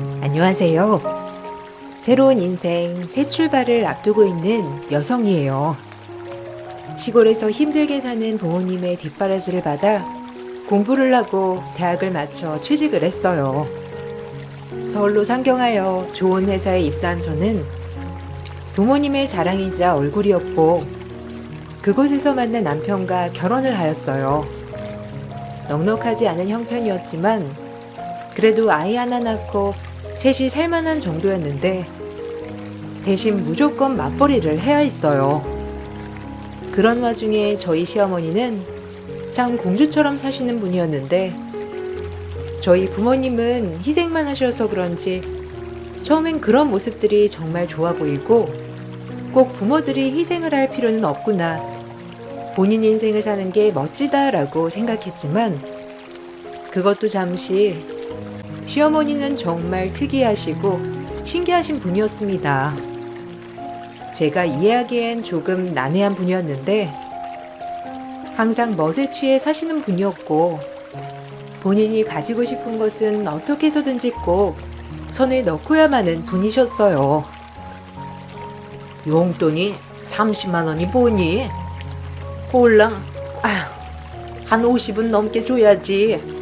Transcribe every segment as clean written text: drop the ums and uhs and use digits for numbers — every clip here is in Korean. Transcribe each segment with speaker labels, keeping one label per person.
Speaker 1: 안녕하세요. 새로운 인생, 새 출발을 앞두고 있는 여성이에요. 시골에서 힘들게 사는 부모님의 뒷바라지를 받아 공부를 하고 대학을 마쳐 취직을 했어요. 서울로 상경하여 좋은 회사에 입사한 저는 부모님의 자랑이자 얼굴이었고 그곳에서 만난 남편과 결혼을 하였어요. 넉넉하지 않은 형편이었지만 그래도 아이 하나 낳고 셋이 살만한 정도였는데 대신 무조건 맞벌이를 해야 했어요. 그런 와중에 저희 시어머니는 참 공주처럼 사시는 분이었는데 저희 부모님은 희생만 하셔서 그런지 처음엔 그런 모습들이 정말 좋아 보이고 꼭 부모들이 희생을 할 필요는 없구나, 본인 인생을 사는 게 멋지다라고 생각했지만 그것도 잠시. 시어머니는 정말 특이하시고 신기하신 분이었습니다. 제가 이해하기엔 조금 난해한 분이었는데 항상 멋에 취해 사시는 분이었고 본인이 가지고 싶은 것은 어떻게 해서든지 꼭 손에 넣고야만 하는 분이셨어요.
Speaker 2: 용돈이 30만 원이 뭐니? 홀랑 한 50은 넘게 줘야지.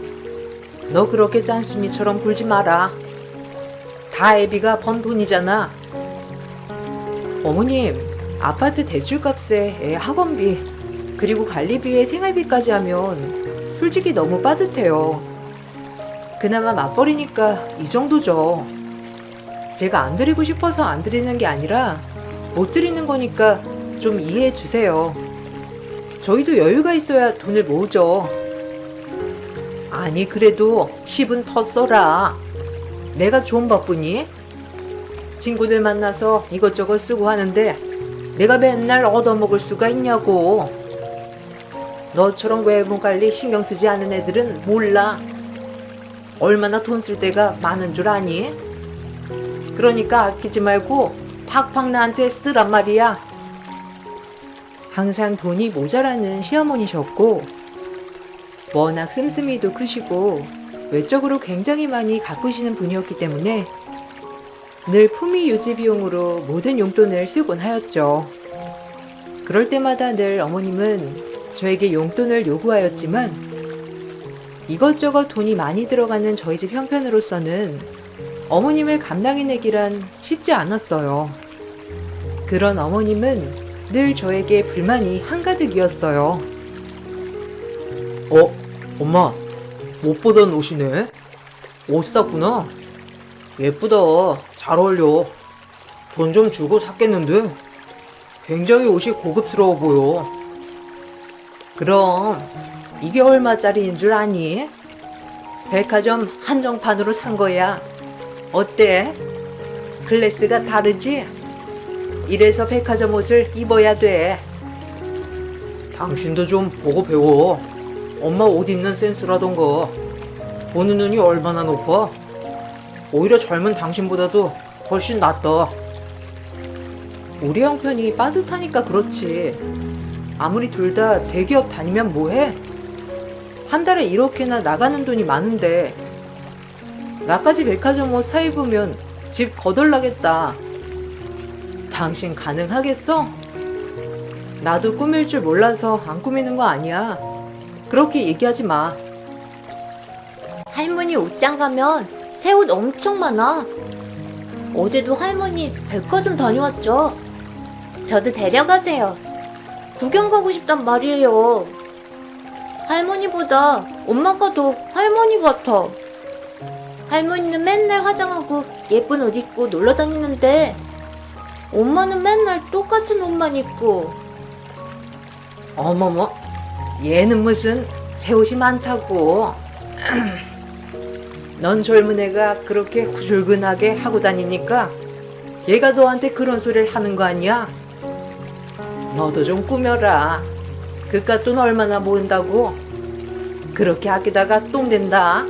Speaker 2: 너 그렇게 짠순이처럼 굴지 마라. 다 애비가 번 돈이잖아.
Speaker 1: 어머님, 아파트 대출값에 애 학원비 그리고 관리비에 생활비까지 하면 솔직히 너무 빠듯해요. 그나마 맞벌이니까 이 정도죠. 제가 안 드리고 싶어서 안 드리는 게 아니라 못 드리는 거니까 좀 이해해 주세요. 저희도 여유가 있어야 돈을 모으죠.
Speaker 2: 아니 그래도 10은 더 써라. 내가 좀 바쁘니? 친구들 만나서 이것저것 쓰고 하는데 내가 맨날 얻어먹을 수가 있냐고. 너처럼 외모 관리 신경 쓰지 않은 애들은 몰라. 얼마나 돈 쓸 때가 많은 줄 아니? 그러니까 아끼지 말고 팍팍 나한테 쓰란 말이야.
Speaker 1: 항상 돈이 모자라는 시어머니셨고 워낙 씀씀이도 크시고 외적으로 굉장히 많이 가꾸시는 분이었기 때문에 늘 품위 유지 비용으로 모든 용돈을 쓰곤 하였죠. 그럴 때마다 늘 어머님은 저에게 용돈을 요구하였지만 이것저것 돈이 많이 들어가는 저희 집 형편으로서는 어머님을 감당해내기란 쉽지 않았어요. 그런 어머님은 늘 저에게 불만이 한가득이었어요.
Speaker 2: 엄마, 못 보던 옷이네. 옷 샀구나. 예쁘다. 잘 어울려. 돈 좀 주고 샀겠는데 굉장히 옷이 고급스러워 보여. 그럼 이게 얼마짜리인 줄 아니? 백화점 한정판으로 산 거야. 어때? 클래스가 다르지? 이래서 백화점 옷을 입어야 돼. 당신도 좀 보고 배워. 엄마 옷 입는 센스라던가. 보는 눈이 얼마나 높아? 오히려 젊은 당신보다도 훨씬 낫다.
Speaker 1: 우리 형편이 빠듯하니까 그렇지. 아무리 둘 다 대기업 다니면 뭐해? 한 달에 이렇게나 나가는 돈이 많은데 나까지 백화점 옷 사입으면 집 거덜나겠다. 당신 가능하겠어? 나도 꾸밀 줄 몰라서 안 꾸미는 거 아니야. 그렇게 얘기하지 마.
Speaker 3: 할머니 옷장 가면 새 옷 엄청 많아. 어제도 할머니 백화점 다녀왔죠. 저도 데려가세요. 구경 가고 싶단 말이에요. 할머니보다 엄마가 더 할머니 같아. 할머니는 맨날 화장하고 예쁜 옷 입고 놀러 다니는데 엄마는 맨날 똑같은 옷만 입고.
Speaker 2: 어머머, 얘는 무슨 새 옷이 많다고. 넌 젊은 애가 그렇게 후줄근하게 하고 다니니까 얘가 너한테 그런 소리를 하는 거 아니야? 너도 좀 꾸며라. 그깟 돈 얼마나 모은다고? 그렇게 아끼다가 똥 된다.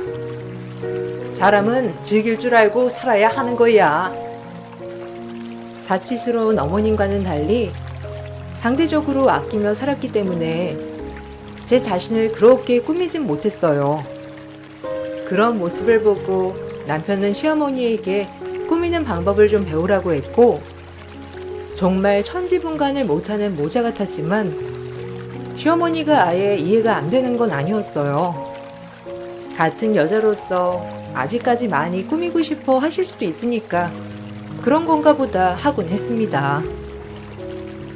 Speaker 2: 사람은 즐길 줄 알고 살아야 하는 거야.
Speaker 1: 사치스러운 어머님과는 달리 상대적으로 아끼며 살았기 때문에 제 자신을 그렇게 꾸미진 못했어요. 그런 모습을 보고 남편은 시어머니에게 꾸미는 방법을 좀 배우라고 했고, 정말 천지분간을 못하는 모자 같았지만 시어머니가 아예 이해가 안 되는 건 아니었어요. 같은 여자로서 아직까지 많이 꾸미고 싶어 하실 수도 있으니까 그런 건가 보다 하곤 했습니다.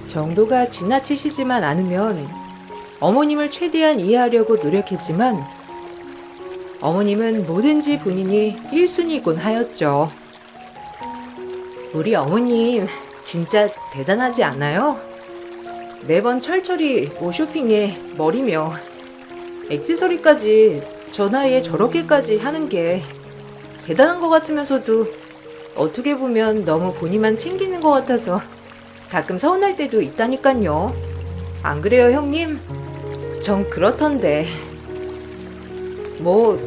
Speaker 1: 정도가 지나치시지만 않으면 어머님을 최대한 이해하려고 노력했지만 어머님은 뭐든지 본인이 1순위곤 하였죠. 우리 어머님 진짜 대단하지 않아요? 매번 철철이 옷 쇼핑에 머리며 액세서리까지 저 나이에 저렇게까지 하는 게 대단한 것 같으면서도 어떻게 보면 너무 본인만 챙기는 것 같아서 가끔 서운할 때도 있다니깐요. 안 그래요, 형님? 전 그렇던데. 뭐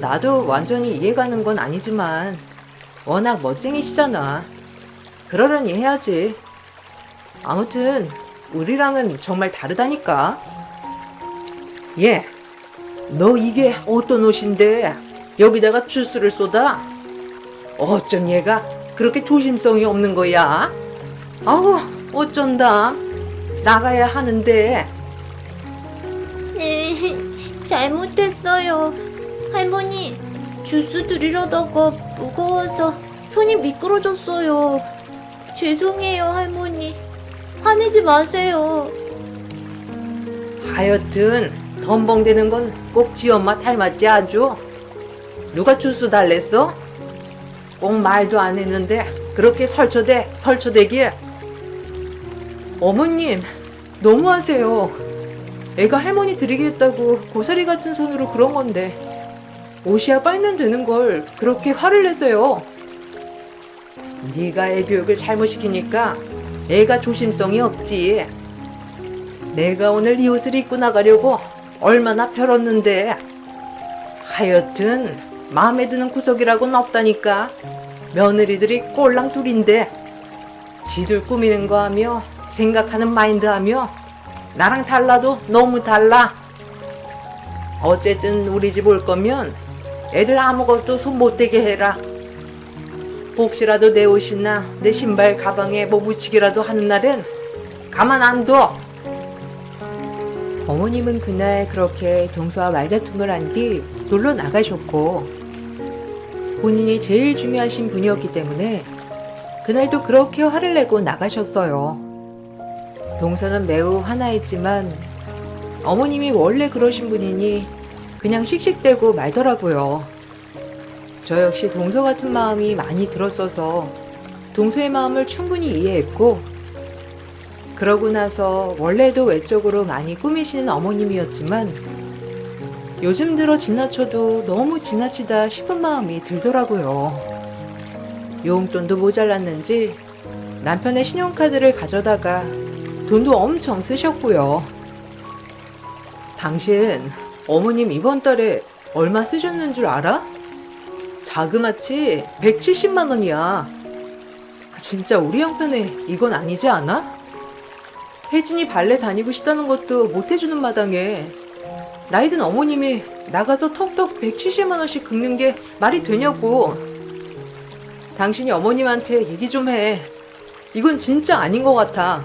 Speaker 1: 나도 완전히 이해가는 건 아니지만 워낙 멋쟁이시잖아. 그러려니 해야지. 아무튼 우리랑은 정말 다르다니까. 예, 너 이게 어떤 옷인데 여기다가 주스를 쏟아? 어쩜 얘가 그렇게 조심성이 없는 거야? 아우, 어쩐다. 나가야 하는데.
Speaker 3: 잘못했어요. 할머니, 주스 드리려다가 무거워서 손이 미끄러졌어요. 죄송해요, 할머니. 화내지 마세요.
Speaker 1: 하여튼 덤벙대는 건 꼭 지 엄마 닮았지 아주. 누가 주스 달랬어? 꼭 말도 안 했는데 그렇게 설쳐대길. 어머님, 너무하세요. 애가 할머니 드리겠다고 고사리 같은 손으로 그런 건데 옷이야 빨면 되는 걸 그렇게 화를 내세요. 네가 애 교육을 잘못 시키니까 애가 조심성이 없지. 내가 오늘 이 옷을 입고 나가려고 얼마나 펴렀는데. 하여튼 마음에 드는 구석이라고는 없다니까. 며느리들이 꼴랑 둘인데 지들 꾸미는 거 하며 생각하는 마인드 하며 나랑 달라도 너무 달라. 어쨌든 우리 집 올 거면 애들 아무것도 손 못 대게 해라. 혹시라도 내 옷이나 내 신발 가방에 뭐 묻히기라도 하는 날엔 가만 안 둬. 어머님은 그날 그렇게 동서와 말다툼을 한 뒤 놀러 나가셨고, 본인이 제일 중요하신 분이었기 때문에 그날도 그렇게 화를 내고 나가셨어요. 동서는 매우 화나했지만 어머님이 원래 그러신 분이니 그냥 씩씩대고 말더라고요. 저 역시 동서 같은 마음이 많이 들었어서 동서의 마음을 충분히 이해했고, 그러고 나서 원래도 외적으로 많이 꾸미시는 어머님이었지만 요즘 들어 지나쳐도 너무 지나치다 싶은 마음이 들더라고요. 용돈도 모자랐는지 남편의 신용카드를 가져다가 돈도 엄청 쓰셨고요. 당신 어머님 이번 달에 얼마 쓰셨는 줄 알아? 자그마치 170만 원이야. 진짜 우리 형편에 이건 아니지 않아? 혜진이 발레 다니고 싶다는 것도 못 해주는 마당에 나이든 어머님이 나가서 턱턱 170만 원씩 긁는 게 말이 되냐고. 당신이 어머님한테 얘기 좀 해. 이건 진짜 아닌 것 같아.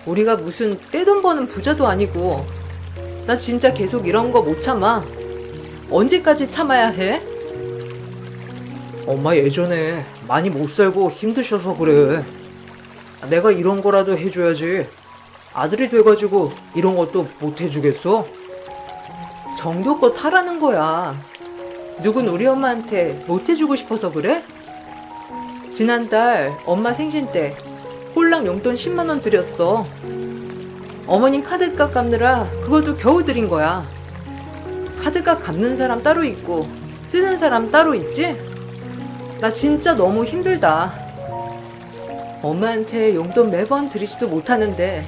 Speaker 1: 우리가 무슨 떼돈 버는 부자도 아니고. 나 진짜 계속 이런 거 못 참아. 언제까지 참아야 해? 엄마 예전에 많이 못 살고 힘드셔서 그래. 내가 이런 거라도 해줘야지. 아들이 돼가지고 이런 것도 못 해주겠어? 정도껏 하라는 거야. 누군 우리 엄마한테 못 해주고 싶어서 그래? 지난달 엄마 생신 때 홀랑 용돈 10만 원 드렸어. 어머님 카드값 갚느라 그것도 겨우 드린 거야. 카드값 갚는 사람 따로 있고 쓰는 사람 따로 있지? 나 진짜 너무 힘들다. 엄마한테 용돈 매번 드리지도 못하는데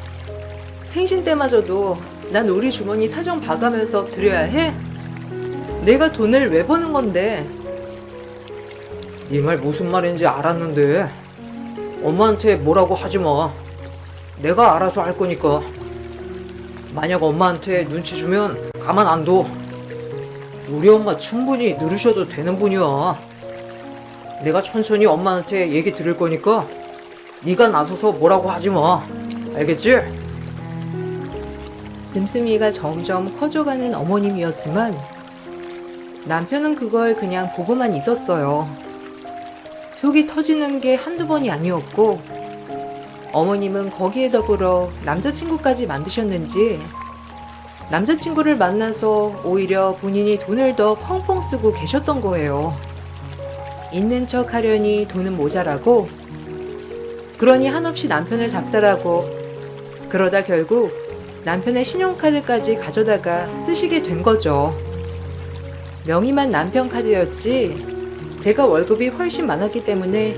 Speaker 1: 생신 때마저도 난 우리 주머니 사정 봐가면서 드려야 해? 내가 돈을 왜 버는 건데? 이 말 무슨 말인지 알았는데 엄마한테 뭐라고 하지 마. 내가 알아서 할 거니까. 만약 엄마한테 눈치 주면 가만 안 둬.
Speaker 2: 우리 엄마 충분히 들으셔도 되는 분이야. 내가 천천히 엄마한테 얘기 들을 거니까 네가 나서서 뭐라고 하지 마. 알겠지?
Speaker 1: 씀씀이가 점점 커져가는 어머님이었지만 남편은 그걸 그냥 보고만 있었어요. 속이 터지는 게 한두 번이 아니었고 어머님은 거기에 더불어 남자친구까지 만드셨는지 남자친구를 만나서 오히려 본인이 돈을 더 펑펑 쓰고 계셨던 거예요. 있는 척 하려니 돈은 모자라고 그러니 한없이 남편을 닥달하고 그러다 결국 남편의 신용카드까지 가져다가 쓰시게 된 거죠. 명의만 남편 카드였지 제가 월급이 훨씬 많았기 때문에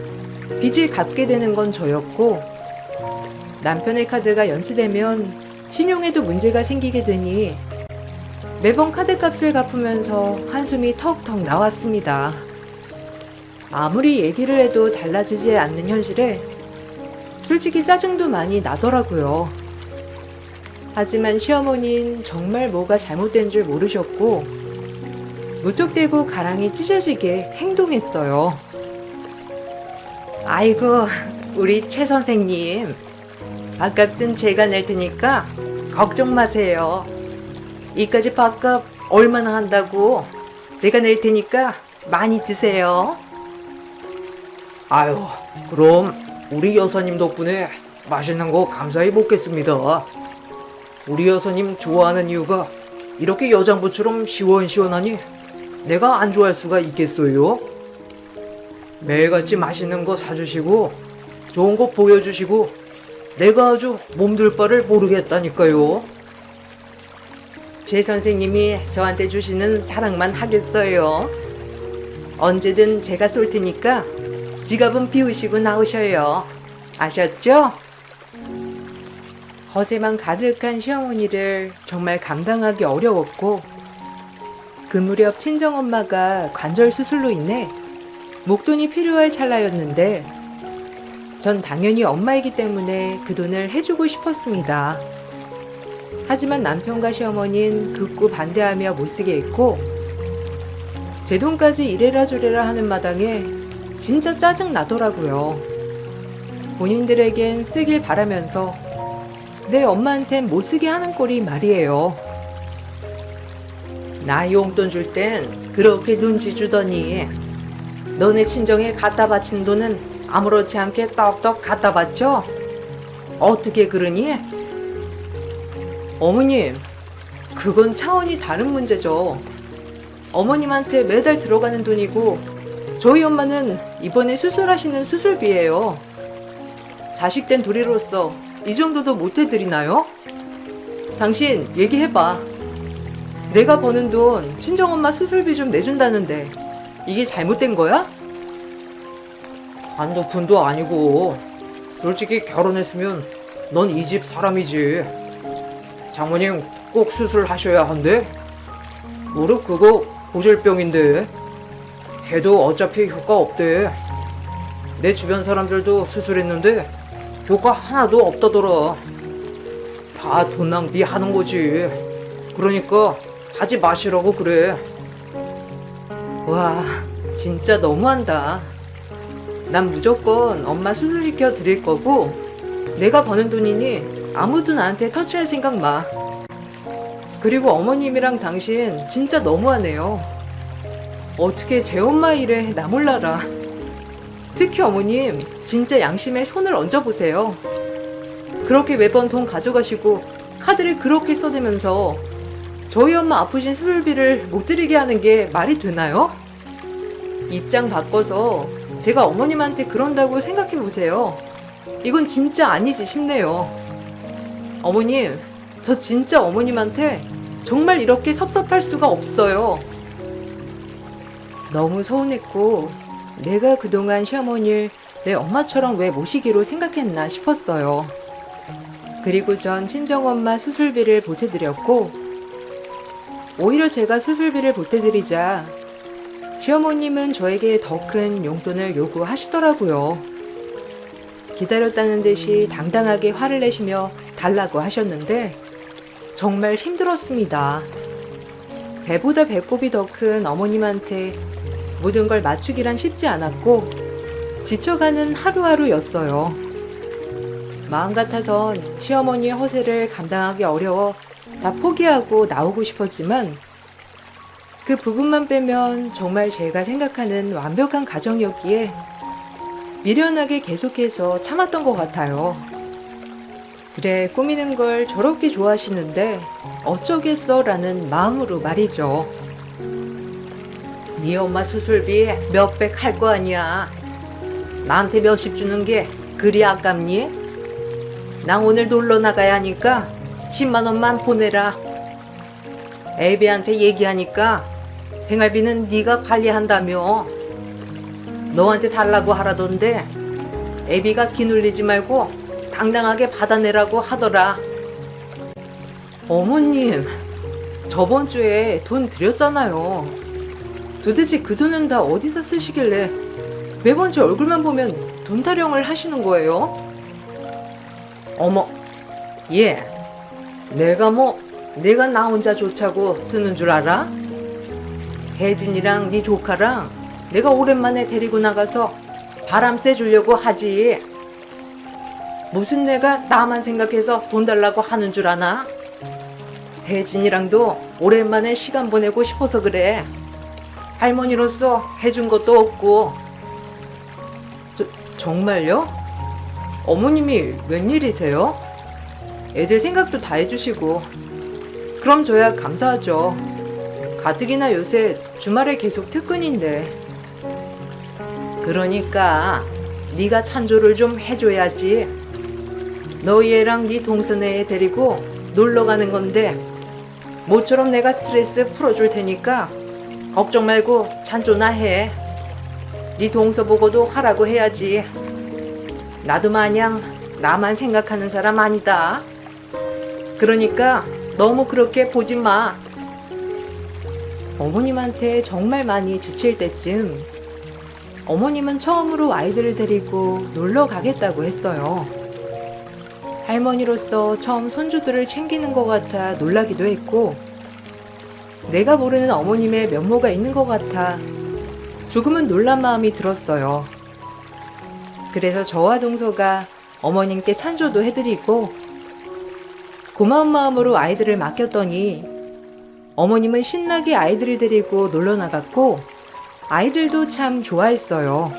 Speaker 1: 빚을 갚게 되는 건 저였고 남편의 카드가 연체되면 신용에도 문제가 생기게 되니 매번 카드값을 갚으면서 한숨이 턱턱 나왔습니다. 아무리 얘기를 해도 달라지지 않는 현실에 솔직히 짜증도 많이 나더라고요. 하지만 시어머니는 정말 뭐가 잘못된 줄 모르셨고 무턱대고 가랑이 찢어지게 행동했어요. 아이고 우리 최 선생님 밥값은 제가 낼 테니까 걱정 마세요. 이까지 밥값 얼마나 한다고 제가 낼 테니까 많이 드세요.
Speaker 2: 아유, 그럼 우리 여사님 덕분에 맛있는 거 감사히 먹겠습니다. 우리 여사님 좋아하는 이유가 이렇게 여장부처럼 시원시원하니 내가 안 좋아할 수가 있겠어요? 매일같이 맛있는 거 사주시고 좋은 거 보여주시고 내가 아주 몸둘 바를 모르겠다니까요.
Speaker 1: 최 선생님이 저한테 주시는 사랑만 하겠어요. 언제든 제가 쏠 테니까 지갑은 비우시고 나오셔요. 아셨죠? 허세만 가득한 시어머니를 정말 감당하기 어려웠고 그 무렵 친정엄마가 관절 수술로 인해 목돈이 필요할 찰나였는데 전 당연히 엄마이기 때문에 그 돈을 해주고 싶었습니다. 하지만 남편과 시어머니는 극구 반대하며 못쓰게 했고 제 돈까지 이래라 저래라 하는 마당에 진짜 짜증 나더라고요. 본인들에겐 쓰길 바라면서 내 엄마한텐 못쓰게 하는 꼴이 말이에요. 나 용돈 줄 땐 그렇게 눈치 주더니 너네 친정에 갖다 바친 돈은 아무렇지 않게 떡떡 갖다 바쳐? 어떻게 그러니? 어머님, 그건 차원이 다른 문제죠. 어머님한테 매달 들어가는 돈이고 저희 엄마는 이번에 수술하시는 수술비예요. 자식된 도리로서 이 정도도 못 해드리나요? 당신 얘기해봐. 내가 버는 돈 친정엄마 수술비 좀 내준다는데 이게 잘못된 거야?
Speaker 2: 한두 푼도 아니고 솔직히 결혼했으면 넌 이 집 사람이지. 장모님 꼭 수술하셔야 한대. 무릎 그거 고질병인데 해도 어차피 효과 없대. 내 주변 사람들도 수술했는데 효과 하나도 없다더라. 다 돈 낭비하는 거지. 그러니까 하지 마시라고 그래.
Speaker 1: 와, 진짜 너무한다. 난 무조건 엄마 수술시켜 드릴 거고 내가 버는 돈이니 아무도 나한테 터치할 생각 마. 그리고 어머님이랑 당신 진짜 너무하네요. 어떻게 제 엄마 일에 나 몰라라. 특히 어머님 진짜 양심에 손을 얹어보세요. 그렇게 매번 돈 가져가시고 카드를 그렇게 써대면서 저희 엄마 아프신 수술비를 못 드리게 하는 게 말이 되나요? 입장 바꿔서 제가 어머님한테 그런다고 생각해보세요. 이건 진짜 아니지 싶네요. 어머님, 저 진짜 어머님한테 정말 이렇게 섭섭할 수가 없어요. 너무 서운했고 내가 그동안 시어머니를 내 엄마처럼 왜 모시기로 생각했나 싶었어요. 그리고 전 친정엄마 수술비를 보태드렸고 오히려 제가 수술비를 보태드리자 시어머님은 저에게 더 큰 용돈을 요구하시더라고요. 기다렸다는 듯이 당당하게 화를 내시며 달라고 하셨는데 정말 힘들었습니다. 배보다 배꼽이 더 큰 어머님한테 모든 걸 맞추기란 쉽지 않았고 지쳐가는 하루하루였어요. 마음 같아선 시어머니의 허세를 감당하기 어려워 다 포기하고 나오고 싶었지만 그 부분만 빼면 정말 제가 생각하는 완벽한 가정이었기에 미련하게 계속해서 참았던 것 같아요. 그래, 꾸미는 걸 저렇게 좋아하시는데 어쩌겠어 라는 마음으로 말이죠. 네 엄마 수술비 몇백 할 거 아니야. 나한테 몇십 주는 게 그리 아깝니? 나 오늘 놀러 나가야 하니까 10만 원만 보내라. 애비한테 얘기하니까 생활비는 네가 관리한다며. 너한테 달라고 하라던데 애비가 기눌리지 말고 당당하게 받아내라고 하더라. 어머님, 저번 주에 돈 드렸잖아요. 도대체 그 돈은 다 어디다 쓰시길래 매번 제 얼굴만 보면 돈 타령을 하시는 거예요? 어머, 얘, 내가 나 혼자 좋자고 쓰는 줄 알아? 혜진이랑 네 조카랑 내가 오랜만에 데리고 나가서 바람 쐬주려고 하지. 무슨 내가 나만 생각해서 돈 달라고 하는 줄 아나? 혜진이랑도 오랜만에 시간 보내고 싶어서 그래. 할머니로서 해준 것도 없고. 정말요? 어머님이 웬일이세요? 애들 생각도 다 해주시고. 그럼 저야 감사하죠. 가뜩이나 요새 주말에 계속 특근인데. 그러니까 네가 찬조를 좀 해줘야지. 너희 애랑 네 동생애 데리고 놀러 가는 건데 모처럼 내가 스트레스 풀어줄 테니까 걱정 말고 찬조나 해. 네 동서 보고도 하라고 해야지. 나도 마냥 나만 생각하는 사람 아니다. 그러니까 너무 그렇게 보지 마. 어머님한테 정말 많이 지칠 때쯤 어머님은 처음으로 아이들을 데리고 놀러 가겠다고 했어요. 할머니로서 처음 손주들을 챙기는 것 같아 놀라기도 했고 내가 모르는 어머님의 면모가 있는 것 같아 조금은 놀란 마음이 들었어요. 그래서 저와 동서가 어머님께 찬조도 해드리고 고마운 마음으로 아이들을 맡겼더니 어머님은 신나게 아이들을 데리고 놀러 나갔고 아이들도 참 좋아했어요.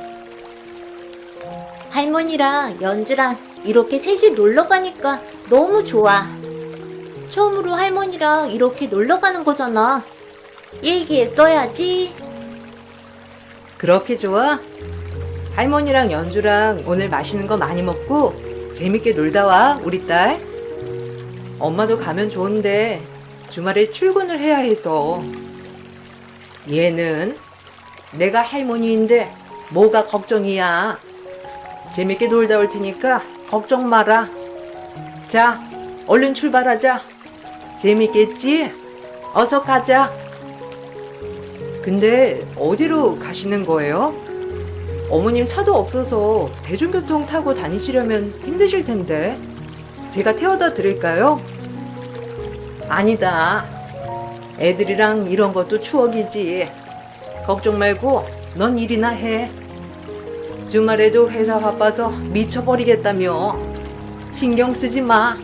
Speaker 3: 할머니랑 연주랑 이렇게 셋이 놀러 가니까 너무 좋아. 처음으로 할머니랑 이렇게 놀러 가는 거잖아. 얘기했어야지.
Speaker 1: 그렇게 좋아? 할머니랑 연주랑 오늘 맛있는 거 많이 먹고 재밌게 놀다 와, 우리 딸. 엄마도 가면 좋은데 주말에 출근을 해야 해서. 얘는 내가 할머니인데 뭐가 걱정이야. 재밌게 놀다 올 테니까 걱정 마라. 자, 얼른 출발하자. 재밌겠지? 어서 가자. 근데 어디로 가시는 거예요? 어머님 차도 없어서 대중교통 타고 다니시려면 힘드실 텐데. 제가 태워다 드릴까요? 아니다. 애들이랑 이런 것도 추억이지. 걱정 말고 넌 일이나 해. 주말에도 회사 바빠서 미쳐버리겠다며. 신경 쓰지 마.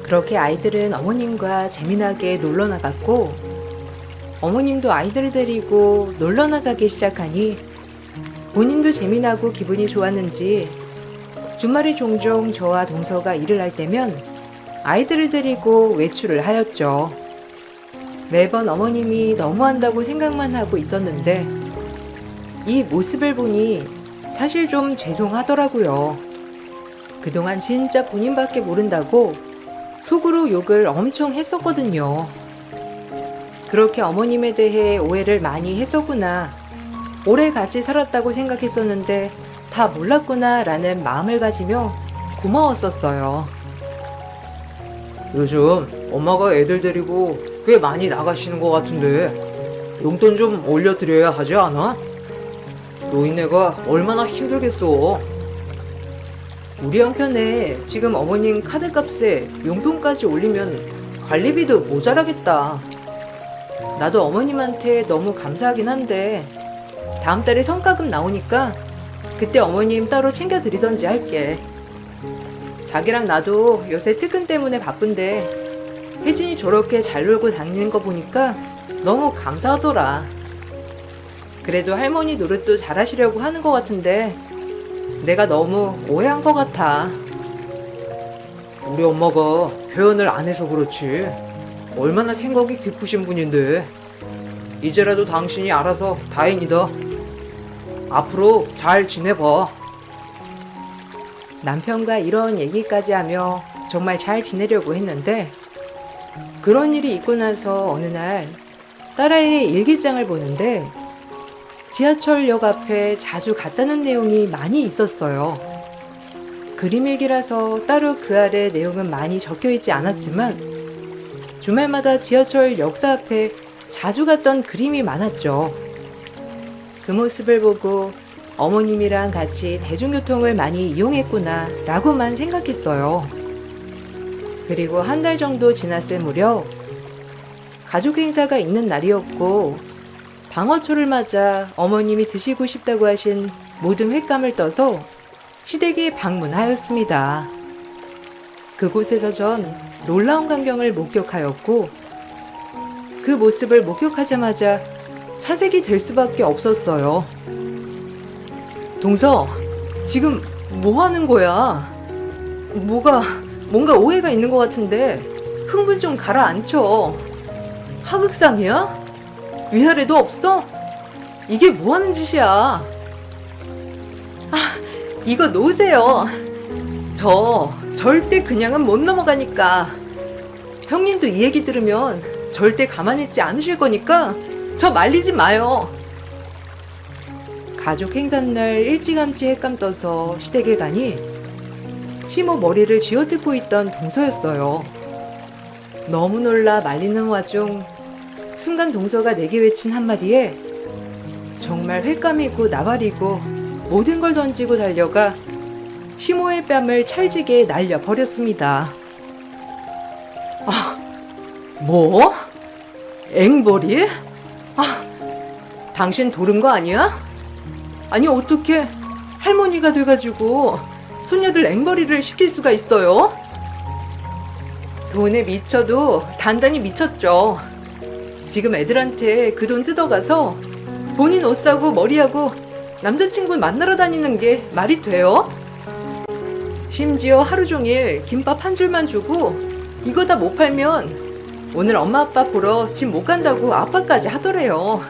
Speaker 1: 그렇게 아이들은 어머님과 재미나게 놀러 나갔고 어머님도 아이들을 데리고 놀러 나가기 시작하니 본인도 재미나고 기분이 좋았는지 주말에 종종 저와 동서가 일을 할 때면 아이들을 데리고 외출을 하였죠. 매번 어머님이 너무한다고 생각만 하고 있었는데 이 모습을 보니 사실 좀 죄송하더라고요. 그동안 진짜 본인밖에 모른다고 속으로 욕을 엄청 했었거든요. 그렇게 어머님에 대해 오해를 많이 했었구나. 오래 같이 살았다고 생각했었는데 다 몰랐구나 라는 마음을 가지며 고마웠었어요.
Speaker 2: 요즘 엄마가 애들 데리고 꽤 많이 나가시는 것 같은데 용돈 좀 올려드려야 하지 않아? 노인네가 얼마나 힘들겠어.
Speaker 1: 우리 형편에 지금 어머님 카드값에 용돈까지 올리면 관리비도 모자라겠다. 나도 어머님한테 너무 감사하긴 한데 다음 달에 성과금 나오니까 그때 어머님 따로 챙겨드리던지 할게. 자기랑 나도 요새 특근 때문에 바쁜데 혜진이 저렇게 잘 놀고 다니는 거 보니까 너무 감사하더라. 그래도 할머니 노릇도 잘하시려고 하는 것 같은데 내가 너무 오해한 것 같아. 우리 엄마가 표현을 안 해서 그렇지 얼마나 생각이 깊으신 분인데 이제라도 당신이 알아서 다행이다. 앞으로 잘 지내봐. 남편과 이런 얘기까지 하며 정말 잘 지내려고 했는데 그런 일이 있고 나서 어느 날 딸아이의 일기장을 보는데 지하철역 앞에 자주 갔다는 내용이 많이 있었어요. 그림일기라서 따로 그 아래 내용은 많이 적혀 있지 않았지만 주말마다 지하철 역사 앞에 자주 갔던 그림이 많았죠. 그 모습을 보고 어머님이랑 같이 대중교통을 많이 이용했구나 라고만 생각했어요. 그리고 한 달 정도 지났을 무렵 가족 행사가 있는 날이었고 방어초를 맞아 어머님이 드시고 싶다고 하신 모든 횟감을 떠서 시댁에 방문하였습니다. 그곳에서 전 놀라운 광경을 목격하였고 그 모습을 목격하자마자 사색이 될 수밖에 없었어요. 동서, 지금 뭐 하는 거야? 뭔가 오해가 있는 것 같은데 흥분 좀 가라앉혀. 하극상이야? 위아래도 없어? 이게 뭐 하는 짓이야? 아, 이거 놓으세요. 저 절대 그냥은 못 넘어가니까. 형님도 이 얘기 들으면 절대 가만히 있지 않으실 거니까 저 말리지 마요. 가족 행사날 일찌감치 횟감 떠서 시댁에 가니 시모 머리를 쥐어뜯고 있던 동서였어요. 너무 놀라 말리는 와중 순간 동서가 내게 외친 한마디에 정말 횟감이고 나발이고 모든 걸 던지고 달려가 시모의 뺨을 찰지게 날려버렸습니다. 아, 뭐? 앵벌이? 아, 당신 도른 거 아니야? 아니 어떻게 할머니가 돼가지고 손녀들 앵벌이를 시킬 수가 있어요? 돈에 미쳐도 단단히 미쳤죠. 지금 애들한테 그 돈 뜯어가서 본인 옷 사고 머리하고 남자친구 만나러 다니는 게 말이 돼요? 심지어 하루 종일 김밥 한 줄만 주고 이거 다 못 팔면 오늘 엄마 아빠 보러 집 못 간다고 아빠까지 하더래요.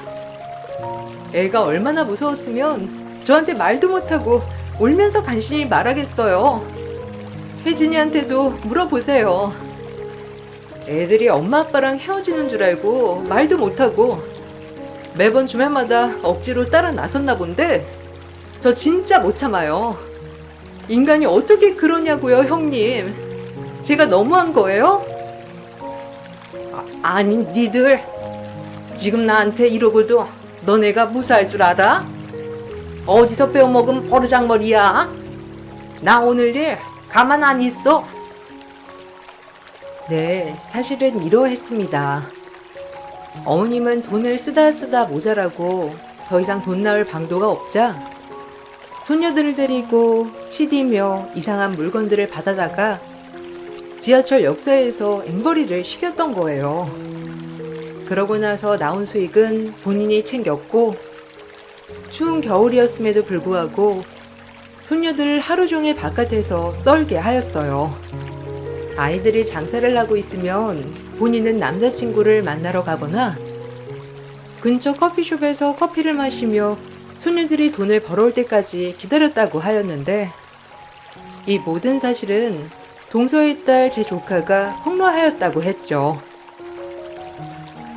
Speaker 1: 애가 얼마나 무서웠으면 저한테 말도 못하고 울면서 간신히 말하겠어요. 혜진이한테도 물어보세요. 애들이 엄마 아빠랑 헤어지는 줄 알고 말도 못하고 매번 주말마다 억지로 따라 나섰나 본데 저 진짜 못 참아요. 인간이 어떻게 그러냐고요, 형님. 제가 너무한 거예요? 아니, 니들 지금 나한테 이러고도 너네가 무사할 줄 알아? 어디서 빼어먹은 버르장머리야? 나 오늘 일 가만 안 있어. 네, 사실은 이러했습니다. 어머님은 돈을 쓰다 모자라고 더 이상 돈 나올 방도가 없자 손녀들을 데리고 CD며 이상한 물건들을 받아다가 지하철 역사에서 앵벌이를 시켰던 거예요. 그러고 나서 나온 수익은 본인이 챙겼고 추운 겨울이었음에도 불구하고 손녀들을 하루 종일 바깥에서 썰게 하였어요. 아이들이 장사를 하고 있으면 본인은 남자친구를 만나러 가거나 근처 커피숍에서 커피를 마시며 손녀들이 돈을 벌어올 때까지 기다렸다고 하였는데 이 모든 사실은 동서의 딸 제 조카가 폭로하였다고 했죠.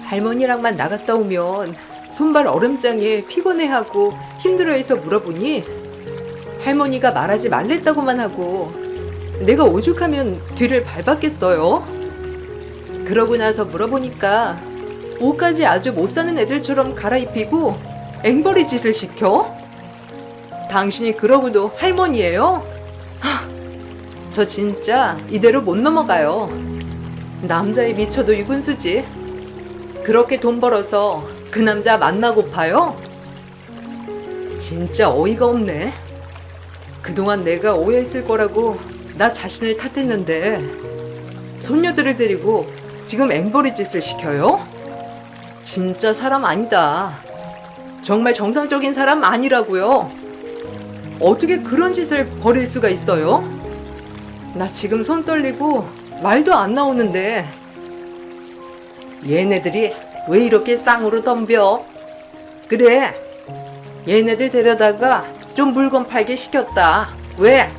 Speaker 1: 할머니랑만 나갔다 오면 손발 얼음장에 피곤해하고 힘들어해서 물어보니 할머니가 말하지 말랬다고만 하고 내가 오죽하면 뒤를 밟았겠어요? 그러고 나서 물어보니까 옷까지 아주 못 사는 애들처럼 갈아입히고 앵벌이 짓을 시켜? 당신이 그러고도 할머니예요? 저 진짜 이대로 못 넘어가요. 남자에 미쳐도 유분수지. 그렇게 돈 벌어서 그 남자 만나고파요? 진짜 어이가 없네. 그동안 내가 오해했을 거라고 나 자신을 탓했는데 손녀들을 데리고 지금 앵벌이 짓을 시켜요? 진짜 사람 아니다. 정말 정상적인 사람 아니라고요. 어떻게 그런 짓을 벌일 수가 있어요? 나 지금 손 떨리고 말도 안 나오는데. 얘네들이 왜 이렇게 쌍으로 덤벼? 그래, 얘네들 데려다가 좀 물건 팔게 시켰다. 왜?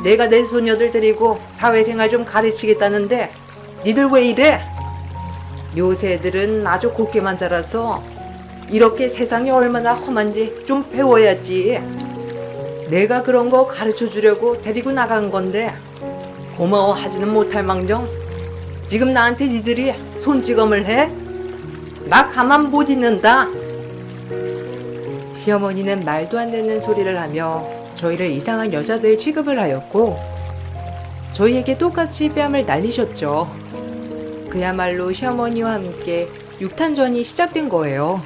Speaker 1: 내가 내 소녀들 데리고 사회생활 좀 가르치겠다는데 니들 왜 이래? 요새 애들은 아주 곱게만 자라서 이렇게 세상이 얼마나 험한지 좀 배워야지. 내가 그런 거 가르쳐 주려고 데리고 나간 건데 고마워하지는 못할 망정 지금 나한테 니들이 손찌검을 해? 나 가만 못 있는다. 시어머니는 말도 안 되는 소리를 하며 저희를 이상한 여자들 취급을 하였고 저희에게 똑같이 뺨을 날리셨죠. 그야말로 시어머니와 함께 육탄전이 시작된 거예요.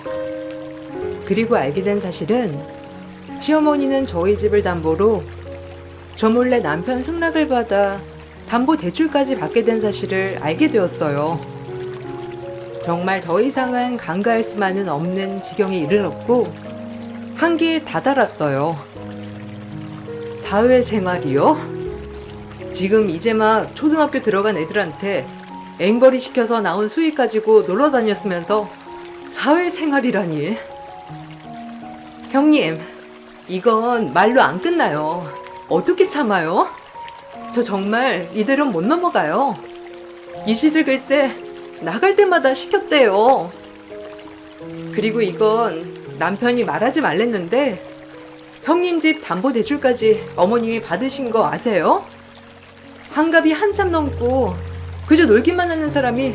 Speaker 1: 그리고 알게 된 사실은 시어머니는 저희 집을 담보로 저 몰래 남편 승낙을 받아 담보 대출까지 받게 된 사실을 알게 되었어요. 정말 더 이상은 간과할 수만은 없는 지경에 이르렀고 한계에 다다랐어요. 사회생활이요? 지금 이제 막 초등학교 들어간 애들한테 앵벌이 시켜서 나온 수익 가지고 놀러 다녔으면서 사회생활이라니. 형님, 이건 말로 안 끝나요. 어떻게 참아요? 저 정말 이대로 못 넘어가요. 이 짓을 글쎄 나갈 때마다 시켰대요. 그리고 이건 남편이 말하지 말랬는데 형님 집 담보대출까지 어머님이 받으신 거 아세요? 환갑이 한참 넘고 그저 놀기만 하는 사람이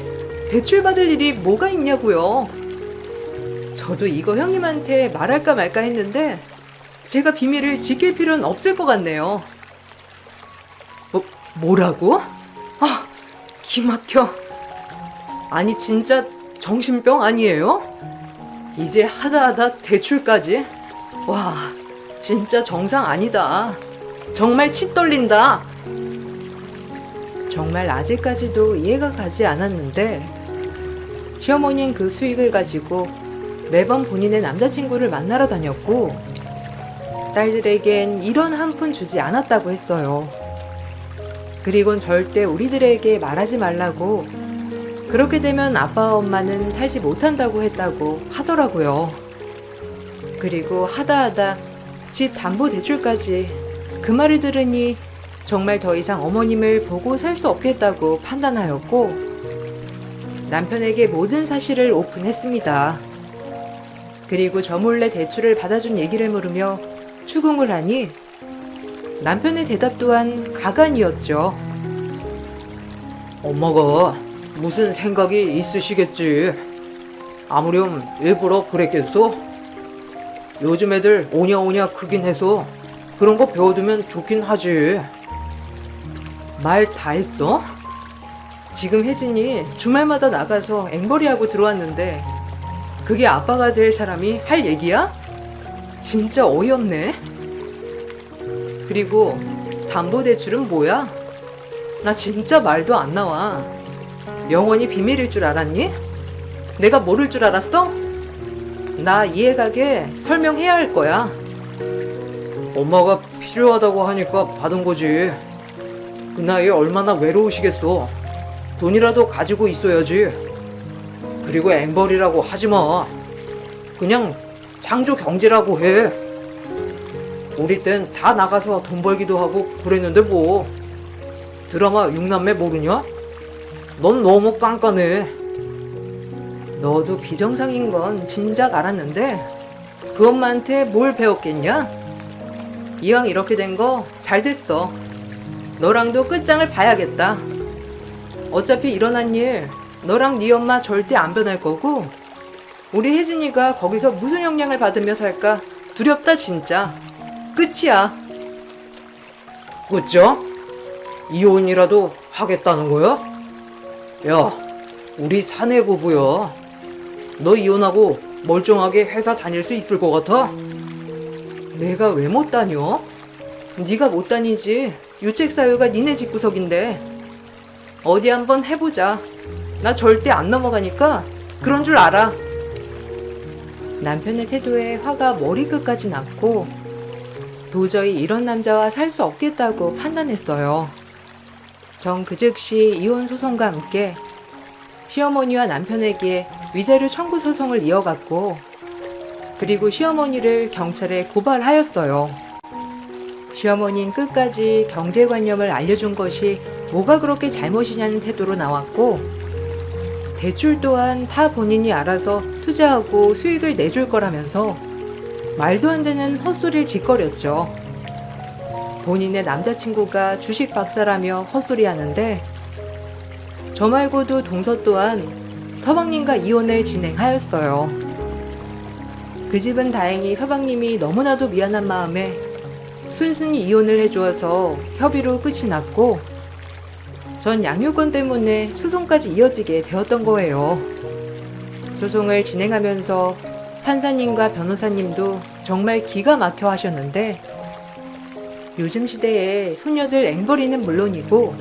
Speaker 1: 대출 받을 일이 뭐가 있냐고요. 저도 이거 형님한테 말할까 말까 했는데 제가 비밀을 지킬 필요는 없을 것 같네요. 뭐라고? 아, 기막혀. 아니 진짜 정신병 아니에요? 이제 하다 대출까지? 와, 진짜 정상 아니다. 정말 치 떨린다. 정말 아직까지도 이해가 가지 않았는데 시어머니는 그 수익을 가지고 매번 본인의 남자친구를 만나러 다녔고 딸들에겐 이런 한 푼 주지 않았다고 했어요. 그리곤 절대 우리들에게 말하지 말라고, 그렇게 되면 아빠와 엄마는 살지 못한다고 했다고 하더라고요. 그리고 하다 집 담보대출까지. 그 말을 들으니 정말 더 이상 어머님을 보고 살 수 없겠다고 판단하였고 남편에게 모든 사실을 오픈했습니다. 그리고 저 몰래 대출을 받아준 얘기를 물으며 추궁을 하니 남편의 대답 또한 가관이었죠. 엄마가 무슨 생각이 있으시겠지. 아무렴 일부러 그랬겠소? 요즘 애들 오냐오냐 크긴 해서 그런 거 배워두면 좋긴 하지. 말 다 했어? 지금 혜진이 주말마다 나가서 앵벌이하고 들어왔는데 그게 아빠가 될 사람이 할 얘기야? 진짜 어이없네. 그리고 담보대출은 뭐야? 나 진짜 말도 안 나와. 영원히 비밀일 줄 알았니? 내가 모를 줄 알았어? 나 이해가게 설명해야 할 거야. 엄마가 필요하다고 하니까 받은 거지. 그 나이에 얼마나 외로우시겠어. 돈이라도 가지고 있어야지. 그리고 앵벌이라고 하지 마. 그냥 창조 경제라고 해. 우리 땐 다 나가서 돈 벌기도 하고 그랬는데 뭐. 드라마 육남매 모르냐? 넌 너무 깐깐해. 너도 비정상인 건 진작 알았는데 그 엄마한테 뭘 배웠겠냐? 이왕 이렇게 된 거 잘 됐어. 너랑도 끝장을 봐야겠다. 어차피 일어난 일 너랑 네 엄마 절대 안 변할 거고 우리 혜진이가 거기서 무슨 영향을 받으며 살까 두렵다 진짜. 끝이야. 그쵸? 이혼이라도 하겠다는 거야? 야,
Speaker 2: 우리 사내 부부야. 너 이혼하고 멀쩡하게 회사 다닐 수 있을 것 같아?
Speaker 1: 내가 왜 못 다녀? 네가 못 다니지. 유책사유가 니네 집구석인데. 어디 한번 해보자. 나 절대 안 넘어가니까 그런 줄 알아. 남편의 태도에 화가 머리끝까지 났고 도저히 이런 남자와 살 수 없겠다고 판단했어요. 전 그 즉시 이혼 소송과 함께 시어머니와 남편에게 위자료 청구 소송을 이어갔고 그리고 시어머니를 경찰에 고발하였어요. 시어머니는 끝까지 경제관념을 알려준 것이 뭐가 그렇게 잘못이냐는 태도로 나왔고 대출 또한 다 본인이 알아서 투자하고 수익을 내줄 거라면서 말도 안 되는 헛소리를 짓거렸죠. 본인의 남자친구가 주식 박사라며 헛소리하는데 저 말고도 동서 또한 서방님과 이혼을 진행하였어요. 그 집은 다행히 서방님이 너무나도 미안한 마음에 순순히 이혼을 해주어서 협의로 끝이 났고 전 양육권 때문에 소송까지 이어지게 되었던 거예요. 소송을 진행하면서 판사님과 변호사님도 정말 기가 막혀 하셨는데 요즘 시대에 손녀들 앵벌이는 물론이고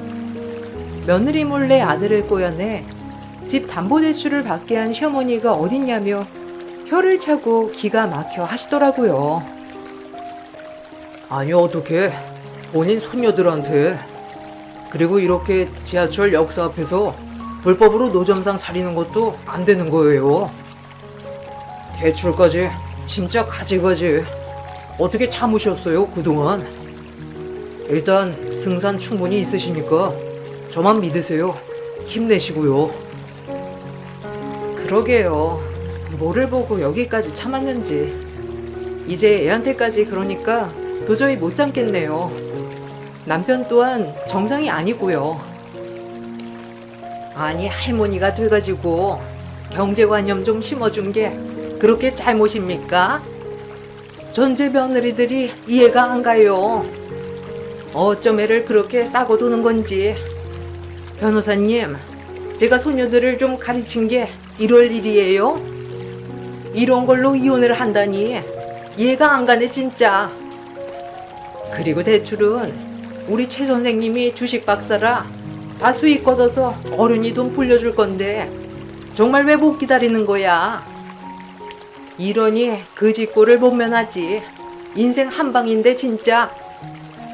Speaker 1: 며느리 몰래 아들을 꼬여내 집 담보대출을 받게 한 시어머니가 어딨냐며 혀를 차고 기가 막혀 하시더라고요.
Speaker 2: 아니 어떻게 본인 손녀들한테 그리고 이렇게 지하철 역사 앞에서 불법으로 노점상 차리는 것도 안 되는 거예요. 대출까지 진짜 가지가지 어떻게 참으셨어요 그동안. 일단 승산 충분히 있으시니까 저만 믿으세요. 힘내시고요.
Speaker 1: 그러게요. 뭐를 보고 여기까지 참았는지. 이제 애한테까지 그러니까 도저히 못 참겠네요. 남편 또한 정상이 아니고요. 아니 할머니가 돼가지고 경제관념 좀 심어준 게 그렇게 잘못입니까? 전제 며느리들이 이해가 안 가요. 어쩜 애를 그렇게 싸고 도는 건지. 변호사님, 제가 소녀들을 좀 가르친 게 이럴 일이에요? 이런 걸로 이혼을 한다니 이해가 안 가네 진짜. 그리고 대출은 우리 최 선생님이 주식 박사라 다 수익 걷어서 어른이 돈 불려줄 건데 정말 왜 못 기다리는 거야? 이러니 그 짓고를 못 면하지. 인생 한 방인데 진짜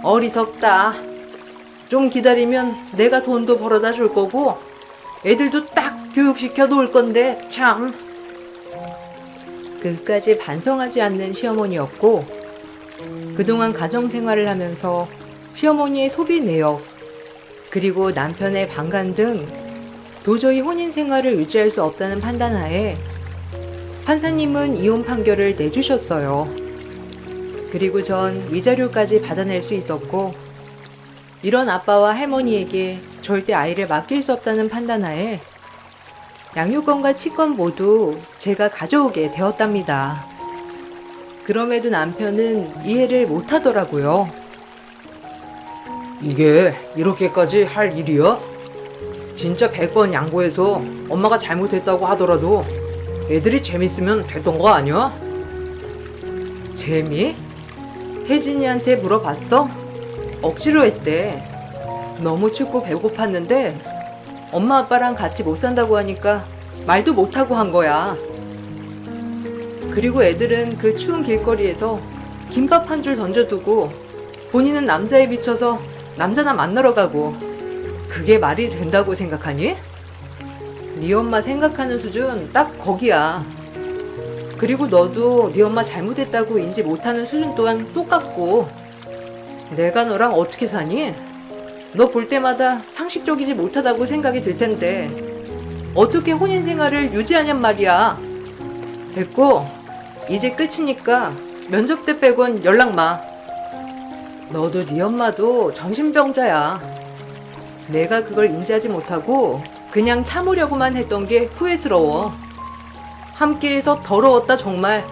Speaker 1: 어리석다. 좀 기다리면 내가 돈도 벌어다 줄 거고 애들도 딱 교육시켜 놓을 건데 참. 끝까지 반성하지 않는 시어머니였고 그동안 가정생활을 하면서 시어머니의 소비 내역 그리고 남편의 방간 등 도저히 혼인생활을 유지할 수 없다는 판단하에 판사님은 이혼 판결을 내주셨어요. 그리고 전 위자료까지 받아낼 수 있었고 이런 아빠와 할머니에게 절대 아이를 맡길 수 없다는 판단하에 양육권과 치권 모두 제가 가져오게 되었답니다. 그럼에도 남편은 이해를 못하더라고요.
Speaker 2: 이게 이렇게까지 할 일이야? 진짜 100번 양보해서 엄마가 잘못했다고 하더라도 애들이 재밌으면 됐던 거 아니야?
Speaker 1: 재미? 혜진이한테 물어봤어? 억지로 했대. 너무 춥고 배고팠는데 엄마 아빠랑 같이 못 산다고 하니까 말도 못하고 한 거야. 그리고 애들은 그 추운 길거리에서 김밥 한 줄 던져두고 본인은 남자에 비쳐서 남자나 만나러 가고 그게 말이 된다고 생각하니? 네 엄마 생각하는 수준 딱 거기야. 그리고 너도 네 엄마 잘못했다고 인지 못하는 수준 또한 똑같고 내가 너랑 어떻게 사니? 너 볼 때마다 상식적이지 못하다고 생각이 들 텐데 어떻게 혼인 생활을 유지하냔 말이야. 됐고 이제 끝이니까 면접 때 빼곤 연락 마. 너도 네 엄마도 정신병자야. 내가 그걸 인지하지 못하고 그냥 참으려고만 했던 게 후회스러워. 함께해서 더러웠다 정말.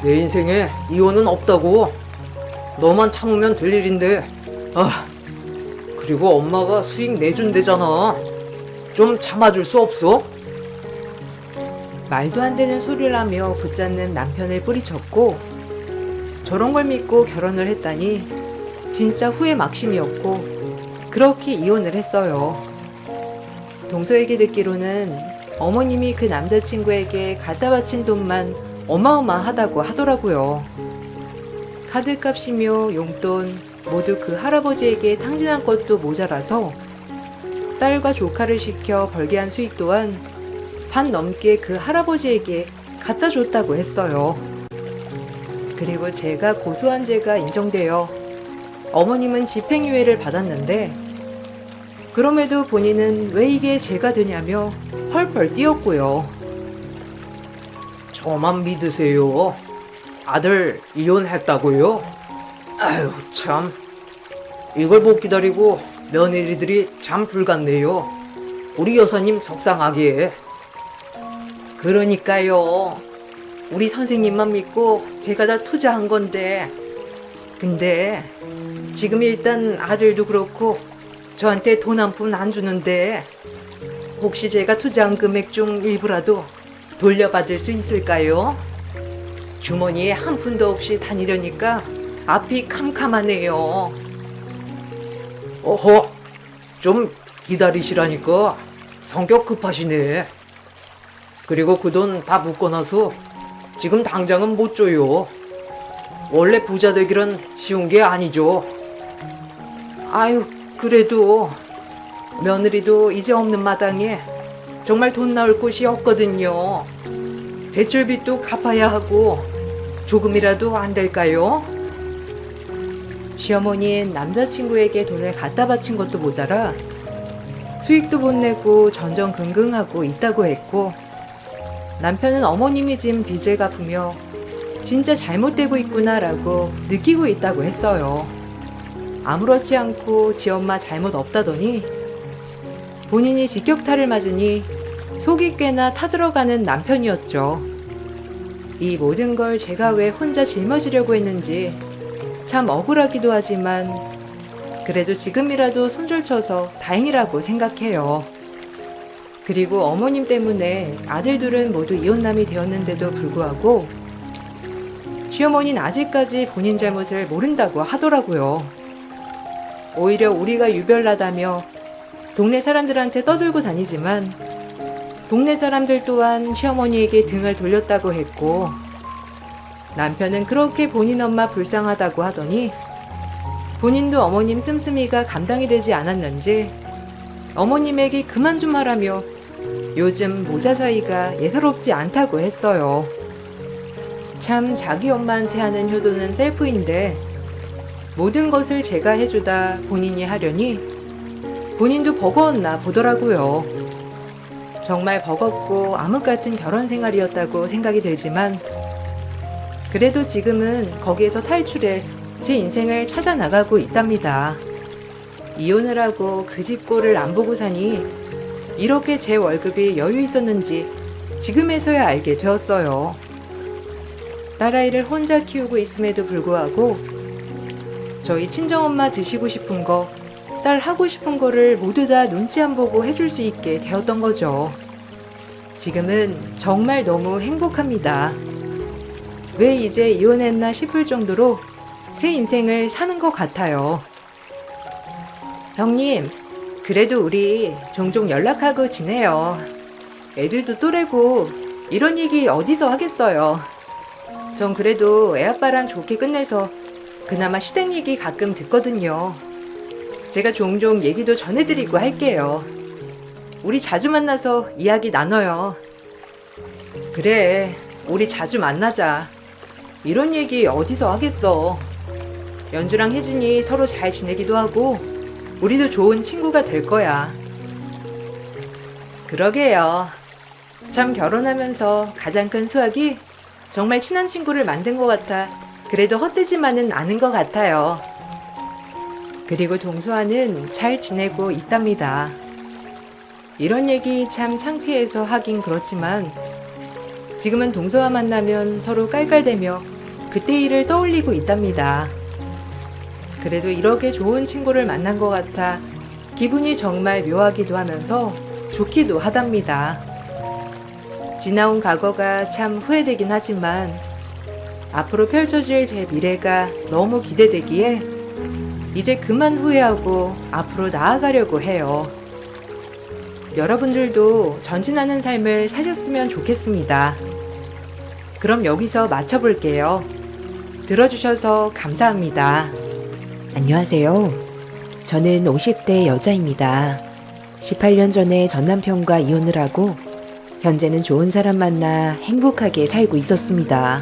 Speaker 2: 내 인생에 이혼은 없다고. 너만 참으면 될 일인데. 아, 그리고 엄마가 수익 내준대잖아. 좀 참아줄 수 없어?
Speaker 1: 말도 안 되는 소리를 하며 붙잡는 남편을 뿌리쳤고 저런 걸 믿고 결혼을 했다니 진짜 후회 막심이었고 그렇게 이혼을 했어요. 동서에게 듣기로는 어머님이 그 남자친구에게 갖다 바친 돈만 어마어마하다고 하더라고요. 카드값이며 용돈 모두 그 할아버지에게 탕진한 것도 모자라서 딸과 조카를 시켜 벌게 한 수익 또한 반 넘게 그 할아버지에게 갖다 줬다고 했어요. 그리고 제가 고소한 죄가 인정되어 어머님은 집행유예를 받았는데 그럼에도 본인은 왜 이게 죄가 되냐며 펄펄 뛰었고요.
Speaker 2: 저만 믿으세요. 아들 이혼했다고요? 아유 참, 이걸 못 기다리고 며느리들이 참 불같네요. 우리 여사님 속상하게.
Speaker 1: 그러니까요. 우리 선생님만 믿고 제가 다 투자한 건데. 근데 지금 일단 아들도 그렇고 저한테 돈 한 푼 안 주는데 혹시 제가 투자한 금액 중 일부라도 돌려받을 수 있을까요? 주머니에 한 푼도 없이 다니려니까 앞이 캄캄하네요.
Speaker 2: 어허, 좀 기다리시라니까. 성격 급하시네. 그리고 그 돈 다 묶어놔서 지금 당장은 못 줘요. 원래 부자 되기는 쉬운 게 아니죠.
Speaker 1: 아유, 그래도 며느리도 이제 없는 마당에 정말 돈 나올 곳이 없거든요. 대출빚도 갚아야 하고 조금이라도 안 될까요? 시어머니는 남자친구에게 돈을 갖다 바친 것도 모자라 수익도 못 내고 전전긍긍하고 있다고 했고 남편은 어머님이 진 빚을 갚으며 진짜 잘못되고 있구나라고 느끼고 있다고 했어요. 아무렇지 않고 지 엄마 잘못 없다더니 본인이 직격탄을 맞으니 속이 꽤나 타들어가는 남편이었죠. 이 모든 걸 제가 왜 혼자 짊어지려고 했는지 참 억울하기도 하지만 그래도 지금이라도 손절쳐서 다행이라고 생각해요. 그리고 어머님 때문에 아들들은 모두 이혼남이 되었는데도 불구하고 시어머니는 아직까지 본인 잘못을 모른다고 하더라고요. 오히려 우리가 유별나다며 동네 사람들한테 떠들고 다니지만 동네 사람들 또한 시어머니에게 등을 돌렸다고 했고 남편은 그렇게 본인 엄마 불쌍하다고 하더니 본인도 어머님 씀씀이가 감당이 되지 않았는지 어머님에게 그만 좀 하라며 요즘 모자 사이가 예사롭지 않다고 했어요. 참 자기 엄마한테 하는 효도는 셀프인데 모든 것을 제가 해주다 본인이 하려니 본인도 버거웠나 보더라고요. 정말 버겁고 암흑 같은 결혼 생활이었다고 생각이 들지만 그래도 지금은 거기에서 탈출해 제 인생을 찾아 나가고 있답니다. 이혼을 하고 그 집 꼴을 안 보고 사니 이렇게 제 월급이 여유 있었는지 지금에서야 알게 되었어요. 딸아이를 혼자 키우고 있음에도 불구하고 저희 친정엄마 드시고 싶은 거, 딸 하고 싶은 거를 모두 다 눈치 안 보고 해줄 수 있게 되었던 거죠. 지금은 정말 너무 행복합니다. 왜 이제 이혼했나 싶을 정도로 새 인생을 사는 것 같아요. 형님, 그래도 우리 종종 연락하고 지내요. 애들도 또래고 이런 얘기 어디서 하겠어요. 전 그래도 애아빠랑 좋게 끝내서 그나마 시댁 얘기 가끔 듣거든요. 제가 종종 얘기도 전해드리고 할게요. 우리 자주 만나서 이야기 나눠요. 그래, 우리 자주 만나자. 이런 얘기 어디서 하겠어. 연주랑 혜진이 서로 잘 지내기도 하고 우리도 좋은 친구가 될 거야. 그러게요. 참 결혼하면서 가장 큰 수확이 정말 친한 친구를 만든 것 같아 그래도 헛되지만은 않은 것 같아요. 그리고 동수아는 잘 지내고 있답니다. 이런 얘기 참 창피해서 하긴 그렇지만 지금은 동서와 만나면 서로 깔깔대며 그때 일을 떠올리고 있답니다. 그래도 이렇게 좋은 친구를 만난 것 같아 기분이 정말 묘하기도 하면서 좋기도 하답니다. 지나온 과거가 참 후회되긴 하지만 앞으로 펼쳐질 제 미래가 너무 기대되기에 이제 그만 후회하고 앞으로 나아가려고 해요. 여러분들도 전진하는 삶을 사셨으면 좋겠습니다. 그럼 여기서 마쳐볼게요. 들어주셔서 감사합니다.
Speaker 2: 안녕하세요. 저는 50대 여자입니다. 18년 전에 전 남편과 이혼을 하고 현재는 좋은 사람 만나 행복하게 살고 있었습니다.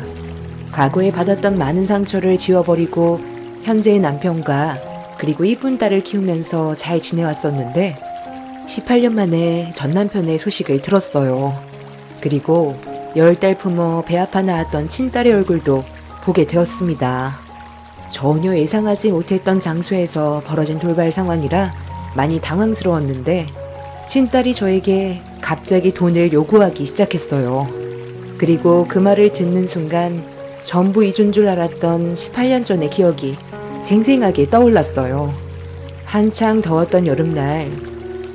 Speaker 2: 과거에 받았던 많은 상처를 지워버리고 현재의 남편과 그리고 이쁜 딸을 키우면서 잘 지내왔었는데 18년 만에 전 남편의 소식을 들었어요. 그리고 10달 품어 배 아파 낳았던 친딸의 얼굴도 보게 되었습니다. 전혀 예상하지 못했던 장소에서 벌어진 돌발 상황이라 많이 당황스러웠는데 친딸이 저에게 갑자기 돈을 요구하기 시작했어요. 그리고 그 말을 듣는 순간 전부 잊은 줄 알았던 18년 전의 기억이 생생하게 떠올랐어요. 한창 더웠던 여름날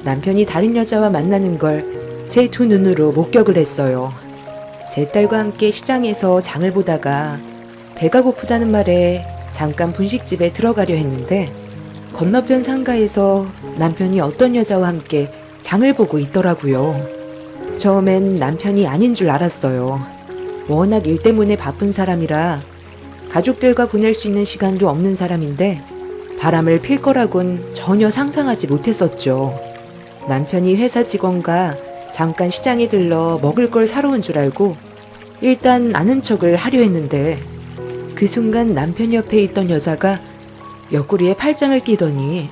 Speaker 2: 남편이 다른 여자와 만나는 걸 제 두 눈으로 목격을 했어요. 제 딸과 함께 시장에서 장을 보다가 배가 고프다는 말에 잠깐 분식집에 들어가려 했는데 건너편 상가에서 남편이 어떤 여자와 함께 장을 보고 있더라고요. 처음엔 남편이 아닌 줄 알았어요. 워낙 일 때문에 바쁜 사람이라 가족들과 보낼 수 있는 시간도 없는 사람인데 바람을 필 거라곤 전혀 상상하지 못했었죠. 남편이 회사 직원과 잠깐 시장에 들러 먹을 걸 사러 온 줄 알고 일단 아는 척을 하려 했는데 그 순간 남편 옆에 있던 여자가 옆구리에 팔짱을 끼더니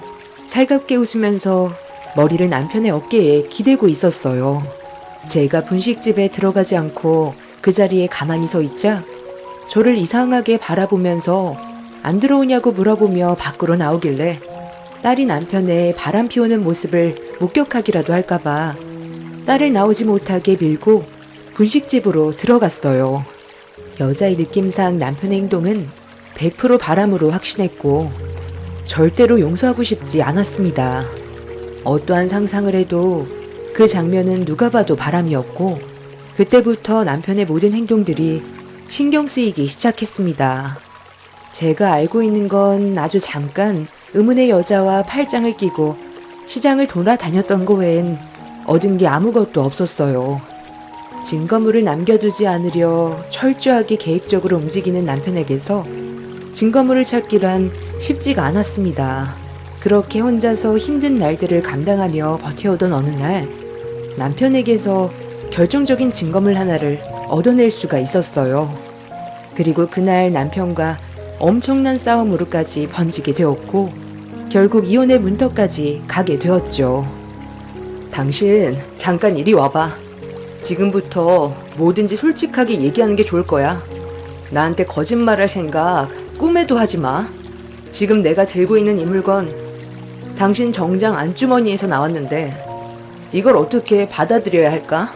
Speaker 2: 살갑게 웃으면서 머리를 남편의 어깨에 기대고 있었어요. 제가 분식집에 들어가지 않고 그 자리에 가만히 서 있자 저를 이상하게 바라보면서 안 들어오냐고 물어보며 밖으로 나오길래 딸이 남편의 바람 피우는 모습을 목격하기라도 할까봐 딸을 나오지 못하게 밀고 분식집으로 들어갔어요. 여자의 느낌상 남편의 행동은 100% 바람으로 확신했고 절대로 용서하고 싶지 않았습니다. 어떠한 상상을 해도 그 장면은 누가 봐도 바람이었고 그때부터 남편의 모든 행동들이 신경 쓰이기 시작했습니다. 제가 알고 있는 건 아주 잠깐 의문의 여자와 팔짱을 끼고 시장을 돌아다녔던 거 외엔 얻은 게 아무것도 없었어요. 증거물을 남겨두지 않으려 철저하게 계획적으로 움직이는 남편에게서 증거물을 찾기란 쉽지가 않았습니다. 그렇게 혼자서 힘든 날들을 감당하며 버텨오던 어느 날 남편에게서 결정적인 증거물 하나를 얻어낼 수가 있었어요. 그리고 그날 남편과 엄청난 싸움으로까지 번지게 되었고 결국 이혼의 문턱까지 가게 되었죠. 당신 잠깐 이리 와봐. 지금부터 뭐든지 솔직하게 얘기하는 게 좋을 거야. 나한테 거짓말할 생각 꿈에도 하지 마. 지금 내가 들고 있는 이 물건 당신 정장 안주머니에서 나왔는데 이걸 어떻게 받아들여야 할까?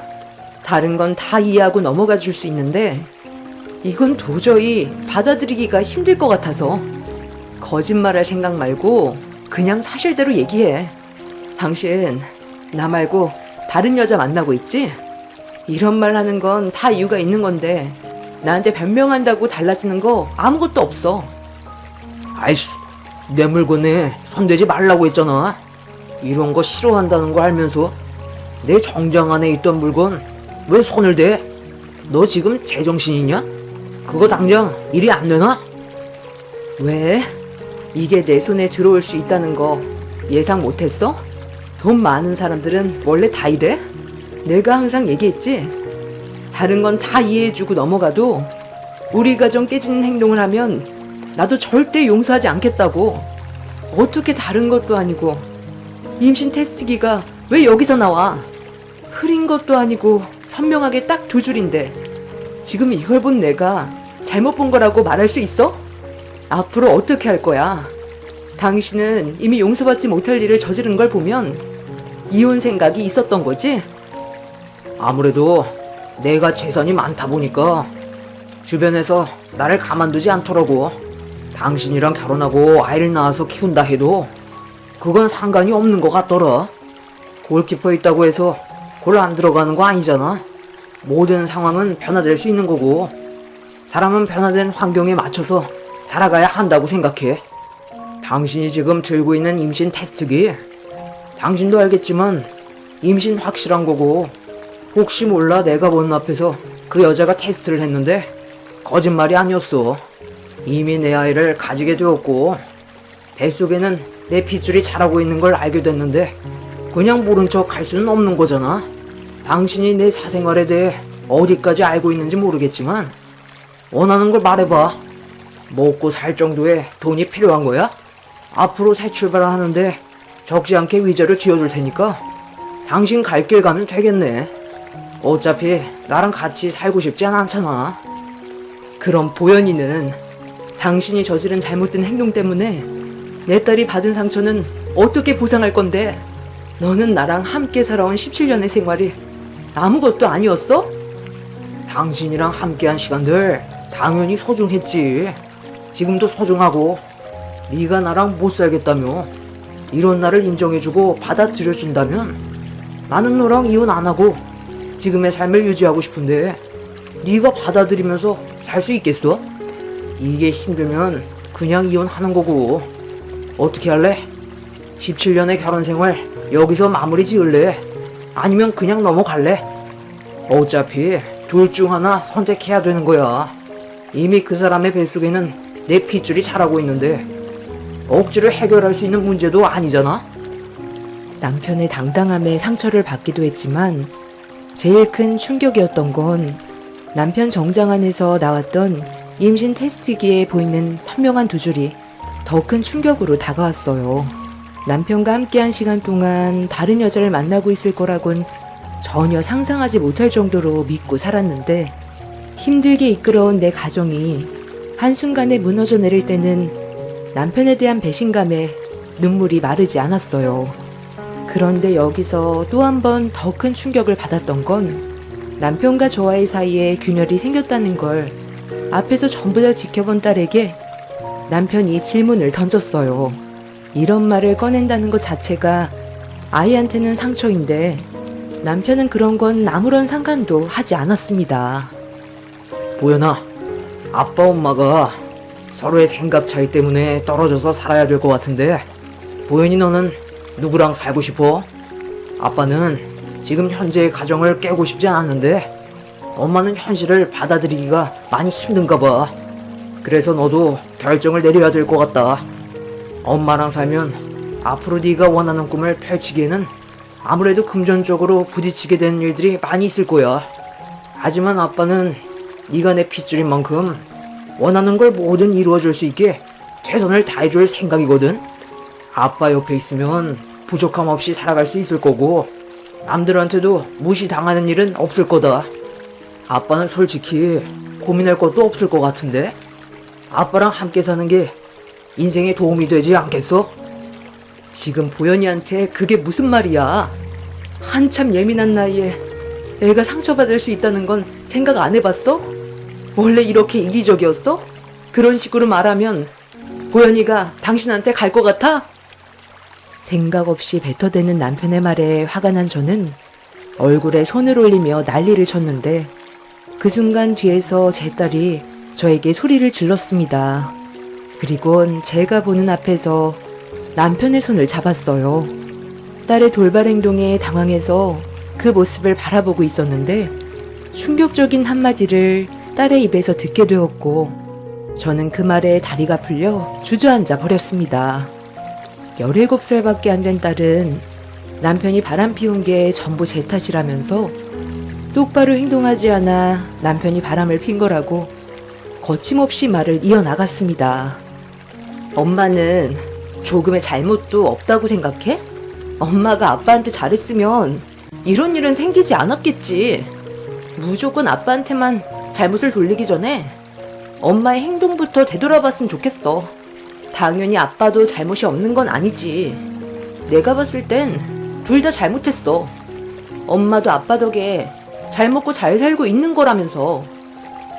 Speaker 2: 다른 건 다 이해하고 넘어가 줄 수 있는데 이건 도저히 받아들이기가 힘들 것 같아서 거짓말할 생각 말고 그냥 사실대로 얘기해. 당신 나 말고 다른 여자 만나고 있지? 이런 말 하는 건 다 이유가 있는 건데 나한테 변명한다고 달라지는 거 아무것도 없어.
Speaker 4: 아이씨, 내 물건에 손대지 말라고 했잖아. 이런 거 싫어한다는 거 알면서 내 정장 안에 있던 물건 왜 손을 대? 너 지금 제정신이냐? 그거 당장 일이 안 되나?
Speaker 1: 왜? 이게 내 손에 들어올 수 있다는 거 예상 못했어? 돈 많은 사람들은 원래 다 이래? 내가 항상 얘기했지? 다른 건 다 이해해주고 넘어가도 우리 가정 깨지는 행동을 하면 나도 절대 용서하지 않겠다고. 어떻게 다른 것도 아니고 임신 테스트기가 왜 여기서 나와? 흐린 것도 아니고 선명하게 딱 2줄인데 지금 이걸 본 내가 잘못 본 거라고 말할 수 있어? 앞으로 어떻게 할 거야? 당신은 이미 용서받지 못할 일을 저지른 걸 보면 이혼 생각이 있었던 거지?
Speaker 4: 아무래도 내가 재산이 많다 보니까 주변에서 나를 가만두지 않더라고. 당신이랑 결혼하고 아이를 낳아서 키운다 해도 그건 상관이 없는 것 같더라. 골키퍼 있다고 해서 골 안 들어가는 거 아니잖아. 모든 상황은 변화될 수 있는 거고, 사람은 변화된 환경에 맞춰서 살아가야 한다고 생각해. 당신이 지금 들고 있는 임신 테스트기, 당신도 알겠지만 임신 확실한 거고, 혹시 몰라 내가 보는 앞에서 그 여자가 테스트를 했는데 거짓말이 아니었어. 이미 내 아이를 가지게 되었고, 뱃속에는 내 핏줄이 자라고 있는 걸 알게 됐는데 그냥 모른 척 할 수는 없는 거잖아. 당신이 내 사생활에 대해 어디까지 알고 있는지 모르겠지만 원하는 걸 말해봐. 먹고 살 정도의 돈이 필요한 거야? 앞으로 새 출발을 하는데 적지 않게 위자료 쥐어줄 테니까 당신 갈 길 가면 되겠네. 어차피 나랑 같이 살고 싶지 않잖아.
Speaker 1: 그럼 보현이는 당신이 저지른 잘못된 행동 때문에 내 딸이 받은 상처는 어떻게 보상할 건데? 너는 나랑 함께 살아온 17년의 생활이 아무것도 아니었어?
Speaker 4: 당신이랑 함께한 시간들 당연히 소중했지. 지금도 소중하고, 네가 나랑 못 살겠다며 이런 나를 인정해주고 받아들여준다면 나는 너랑 이혼 안 하고 지금의 삶을 유지하고 싶은데 네가 받아들이면서 살 수 있겠어? 이게 힘들면 그냥 이혼하는 거고. 어떻게 할래? 17년의 결혼 생활 여기서 마무리 지을래? 아니면 그냥 넘어갈래? 어차피 둘 중 하나 선택해야 되는 거야. 이미 그 사람의 뱃속에는 내 핏줄이 자라고 있는데 억지로 해결할 수 있는 문제도 아니잖아.
Speaker 1: 남편의 당당함에 상처를 받기도 했지만 제일 큰 충격이었던 건 남편 정장 안에서 나왔던 임신 테스트기에 보이는 선명한 두 줄이 더 큰 충격으로 다가왔어요. 남편과 함께한 시간 동안 다른 여자를 만나고 있을 거라곤 전혀 상상하지 못할 정도로 믿고 살았는데 힘들게 이끌어온 내 가정이 한순간에 무너져 내릴 때는 남편에 대한 배신감에 눈물이 마르지 않았어요. 그런데 여기서 또 한 번 더 큰 충격을 받았던 건 남편과 저와의 사이에 균열이 생겼다는 걸 앞에서 전부 다 지켜본 딸에게 남편이 질문을 던졌어요. 이런 말을 꺼낸다는 것 자체가 아이한테는 상처인데 남편은 그런 건 아무런 상관도 하지 않았습니다.
Speaker 4: 보현아, 아빠 엄마가 서로의 생각 차이 때문에 떨어져서 살아야 될 것 같은데 보현이 너는 누구랑 살고 싶어? 아빠는 지금 현재의 가정을 깨고 싶지 않았는데 엄마는 현실을 받아들이기가 많이 힘든가 봐. 그래서 너도 결정을 내려야 될 것 같다. 엄마랑 살면 앞으로 네가 원하는 꿈을 펼치기에는 아무래도 금전적으로 부딪히게 되는 일들이 많이 있을 거야. 하지만 아빠는 네가 내 핏줄인 만큼 원하는 걸 뭐든 이루어줄 수 있게 최선을 다해줄 생각이거든. 아빠 옆에 있으면 부족함 없이 살아갈 수 있을 거고 남들한테도 무시당하는 일은 없을 거다. 아빠는 솔직히 고민할 것도 없을 것 같은데 아빠랑 함께 사는 게 인생에 도움이 되지 않겠어?
Speaker 1: 지금 보현이한테 그게 무슨 말이야? 한참 예민한 나이에 애가 상처받을 수 있다는 건 생각 안 해봤어? 원래 이렇게 이기적이었어? 그런 식으로 말하면 보현이가 당신한테 갈 것 같아? 생각 없이 뱉어대는 남편의 말에 화가 난 저는 얼굴에 손을 올리며 난리를 쳤는데 그 순간 뒤에서 제 딸이 저에게 소리를 질렀습니다. 그리곤 제가 보는 앞에서 남편의 손을 잡았어요. 딸의 돌발 행동에 당황해서 그 모습을 바라보고 있었는데 충격적인 한마디를 딸의 입에서 듣게 되었고 저는 그 말에 다리가 풀려 주저앉아 버렸습니다. 17살밖에 안 된 딸은 남편이 바람 피운 게 전부 제 탓이라면서 똑바로 행동하지 않아 남편이 바람을 핀 거라고 거침없이 말을 이어나갔습니다. 엄마는 조금의 잘못도 없다고 생각해? 엄마가 아빠한테 잘했으면 이런 일은 생기지 않았겠지. 무조건 아빠한테만 잘못을 돌리기 전에 엄마의 행동부터 되돌아봤으면 좋겠어. 당연히 아빠도 잘못이 없는 건 아니지. 내가 봤을 땐 둘 다 잘못했어. 엄마도 아빠 덕에 잘 먹고 잘 살고 있는 거라면서.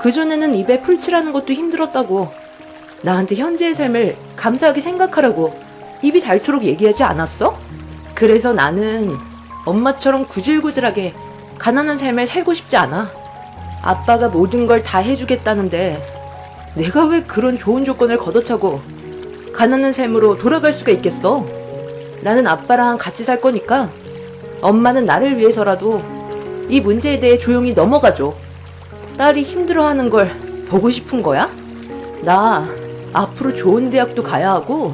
Speaker 1: 그전에는 입에 풀칠하는 것도 힘들었다고 나한테 현재의 삶을 감사하게 생각하라고 입이 닳도록 얘기하지 않았어? 그래서 나는 엄마처럼 구질구질하게 가난한 삶을 살고 싶지 않아. 아빠가 모든 걸 다 해주겠다는데 내가 왜 그런 좋은 조건을 걷어차고 가난한 삶으로 돌아갈 수가 있겠어? 나는 아빠랑 같이 살 거니까 엄마는 나를 위해서라도 이 문제에 대해 조용히 넘어가줘. 딸이 힘들어하는 걸 보고 싶은 거야? 나 앞으로 좋은 대학도 가야 하고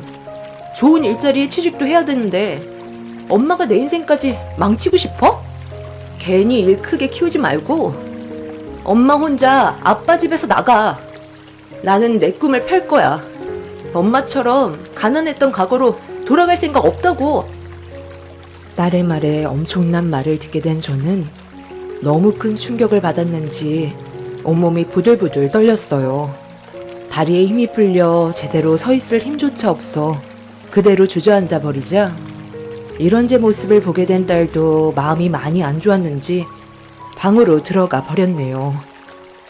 Speaker 1: 좋은 일자리에 취직도 해야 되는데 엄마가 내 인생까지 망치고 싶어? 괜히 일 크게 키우지 말고 엄마 혼자 아빠 집에서 나가. 나는 내 꿈을 펼 거야. 엄마처럼 가난했던 과거로 돌아갈 생각 없다고. 딸의 말에 엄청난 말을 듣게 된 저는 너무 큰 충격을 받았는지 온몸이 부들부들 떨렸어요. 다리에 힘이 풀려 제대로 서 있을 힘조차 없어 그대로 주저앉아 버리자 이런 제 모습을 보게 된 딸도 마음이 많이 안 좋았는지 방으로 들어가 버렸네요.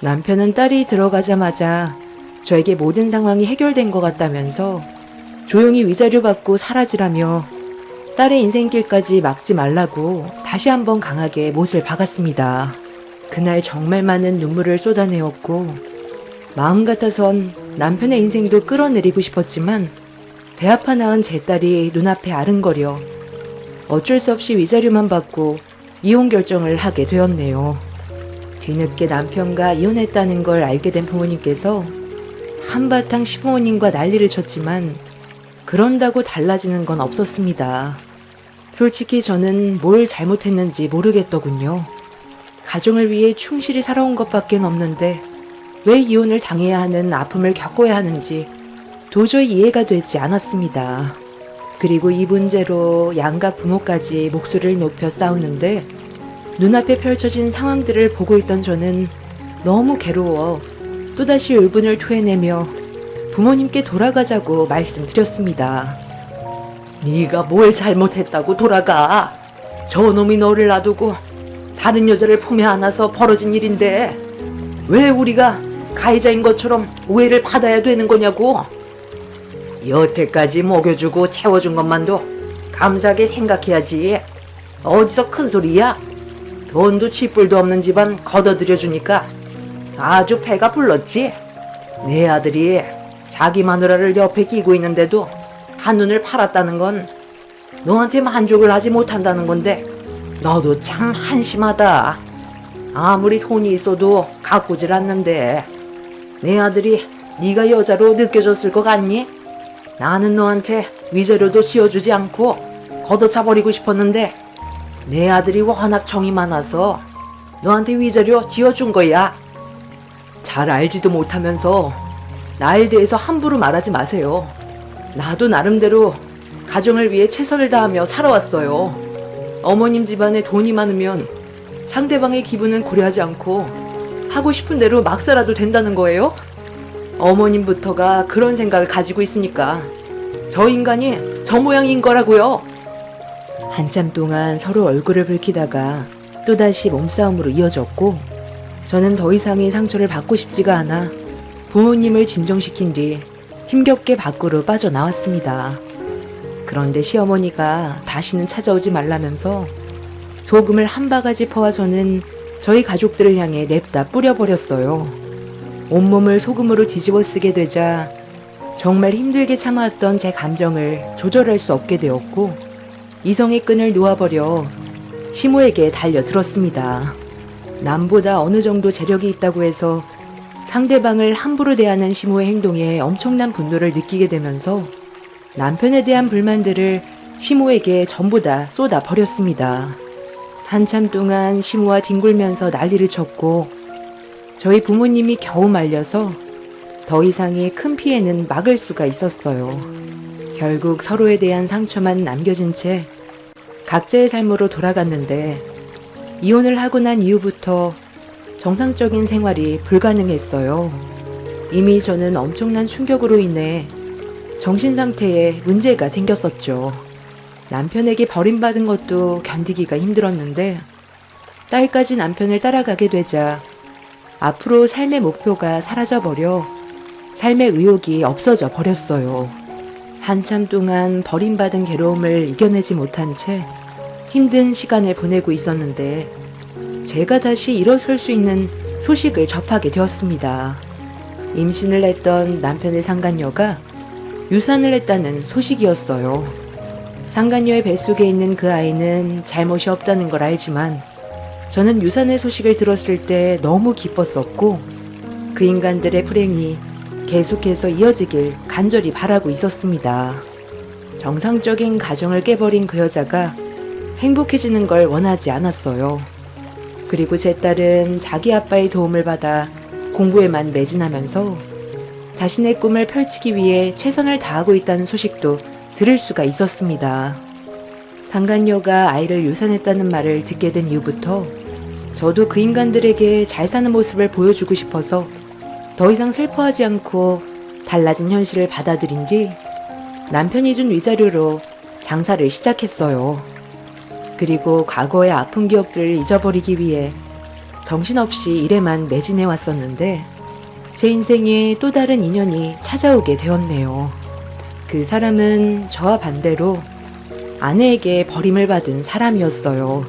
Speaker 1: 남편은 딸이 들어가자마자 저에게 모든 상황이 해결된 것 같다면서 조용히 위자료 받고 사라지라며 딸의 인생길까지 막지 말라고 다시 한번 강하게 못을 박았습니다. 그날 정말 많은 눈물을 쏟아내었고 마음 같아선 남편의 인생도 끌어내리고 싶었지만 배 아파 낳은 제 딸이 눈앞에 아른거려 어쩔 수 없이 위자료만 받고 이혼 결정을 하게 되었네요. 뒤늦게 남편과 이혼했다는 걸 알게 된 부모님께서 한바탕 시부모님과 난리를 쳤지만 그런다고 달라지는 건 없었습니다. 솔직히 저는 뭘 잘못했는지 모르겠더군요. 가정을 위해 충실히 살아온 것밖에 없는데 왜 이혼을 당해야 하는 아픔을 겪어야 하는지 도저히 이해가 되지 않았습니다. 그리고 이 문제로 양가 부모까지 목소리를 높여 싸우는데 눈앞에 펼쳐진 상황들을 보고 있던 저는 너무 괴로워 또다시 울분을 토해내며 부모님께 돌아가자고 말씀드렸습니다. 네가 뭘 잘못했다고 돌아가. 저놈이 너를 놔두고 다른 여자를 품에 안아서 벌어진 일인데 왜 우리가 가해자인 것처럼 오해를 받아야 되는 거냐고. 여태까지 먹여주고 채워준 것만도 감사하게 생각해야지. 어디서 큰 소리야. 돈도 쥐뿔도 없는 집안 걷어들여주니까 아주 배가 불렀지. 내 아들이 자기 마누라를 옆에 끼고 있는데도 한눈을 팔았다는 건 너한테 만족을 하지 못한다는 건데 너도 참 한심하다. 아무리 돈이 있어도 가꾸질 않는데 내 아들이 네가 여자로 느껴졌을 것 같니? 나는 너한테 위자료도 지어주지 않고 걷어차버리고 싶었는데 내 아들이 워낙 정이 많아서 너한테 위자료 지어준 거야. 잘 알지도 못하면서 나에 대해서 함부로 말하지 마세요. 나도 나름대로 가정을 위해 최선을 다하며 살아왔어요. 어머님 집안에 돈이 많으면 상대방의 기분은 고려하지 않고 하고 싶은 대로 막 살아도 된다는 거예요? 어머님부터가 그런 생각을 가지고 있으니까 저 인간이 저 모양인 거라고요. 한참 동안 서로 얼굴을 붉히다가 또다시 몸싸움으로 이어졌고 저는 더 이상의 상처를 받고 싶지가 않아 부모님을 진정시킨 뒤 힘겹게 밖으로 빠져나왔습니다. 그런데 시어머니가 다시는 찾아오지 말라면서 소금을 한 바가지 퍼와 저는 저희 가족들을 향해 냅다 뿌려버렸어요. 온몸을 소금으로 뒤집어 쓰게 되자 정말 힘들게 참아왔던 제 감정을 조절할 수 없게 되었고 이성의 끈을 놓아버려 시모에게 달려들었습니다. 남보다 어느 정도 재력이 있다고 해서 상대방을 함부로 대하는 시모의 행동에 엄청난 분노를 느끼게 되면서 남편에 대한 불만들을 시모에게 전부 다 쏟아버렸습니다. 한참 동안 시모와 뒹굴면서 난리를 쳤고 저희 부모님이 겨우 말려서 더 이상의 큰 피해는 막을 수가 있었어요. 결국 서로에 대한 상처만 남겨진 채 각자의 삶으로 돌아갔는데 이혼을 하고 난 이후부터 정상적인 생활이 불가능했어요. 이미 저는 엄청난 충격으로 인해 정신 상태에 문제가 생겼었죠. 남편에게 버림받은 것도 견디기가 힘들었는데 딸까지 남편을 따라가게 되자 앞으로 삶의 목표가 사라져버려 삶의 의욕이 없어져 버렸어요. 한참 동안 버림받은 괴로움을 이겨내지 못한 채 힘든 시간을 보내고 있었는데 제가 다시 일어설 수 있는 소식을 접하게 되었습니다. 임신을 했던 남편의 상간녀가 유산을 했다는 소식이었어요. 상간녀의 뱃속에 있는 그 아이는 잘못이 없다는 걸 알지만 저는 유산의 소식을 들었을 때 너무 기뻤었고 그 인간들의 불행이 계속해서 이어지길 간절히 바라고 있었습니다. 정상적인 가정을 깨버린 그 여자가 행복해지는 걸 원하지 않았어요. 그리고 제 딸은 자기 아빠의 도움을 받아 공부에만 매진하면서 자신의 꿈을 펼치기 위해 최선을 다하고 있다는 소식도 들을 수가 있었습니다. 상간녀가 아이를 유산했다는 말을 듣게 된 이후부터 저도 그 인간들에게 잘 사는 모습을 보여주고 싶어서 더 이상 슬퍼하지 않고 달라진 현실을 받아들인 뒤 남편이 준 위자료로 장사를 시작했어요. 그리고 과거의 아픈 기억들을 잊어버리기 위해 정신없이 일에만 매진해 왔었는데 제 인생에 또 다른 인연이 찾아오게 되었네요. 그 사람은 저와 반대로 아내에게 버림을 받은 사람이었어요.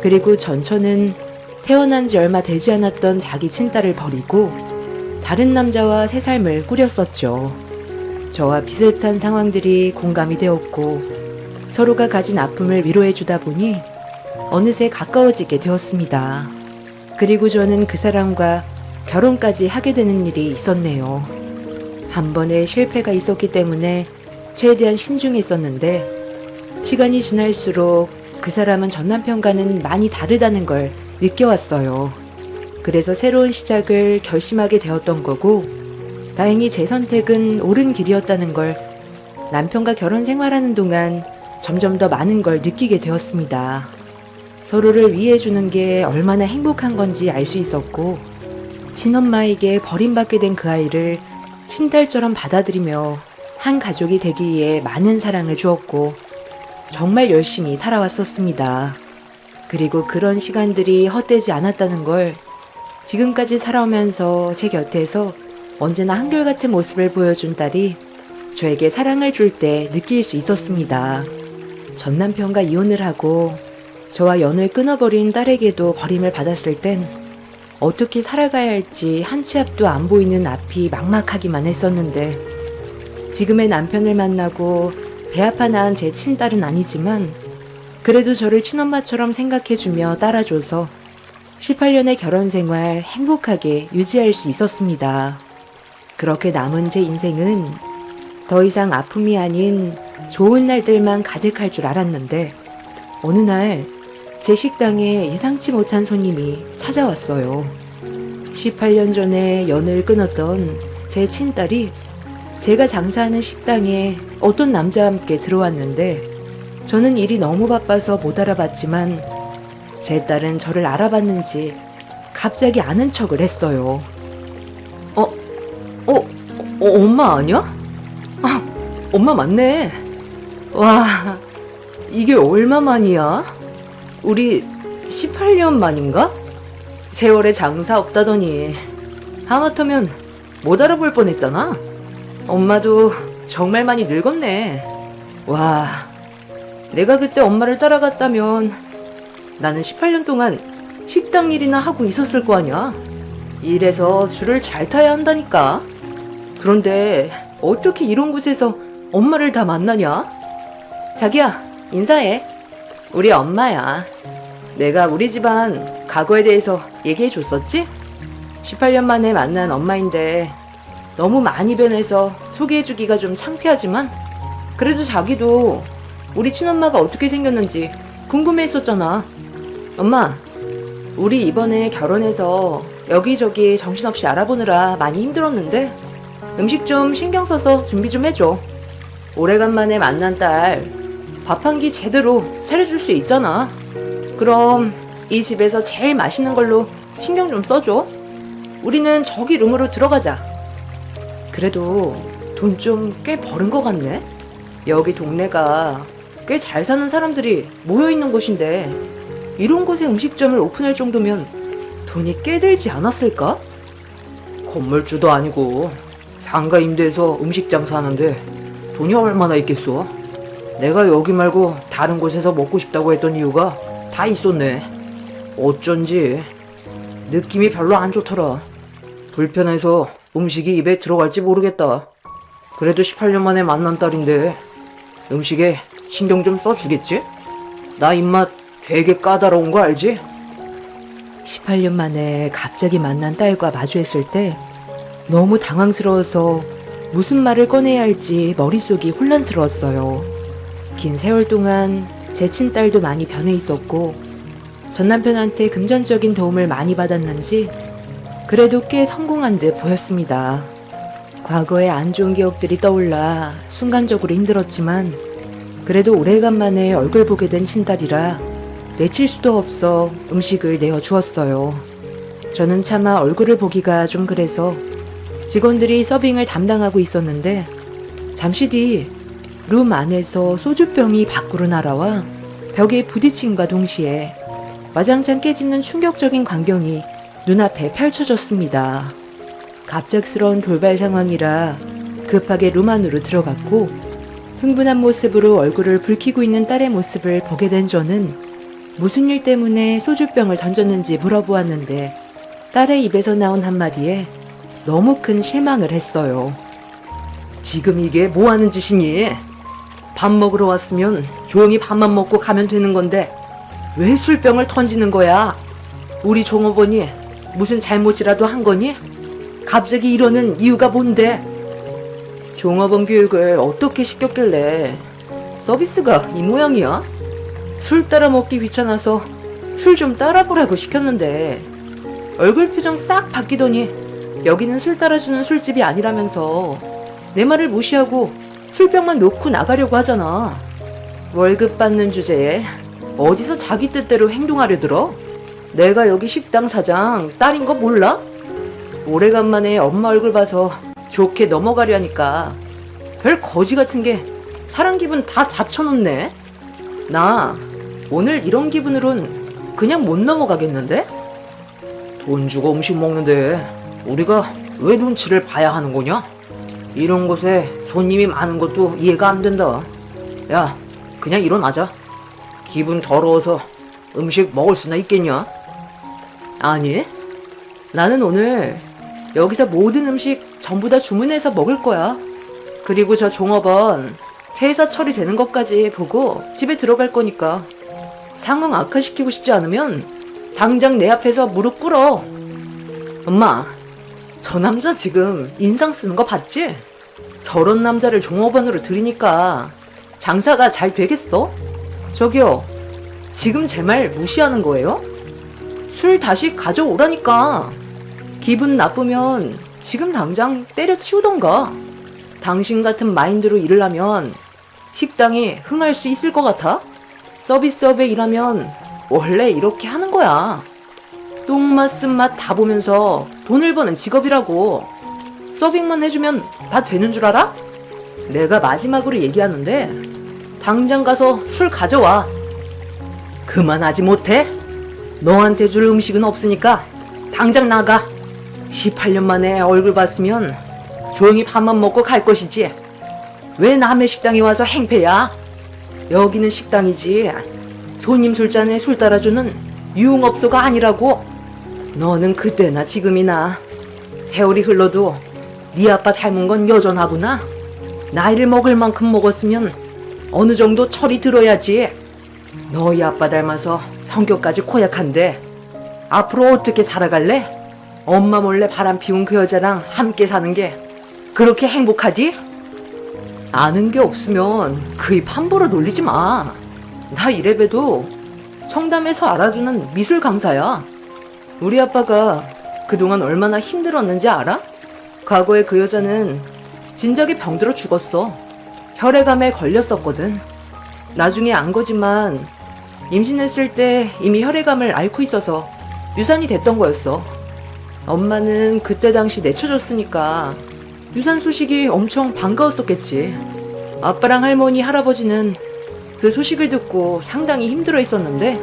Speaker 1: 그리고 전처는 태어난 지 얼마 되지 않았던 자기 친딸을 버리고 다른 남자와 새 삶을 꾸렸었죠. 저와 비슷한 상황들이 공감이 되었고 서로가 가진 아픔을 위로해 주다 보니 어느새 가까워지게 되었습니다. 그리고 저는 그 사람과 결혼까지 하게 되는 일이 있었네요. 한 번의 실패가 있었기 때문에 최대한 신중했었는데 시간이 지날수록 그 사람은 전 남편과는 많이 다르다는 걸 느껴왔어요. 그래서 새로운 시작을 결심하게 되었던 거고 다행히 제 선택은 옳은 길이었다는 걸 남편과 결혼 생활하는 동안 점점 더 많은 걸 느끼게 되었습니다. 서로를 위해주는 게 얼마나 행복한 건지 알 수 있었고 친엄마에게 버림받게 된 그 아이를 친딸처럼 받아들이며 한 가족이 되기 위해 많은 사랑을 주었고 정말 열심히 살아왔었습니다. 그리고 그런 시간들이 헛되지 않았다는 걸 지금까지 살아오면서 제 곁에서 언제나 한결같은 모습을 보여준 딸이 저에게 사랑을 줄 때 느낄 수 있었습니다. 전 남편과 이혼을 하고 저와 연을 끊어버린 딸에게도 버림을 받았을 땐 어떻게 살아가야 할지 한 치 앞도 안 보이는 앞이 막막하기만 했었는데 지금의 남편을 만나고 배 아파 낳은 제 친딸은 아니지만 그래도 저를 친엄마처럼 생각해주며 따라줘서 18년의 결혼 생활 행복하게 유지할 수 있었습니다. 그렇게 남은 제 인생은 더 이상 아픔이 아닌 좋은 날들만 가득할 줄 알았는데 어느 날 제 식당에 예상치 못한 손님이 찾아왔어요. 18년 전에 연을 끊었던 제 친딸이 제가 장사하는 식당에 어떤 남자와 함께 들어왔는데 저는 일이 너무 바빠서 못 알아봤지만 제 딸은 저를 알아봤는지 갑자기 아는 척을 했어요. 엄마 아니야? 아, 엄마 맞네. 와, 이게 얼마만이야? 우리 18년 만인가? 세월에 장사 없다더니 하마터면 못 알아볼 뻔했잖아. 엄마도 정말 많이 늙었네. 와, 내가 그때 엄마를 따라갔다면 나는 18년 동안 식당 일이나 하고 있었을 거 아니야. 일해서 줄을 잘 타야 한다니까. 그런데 어떻게 이런 곳에서 엄마를 다 만나냐? 자기야, 인사해. 우리 엄마야. 내가 우리 집안 과거에 대해서 얘기해 줬었지? 18년 만에 만난 엄마인데 너무 많이 변해서 소개해주기가 좀 창피하지만 그래도 자기도 우리 친엄마가 어떻게 생겼는지 궁금해했었잖아. 엄마, 우리 이번에 결혼해서 여기저기 정신없이 알아보느라 많이 힘들었는데 음식 좀 신경 써서 준비 좀 해줘. 오래간만에 만난 딸 밥 한 끼 제대로 차려줄 수 있잖아. 그럼 이 집에서 제일 맛있는 걸로 신경 좀 써줘. 우리는 저기 룸으로 들어가자. 그래도 돈 좀 꽤 버는 것 같네. 여기 동네가 꽤 잘 사는 사람들이 모여있는 곳인데 이런 곳에 음식점을 오픈할 정도면 돈이 꽤 들지 않았을까? 건물주도 아니고 상가 임대해서 음식 장사하는데 돈이 얼마나 있겠어?
Speaker 4: 내가 여기 말고 다른 곳에서 먹고 싶다고 했던 이유가 다 있었네. 어쩐지 느낌이 별로 안 좋더라. 불편해서 음식이 입에 들어갈지 모르겠다. 그래도 18년 만에 만난 딸인데 음식에 신경 좀 써주겠지? 나 입맛 되게 까다로운 거 알지?
Speaker 2: 18년 만에 갑자기 만난 딸과 마주했을 때 너무 당황스러워서 무슨 말을 꺼내야 할지 머릿속이 혼란스러웠어요. 긴 세월 동안 제 친딸도 많이 변해 있었고 전 남편한테 금전적인 도움을 많이 받았는지 그래도 꽤 성공한 듯 보였습니다. 과거의 안 좋은 기억들이 떠올라 순간적으로 힘들었지만 그래도 오래간만에 얼굴 보게 된 친딸이라 내칠 수도 없어 음식을 내어 주었어요. 저는 차마 얼굴을 보기가 좀 그래서 직원들이 서빙을 담당하고 있었는데 잠시 뒤 룸 안에서 소주병이 밖으로 날아와 벽에 부딪힘과 동시에 와장창 깨지는 충격적인 광경이 눈앞에 펼쳐졌습니다. 갑작스러운 돌발 상황이라 급하게 룸 안으로 들어갔고 흥분한 모습으로 얼굴을 붉히고 있는 딸의 모습을 보게 된 저는 무슨 일 때문에 소주병을 던졌는지 물어보았는데 딸의 입에서 나온 한마디에 너무 큰 실망을 했어요.
Speaker 4: 지금 이게 뭐 하는 짓이니? 밥 먹으러 왔으면 조용히 밥만 먹고 가면 되는 건데 왜 술병을 던지는 거야? 우리 종업원이 무슨 잘못이라도 한 거니? 갑자기 이러는 이유가 뭔데? 종업원 교육을 어떻게 시켰길래 서비스가 이 모양이야? 술 따라 먹기 귀찮아서 술 좀 따라보라고 시켰는데 얼굴 표정 싹 바뀌더니 여기는 술 따라주는 술집이 아니라면서 내 말을 무시하고 술병만 놓고 나가려고 하잖아. 월급 받는 주제에 어디서 자기 뜻대로 행동하려 들어? 내가 여기 식당 사장 딸인 거 몰라? 오래간만에 엄마 얼굴 봐서 좋게 넘어가려 하니까 별 거지 같은 게 사람 기분 다 잡쳐놓네. 나 오늘 이런 기분으론 그냥 못 넘어가겠는데? 돈 주고 음식 먹는데 우리가 왜 눈치를 봐야 하는 거냐? 이런 곳에 손님이 많은 것도 이해가 안 된다. 야, 그냥 일어나자. 기분 더러워서 음식 먹을 수나 있겠냐? 아니, 나는 오늘 여기서 모든 음식 전부 다 주문해서 먹을 거야. 그리고 저 종업원 퇴사 처리되는 것까지 보고 집에 들어갈 거니까 상황 악화시키고 싶지 않으면 당장 내 앞에서 무릎 꿇어. 엄마, 저 남자 지금 인상 쓰는 거 봤지? 저런 남자를 종업원으로 들이니까 장사가 잘 되겠어? 저기요, 지금 제 말 무시하는 거예요? 술 다시 가져오라니까. 기분 나쁘면 지금 당장 때려치우던가. 당신 같은 마인드로 일을 하면 식당이 흥할 수 있을 것 같아? 서비스업에 일하면 원래 이렇게 하는 거야. 똥맛 쓴맛 다 보면서 돈을 버는 직업이라고. 서빙만 해주면 다 되는 줄 알아? 내가 마지막으로 얘기하는데 당장 가서 술 가져와. 그만하지 못해? 너한테 줄 음식은 없으니까 당장 나가. 18년 만에 얼굴 봤으면 조용히 밥만 먹고 갈 것이지. 왜 남의 식당에 와서 행패야? 여기는 식당이지 손님 술잔에 술 따라주는 유흥업소가 아니라고. 너는 그때나 지금이나 세월이 흘러도 네 아빠 닮은 건 여전하구나. 나이를 먹을 만큼 먹었으면 어느 정도 철이 들어야지. 너희 아빠 닮아서 성격까지 고약한데 앞으로 어떻게 살아갈래? 엄마 몰래 바람 피운 그 여자랑 함께 사는 게 그렇게 행복하디? 아는 게 없으면 그 입 함부로 놀리지 마. 나 이래봬도 청담에서 알아주는 미술 강사야. 우리 아빠가 그동안 얼마나 힘들었는지 알아? 과거에 그 여자는 진작에 병들어 죽었어. 혈액암에 걸렸었거든. 나중에 안 거지만 임신했을 때 이미 혈액암을 앓고 있어서 유산이 됐던 거였어. 엄마는 그때 당시 내쳐줬으니까 유산 소식이 엄청 반가웠었겠지. 아빠랑 할머니, 할아버지는 그 소식을 듣고 상당히 힘들어 했었는데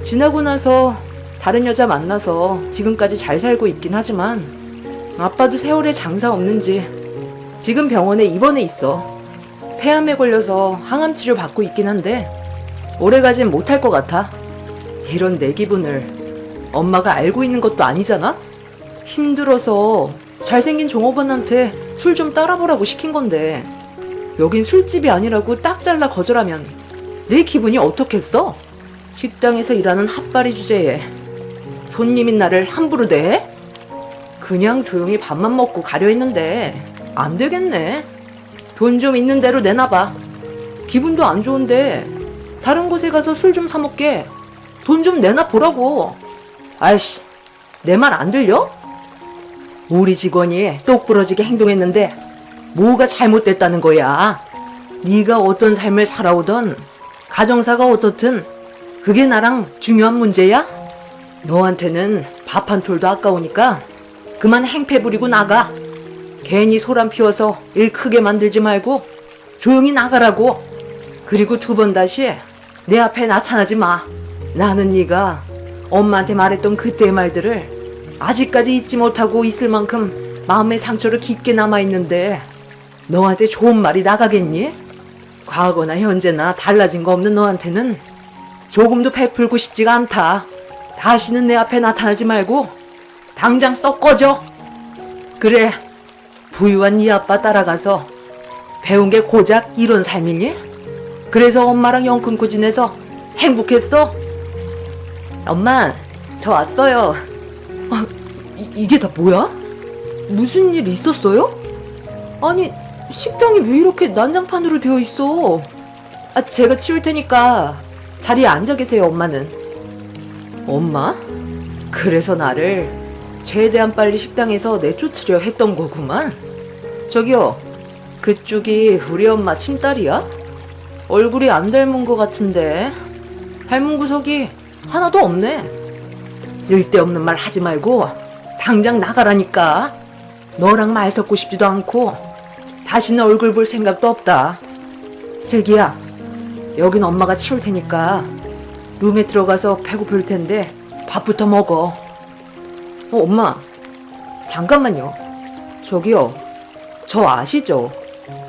Speaker 4: 지나고 나서 다른 여자 만나서 지금까지 잘 살고 있긴 하지만 아빠도 세월에 장사 없는지 지금 병원에 입원해 있어.
Speaker 1: 폐암에 걸려서 항암 치료 받고 있긴 한데 오래가진 못할 것 같아. 이런 내 기분을 엄마가 알고 있는 것도 아니잖아? 힘들어서 잘생긴 종업원한테 술 좀 따라보라고 시킨 건데 여긴 술집이 아니라고 딱 잘라 거절하면 내 기분이 어떻겠어? 식당에서 일하는 핫바리 주제에 손님인 나를 함부로 대? 그냥 조용히 밥만 먹고 가려 했는데 안 되겠네. 돈 좀 있는 대로 내놔봐. 기분도 안 좋은데 다른 곳에 가서 술 좀 사 먹게. 돈 좀 내놔 보라고. 아이씨, 내 말 안 들려? 우리 직원이 똑부러지게 행동했는데 뭐가 잘못됐다는 거야? 네가 어떤 삶을 살아오던 가정사가 어떻든 그게 나랑 중요한 문제야? 너한테는 밥 한 톨도 아까우니까 그만 행패 부리고 나가. 괜히 소란 피워서 일 크게 만들지 말고 조용히 나가라고. 그리고 두 번 다시 내 앞에 나타나지 마. 나는 네가 엄마한테 말했던 그때의 말들을 아직까지 잊지 못하고 있을 만큼 마음의 상처를 깊게 남아있는데 너한테 좋은 말이 나가겠니? 과거나 현재나 달라진 거 없는 너한테는 조금도 베풀고 싶지가 않다. 다시는 내 앞에 나타나지 말고 당장 썩 꺼져. 그래, 부유한 네 아빠 따라가서 배운 게 고작 이런 삶이니? 그래서 엄마랑 영 끊고 지내서 행복했어? 엄마, 저 왔어요. 이게 다 뭐야? 무슨 일 있었어요? 아니, 식당이 왜 이렇게 난장판으로 되어 있어? 제가 치울 테니까 자리에 앉아 계세요, 엄마는. 엄마? 그래서 나를 최대한 빨리 식당에서 내쫓으려 했던 거구만. 저기요, 그쪽이 우리 엄마 친딸이야? 얼굴이 안 닮은 것 같은데 닮은 구석이 하나도 없네. 쓸데없는 말 하지 말고 당장 나가라니까. 너랑 말 섞고 싶지도 않고 다시는 얼굴 볼 생각도 없다. 슬기야, 여긴 엄마가 치울 테니까 룸에 들어가서 배고플 텐데 밥부터 먹어. 엄마, 잠깐만요. 저기요, 저 아시죠?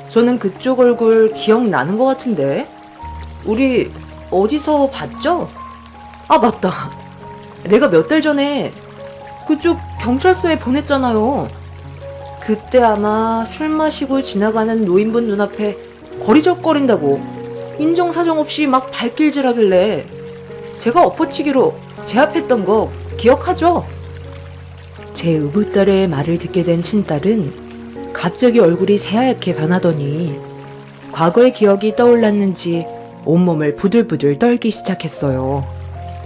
Speaker 1: 저는 그쪽 얼굴 기억나는 것 같은데 우리 어디서 봤죠? 아, 맞다. 내가 몇 달 전에 그쪽 경찰서에 보냈잖아요. 그때 아마 술 마시고 지나가는 노인분 눈앞에 거리적거린다고 인정사정 없이 막 발길질하길래 제가 엎어치기로 제압했던 거 기억하죠? 제 의붓딸의 말을 듣게 된 친딸은 갑자기 얼굴이 새하얗게 변하더니 과거의 기억이 떠올랐는지 온몸을 부들부들 떨기 시작했어요.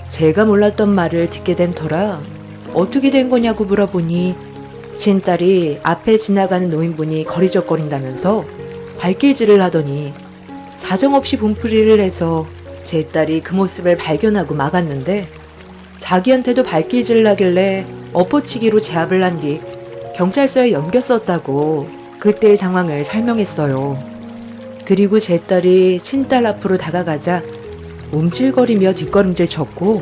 Speaker 1: 제가 몰랐던 말을 듣게 된 터라 어떻게 된 거냐고 물어보니 친딸이 앞에 지나가는 노인분이 거리적거린다면서 발길질을 하더니 사정없이 분풀이를 해서 제 딸이 그 모습을 발견하고 막았는데 자기한테도 발길질을 하길래 엎어치기로 제압을 한 뒤 경찰서에 넘겼었다고 그때의 상황을 설명했어요. 그리고 제 딸이 친딸 앞으로 다가가자 움찔거리며 뒷걸음질 쳤고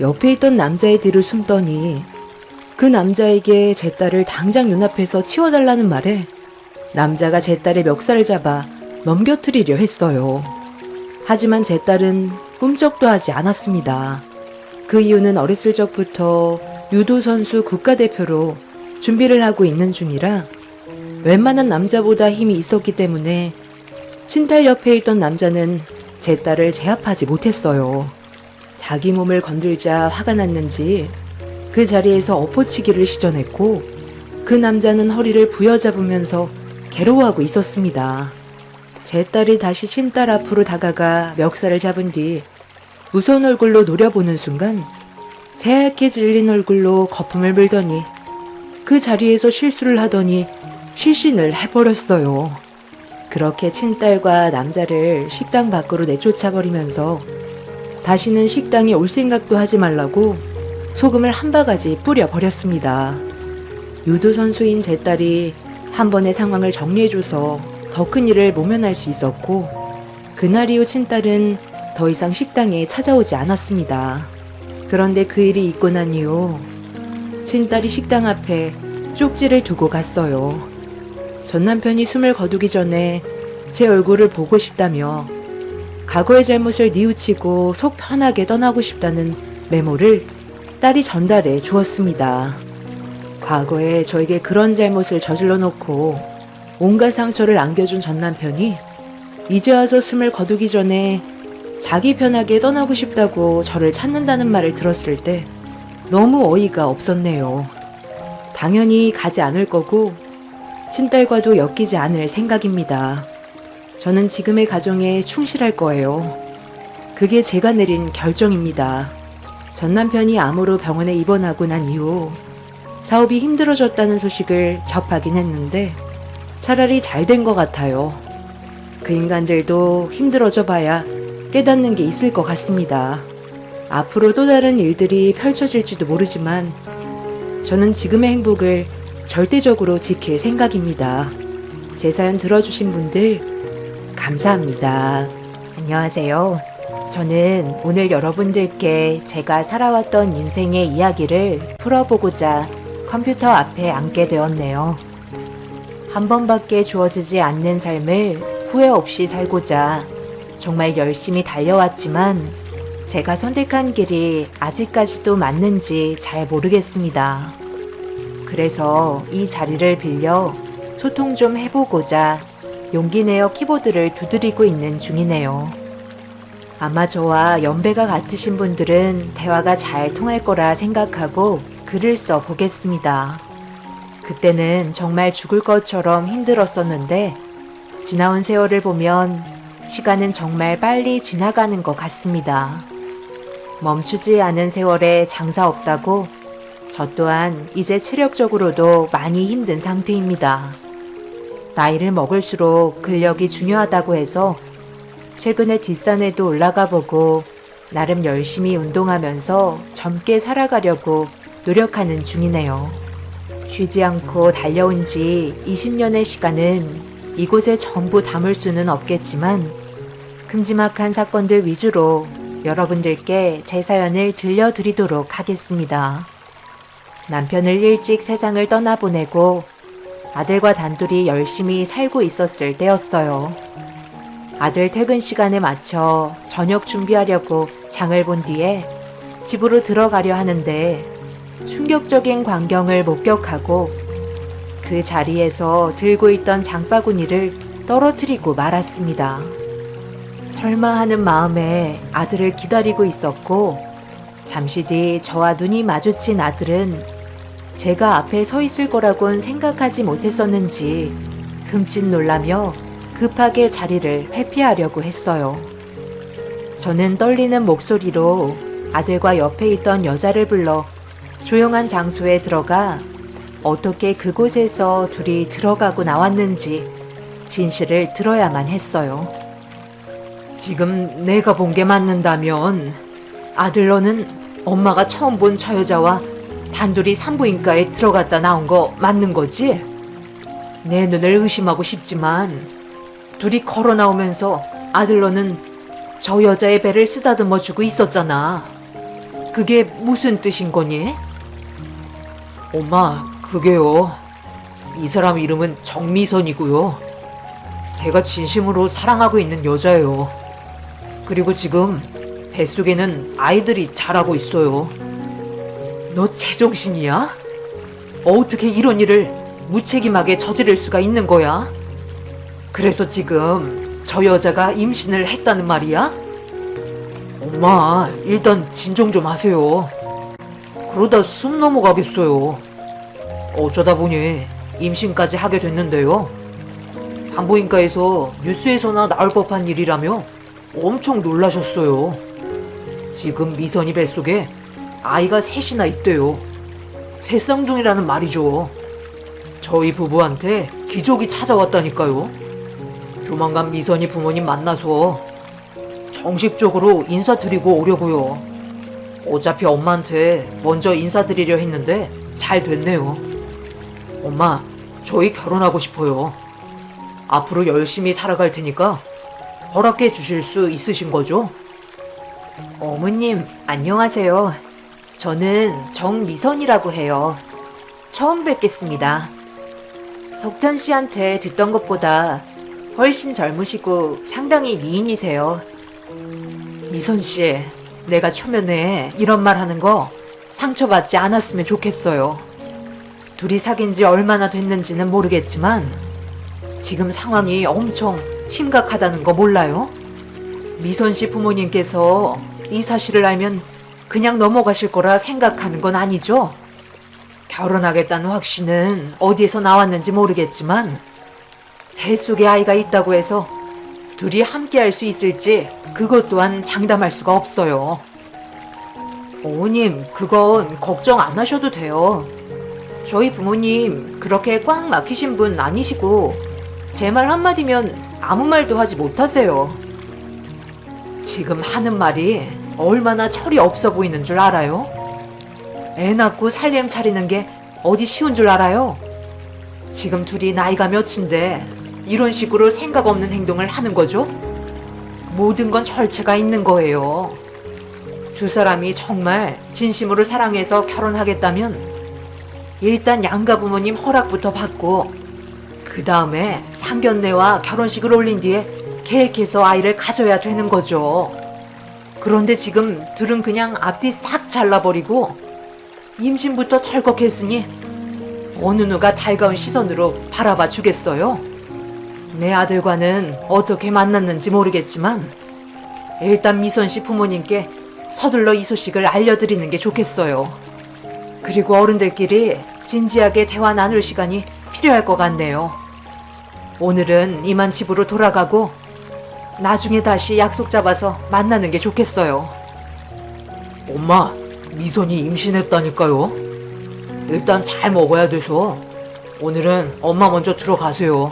Speaker 1: 옆에 있던 남자의 뒤를 숨더니 그 남자에게 제 딸을 당장 눈앞에서 치워달라는 말에 남자가 제 딸의 멱살을 잡아 넘겨뜨리려 했어요. 하지만 제 딸은 꿈쩍도 하지 않았습니다. 그 이유는 어렸을 적부터 유도 선수 국가대표로 준비를 하고 있는 중이라 웬만한 남자보다 힘이 있었기 때문에 친딸 옆에 있던 남자는 제 딸을 제압하지 못했어요. 자기 몸을 건들자 화가 났는지 그 자리에서 엎어치기를 시전했고 그 남자는 허리를 부여잡으면서 괴로워하고 있었습니다. 제 딸이 다시 친딸 앞으로 다가가 멱살을 잡은 뒤 무서운 얼굴로 노려보는 순간 새하얗게 질린 얼굴로 거품을 물더니 그 자리에서 실수를 하더니 실신을 해버렸어요. 그렇게 친딸과 남자를 식당 밖으로 내쫓아버리면서 다시는 식당에 올 생각도 하지 말라고 소금을 한 바가지 뿌려버렸습니다. 유도 선수인 제 딸이 한 번의 상황을 정리해줘서 더 큰 일을 모면할 수 있었고 그날 이후 친딸은 더 이상 식당에 찾아오지 않았습니다. 그런데 그 일이 있고 난 이후 친딸이 식당 앞에 쪽지를 두고 갔어요. 전 남편이 숨을 거두기 전에 제 얼굴을 보고 싶다며 과거의 잘못을 뉘우치고 속 편하게 떠나고 싶다는 메모를 딸이 전달해 주었습니다. 과거에 저에게 그런 잘못을 저질러 놓고 온갖 상처를 안겨준 전 남편이 이제 와서 숨을 거두기 전에 자기 편하게 떠나고 싶다고 저를 찾는다는 말을 들었을 때 너무 어이가 없었네요. 당연히 가지 않을 거고 친딸과도 엮이지 않을 생각입니다. 저는 지금의 가정에 충실할 거예요. 그게 제가 내린 결정입니다. 전 남편이 암으로 병원에 입원하고 난 이후 사업이 힘들어졌다는 소식을 접하긴 했는데 차라리 잘 된 것 같아요. 그 인간들도 힘들어져 봐야 깨닫는 게 있을 것 같습니다. 앞으로 또 다른 일들이 펼쳐질지도 모르지만 저는 지금의 행복을 절대적으로 지킬 생각입니다. 제 사연 들어주신 분들 감사합니다. 안녕하세요. 저는 오늘 여러분들께 제가 살아왔던 인생의 이야기를 풀어보고자 컴퓨터 앞에 앉게 되었네요. 한 번밖에 주어지지 않는 삶을 후회 없이 살고자 정말 열심히 달려왔지만 제가 선택한 길이 아직까지도 맞는지 잘 모르겠습니다. 그래서 이 자리를 빌려 소통 좀 해보고자 용기 내어 키보드를 두드리고 있는 중이네요. 아마 저와 연배가 같으신 분들은 대화가 잘 통할 거라 생각하고 글을 써 보겠습니다. 그때는 정말 죽을 것처럼 힘들었었는데 지나온 세월을 보면 시간은 정말 빨리 지나가는 것 같습니다. 멈추지 않은 세월에 장사 없다고 저 또한 이제 체력적으로도 많이 힘든 상태입니다. 나이를 먹을수록 근력이 중요하다고 해서 최근에 뒷산에도 올라가 보고 나름 열심히 운동하면서 젊게 살아가려고 노력하는 중이네요. 쉬지 않고 달려온 지 20년의 시간은 이곳에 전부 담을 수는 없겠지만 큼지막한 사건들 위주로 여러분들께 제 사연을 들려드리도록 하겠습니다. 남편을 일찍 세상을 떠나보내고 아들과 단둘이 열심히 살고 있었을 때였어요. 아들 퇴근 시간에 맞춰 저녁 준비하려고 장을 본 뒤에 집으로 들어가려 하는데 충격적인 광경을 목격하고 그 자리에서 들고 있던 장바구니를 떨어뜨리고 말았습니다. 설마 하는 마음에 아들을 기다리고 있었고 잠시 뒤 저와 눈이 마주친 아들은 제가 앞에 서 있을 거라곤 생각하지 못했었는지 흠칫 놀라며 급하게 자리를 회피하려고 했어요. 저는 떨리는 목소리로 아들과 옆에 있던 여자를 불러 조용한 장소에 들어가 어떻게 그곳에서 둘이 들어가고 나왔는지 진실을 들어야만 했어요. 지금 내가 본 게 맞는다면 아들 너는 엄마가 처음 본 저 여자와 단둘이 산부인과에 들어갔다 나온 거 맞는 거지? 내 눈을 의심하고 싶지만 둘이 걸어 나오면서 아들 너는 저 여자의 배를 쓰다듬어 주고 있었잖아. 그게 무슨 뜻인 거니? 엄마, 그게요. 이 사람 이름은 정미선이고요. 제가 진심으로 사랑하고 있는 여자예요. 그리고 지금 뱃속에는 아이들이 자라고 있어요. 너 제정신이야? 어떻게 이런 일을 무책임하게 저지를 수가 있는 거야? 그래서 지금 저 여자가 임신을 했다는 말이야? 엄마, 일단 진정 좀 하세요. 그러다 숨 넘어가겠어요. 어쩌다 보니 임신까지 하게 됐는데요. 산부인과에서 뉴스에서나 나올 법한 일이라며 엄청 놀라셨어요. 지금 미선이 뱃속에 아이가 셋이나 있대요. 새쌍둥이라는 말이죠. 저희 부부한테 기적이 찾아왔다니까요. 조만간 미선이 부모님 만나서 정식적으로 인사드리고 오려고요. 어차피 엄마한테 먼저 인사드리려 했는데 잘 됐네요. 엄마, 저희 결혼하고 싶어요. 앞으로 열심히 살아갈 테니까 허락해 주실 수 있으신 거죠? 어머님, 안녕하세요. 저는 정미선이라고 해요. 처음 뵙겠습니다. 석찬 씨한테 듣던 것보다
Speaker 2: 훨씬 젊으시고 상당히 미인이세요. 미선 씨, 내가 초면에 이런 말 하는 거 상처받지 않았으면 좋겠어요. 둘이 사귄 지 얼마나 됐는지는 모르겠지만 지금 상황이 엄청 심각하다는 거 몰라요? 미선 씨 부모님께서 이 사실을 알면 그냥 넘어가실 거라 생각하는 건 아니죠? 결혼하겠다는 확신은 어디에서 나왔는지 모르겠지만 뱃속에 아이가 있다고 해서 둘이 함께 할 수 있을지 그것 또한 장담할 수가 없어요. 어머님, 그건 걱정 안 하셔도 돼요. 저희 부모님 그렇게 꽉 막히신 분 아니시고 제 말 한마디면 아무 말도 하지 못하세요. 지금 하는 말이 얼마나 철이 없어 보이는 줄 알아요? 애 낳고 살림 차리는 게 어디 쉬운 줄 알아요? 지금 둘이 나이가 몇인데 이런 식으로 생각 없는 행동을 하는 거죠? 모든 건 절차가 있는 거예요. 두 사람이 정말 진심으로 사랑해서 결혼하겠다면 일단 양가 부모님 허락부터 받고 그 다음에 상견례와 결혼식을 올린 뒤에 계획해서 아이를 가져야 되는 거죠. 그런데 지금 둘은 그냥 앞뒤 싹 잘라버리고 임신부터 털컥했으니 어느 누가 달가운 시선으로 바라봐 주겠어요? 내 아들과는 어떻게 만났는지 모르겠지만 일단 미선 씨 부모님께 서둘러 이 소식을 알려드리는 게 좋겠어요. 그리고 어른들끼리 진지하게 대화 나눌 시간이 필요할 것 같네요. 오늘은 이만 집으로 돌아가고 나중에 다시 약속 잡아서 만나는 게 좋겠어요.
Speaker 4: 엄마, 미선이 임신했다니까요. 일단 잘 먹어야 돼서 오늘은 엄마 먼저 들어가세요.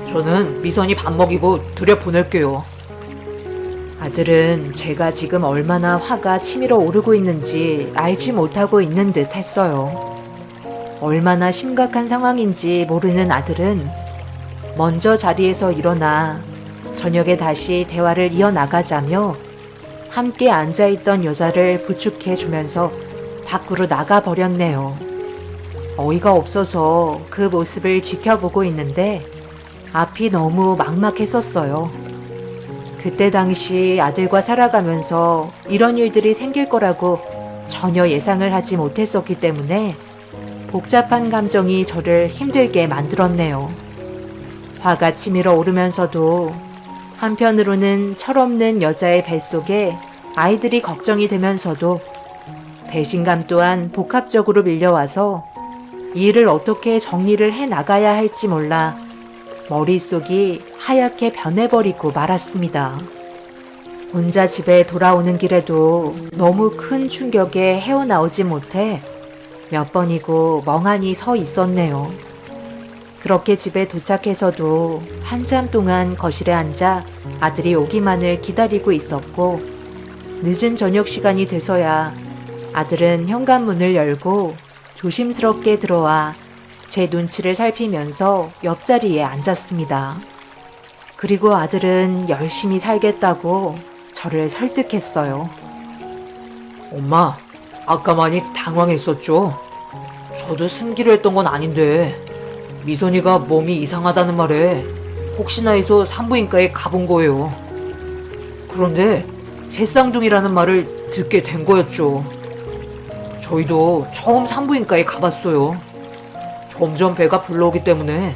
Speaker 4: 저는 미선이 밥 먹이고 들여보낼게요.
Speaker 2: 아들은 제가 지금 얼마나 화가 치밀어 오르고 있는지 알지 못하고 있는 듯 했어요. 얼마나 심각한 상황인지 모르는 아들은 먼저 자리에서 일어나 저녁에 다시 대화를 이어나가자며 함께 앉아있던 여자를 부축해 주면서 밖으로 나가 버렸네요. 어이가 없어서 그 모습을 지켜보고 있는데 앞이 너무 막막했었어요. 그때 당시 아들과 살아가면서 이런 일들이 생길 거라고 전혀 예상을 하지 못했었기 때문에 복잡한 감정이 저를 힘들게 만들었네요. 화가 치밀어 오르면서도 한편으로는 철없는 여자의 뱃속에 아이들이 걱정이 되면서도 배신감 또한 복합적으로 밀려와서 이 일을 어떻게 정리를 해 나가야 할지 몰라 머릿속이 하얗게 변해버리고 말았습니다. 혼자 집에 돌아오는 길에도 너무 큰 충격에 헤어나오지 못해 몇 번이고 멍하니 서 있었네요. 그렇게 집에 도착해서도 한참 동안 거실에 앉아 아들이 오기만을 기다리고 있었고 늦은 저녁 시간이 돼서야 아들은 현관문을 열고 조심스럽게 들어와 제 눈치를 살피면서 옆자리에 앉았습니다. 그리고 아들은 열심히 살겠다고 저를 설득했어요.
Speaker 4: 엄마, 아까 많이 당황했었죠? 저도 숨기려 했던 건 아닌데 미선이가 몸이 이상하다는 말에 혹시나 해서 산부인과에 가본 거예요. 그런데 새 쌍둥이라는 말을 듣게 된 거였죠. 저희도 처음 산부인과에 가봤어요. 점점 배가 불러오기 때문에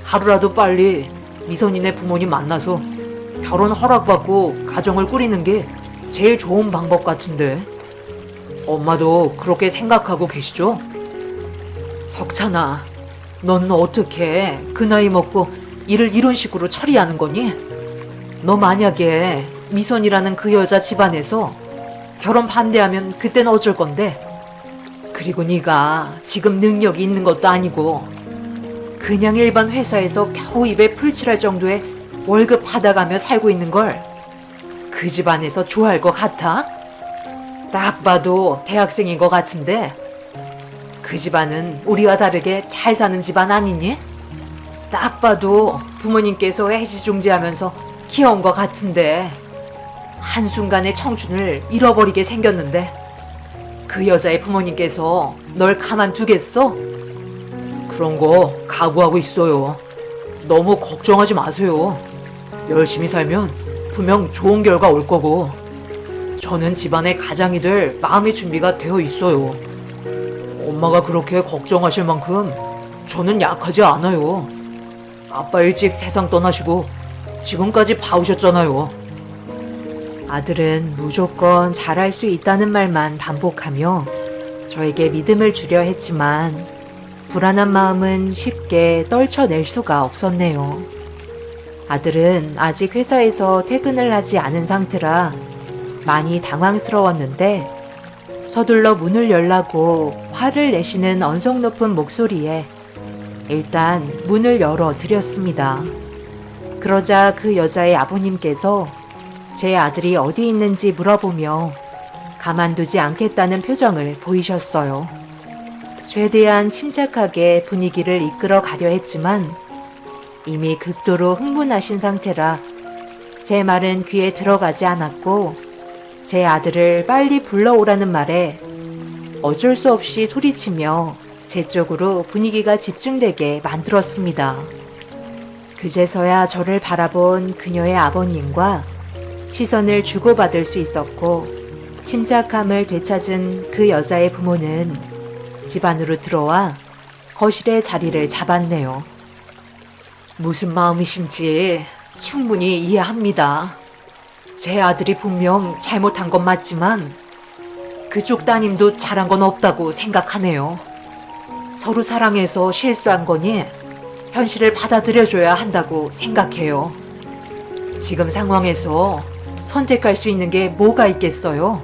Speaker 4: 하루라도 빨리 미선이네 부모님 만나서 결혼 허락받고 가정을 꾸리는 게 제일 좋은 방법 같은데 엄마도 그렇게 생각하고 계시죠? 석찬아, 너는 어떻게 그 나이 먹고 일을 이런 식으로 처리하는 거니? 너 만약에 미선이라는 그 여자 집안에서 결혼 반대하면 그땐 어쩔 건데? 그리고 네가 지금 능력이 있는 것도 아니고 그냥 일반 회사에서 겨우 입에 풀칠할 정도의 월급 받아가며 살고 있는 걸 그 집안에서 좋아할 것 같아? 딱 봐도 대학생인 것 같은데 그 집안은 우리와 다르게 잘 사는 집안 아니니? 딱 봐도 부모님께서 애지중지하면서 키워온 것 같은데 한순간에 청춘을 잃어버리게 생겼는데 그 여자의 부모님께서 널 가만두겠어? 그런 거 각오하고 있어요. 너무 걱정하지 마세요. 열심히 살면 분명 좋은 결과 올 거고, 저는 집안의 가장이 될 마음의 준비가 되어 있어요. 엄마가 그렇게 걱정하실 만큼 저는 약하지 않아요. 아빠 일찍 세상 떠나시고 지금까지 봐오셨잖아요.
Speaker 2: 아들은 무조건 잘할 수 있다는 말만 반복하며 저에게 믿음을 주려 했지만 불안한 마음은 쉽게 떨쳐낼 수가 없었네요. 아들은 아직 회사에서 퇴근을 하지 않은 상태라 많이 당황스러웠는데 서둘러 문을 열라고 화를 내시는 언성 높은 목소리에 일단 문을 열어 드렸습니다. 그러자 그 여자의 아버님께서 제 아들이 어디 있는지 물어보며 가만두지 않겠다는 표정을 보이셨어요. 최대한 침착하게 분위기를 이끌어 가려 했지만 이미 극도로 흥분하신 상태라 제 말은 귀에 들어가지 않았고 제 아들을 빨리 불러오라는 말에 어쩔 수 없이 소리치며 제 쪽으로 분위기가 집중되게 만들었습니다. 그제서야 저를 바라본 그녀의 아버님과 시선을 주고받을 수 있었고 침착함을 되찾은 그 여자의 부모는 집 안으로 들어와 거실에 자리를 잡았네요. 무슨 마음이신지 충분히 이해합니다. 제 아들이 분명 잘못한 건 맞지만 그쪽 따님도 잘한 건 없다고 생각하네요. 서로 사랑해서 실수한 거니 현실을 받아들여줘야 한다고 생각해요. 지금 상황에서 선택할 수 있는 게 뭐가 있겠어요?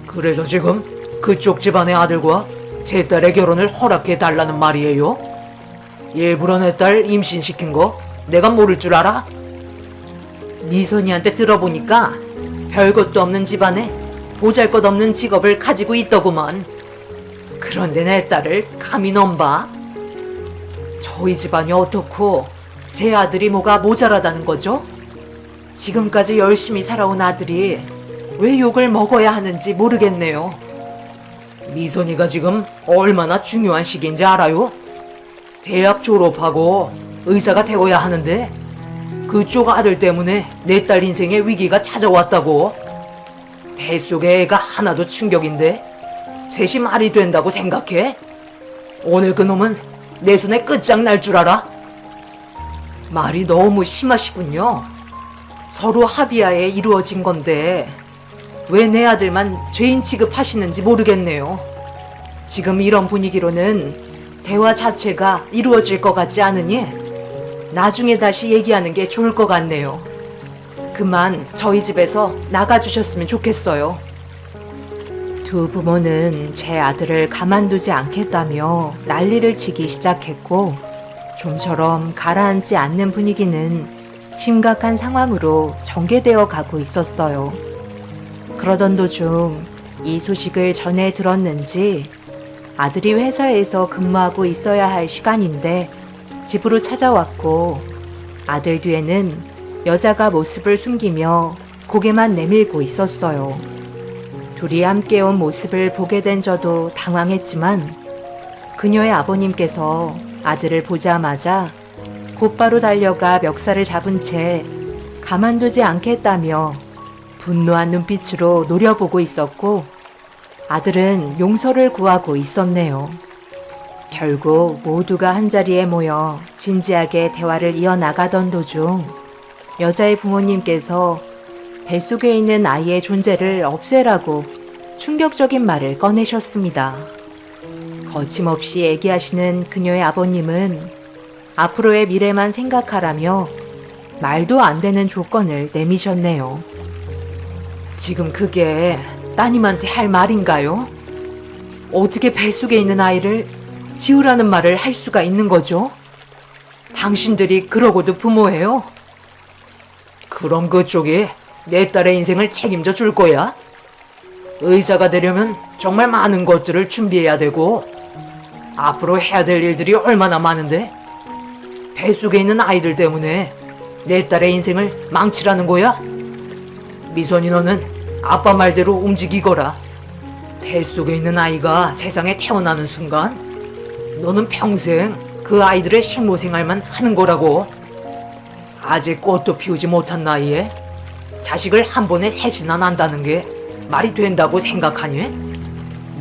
Speaker 4: 그래서 지금 그쪽 집안의 아들과 제 딸의 결혼을 허락해 달라는 말이에요? 일부러 내 딸 임신시킨 거 내가 모를 줄 알아?
Speaker 2: 미선이한테 들어보니까 별것도 없는 집안에 보잘것없는 직업을 가지고 있더구먼. 그런데 내 딸을 감히 넘봐? 저희 집안이 어떻고 제 아들이 뭐가 모자라다는 거죠? 지금까지 열심히 살아온 아들이 왜 욕을 먹어야 하는지 모르겠네요.
Speaker 4: 미선이가 지금 얼마나 중요한 시기인지 알아요? 대학 졸업하고 의사가 되어야 하는데 그쪽 아들 때문에 내 딸 인생에 위기가 찾아왔다고. 뱃속에 애가 하나도 충격인데 셋이 말이 된다고 생각해? 오늘 그 놈은 내 손에 끝장날 줄 알아?
Speaker 2: 말이 너무 심하시군요. 서로 합의하에 이루어진 건데 왜 내 아들만 죄인 취급하시는지 모르겠네요. 지금 이런 분위기로는 대화 자체가 이루어질 것 같지 않으니 나중에 다시 얘기하는 게 좋을 것 같네요. 그만 저희 집에서 나가주셨으면 좋겠어요. 두 부모는 제 아들을 가만두지 않겠다며 난리를 치기 시작했고 좀처럼 가라앉지 않는 분위기는 심각한 상황으로 전개되어 가고 있었어요. 그러던 도중 이 소식을 전해 들었는지 아들이 회사에서 근무하고 있어야 할 시간인데 집으로 찾아왔고 아들 뒤에는 여자가 모습을 숨기며 고개만 내밀고 있었어요. 둘이 함께 온 모습을 보게 된 저도 당황했지만 그녀의 아버님께서 아들을 보자마자 곧바로 달려가 멱살을 잡은 채 가만두지 않겠다며 분노한 눈빛으로 노려보고 있었고 아들은 용서를 구하고 있었네요. 결국 모두가 한자리에 모여 진지하게 대화를 이어나가던 도중 여자의 부모님께서 뱃속에 있는 아이의 존재를 없애라고 충격적인 말을 꺼내셨습니다. 거침없이 얘기하시는 그녀의 아버님은 앞으로의 미래만 생각하라며 말도 안 되는 조건을 내미셨네요. 지금 그게 따님한테 할 말인가요? 어떻게 뱃속에 있는 아이를 지우라는 말을 할 수가 있는 거죠? 당신들이 그러고도 부모예요?
Speaker 4: 그럼 그쪽이 내 딸의 인생을 책임져 줄 거야? 의사가 되려면 정말 많은 것들을 준비해야 되고 앞으로 해야 될 일들이 얼마나 많은데 뱃속에 있는 아이들 때문에 내 딸의 인생을 망치라는 거야? 미선이 너는 아빠 말대로 움직이거라. 뱃속에 있는 아이가 세상에 태어나는 순간 너는 평생 그 그 아이들의 식모 생활만 하는 거라고. 아직 꽃도 피우지 못한 나이에 자식을 한 번에 셋이나 난다는 게 말이 된다고 생각하니?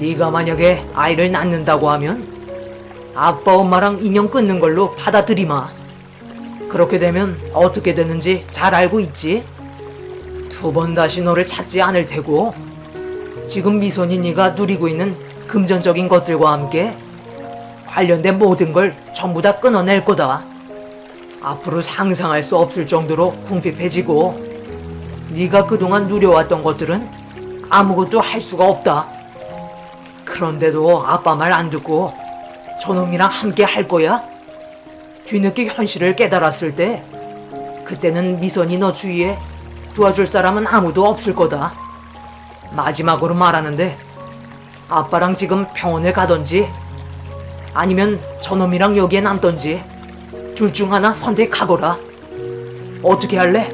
Speaker 4: 네가 만약에 아이를 낳는다고 하면 아빠 엄마랑 인연 끊는 걸로 받아들이마. 그렇게 되면 어떻게 되는지 잘 알고 있지? 두 번 다시 너를 찾지 않을 테고 지금 미선이 네가 누리고 있는 금전적인 것들과 함께 관련된 모든 걸 전부 다 끊어낼 거다. 앞으로 상상할 수 없을 정도로 궁핍해지고 네가 그동안 누려왔던 것들은 아무것도 할 수가 없다. 그런데도 아빠 말 안 듣고 저놈이랑 함께 할 거야? 뒤늦게 현실을 깨달았을 때 그때는 미선이 너 주위에 도와줄 사람은 아무도 없을 거다. 마지막으로 말하는데 아빠랑 지금 병원을 가던지 아니면 저놈이랑 여기에 남던지 둘 중 하나 선택하거라. 어떻게 할래?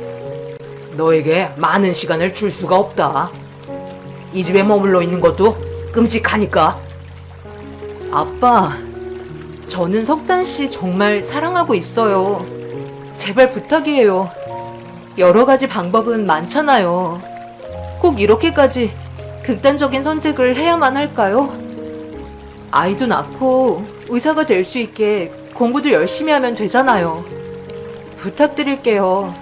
Speaker 4: 너에게 많은 시간을 줄 수가 없다. 이 집에 머물러 있는 것도 끔찍하니까.
Speaker 1: 아빠, 저는 석잔 씨 정말 사랑하고 있어요. 제발 부탁이에요. 여러 가지 방법은 많잖아요. 꼭 이렇게까지 극단적인 선택을 해야만 할까요? 아이도 낳고 의사가 될 수 있게 공부도 열심히 하면 되잖아요. 부탁드릴게요.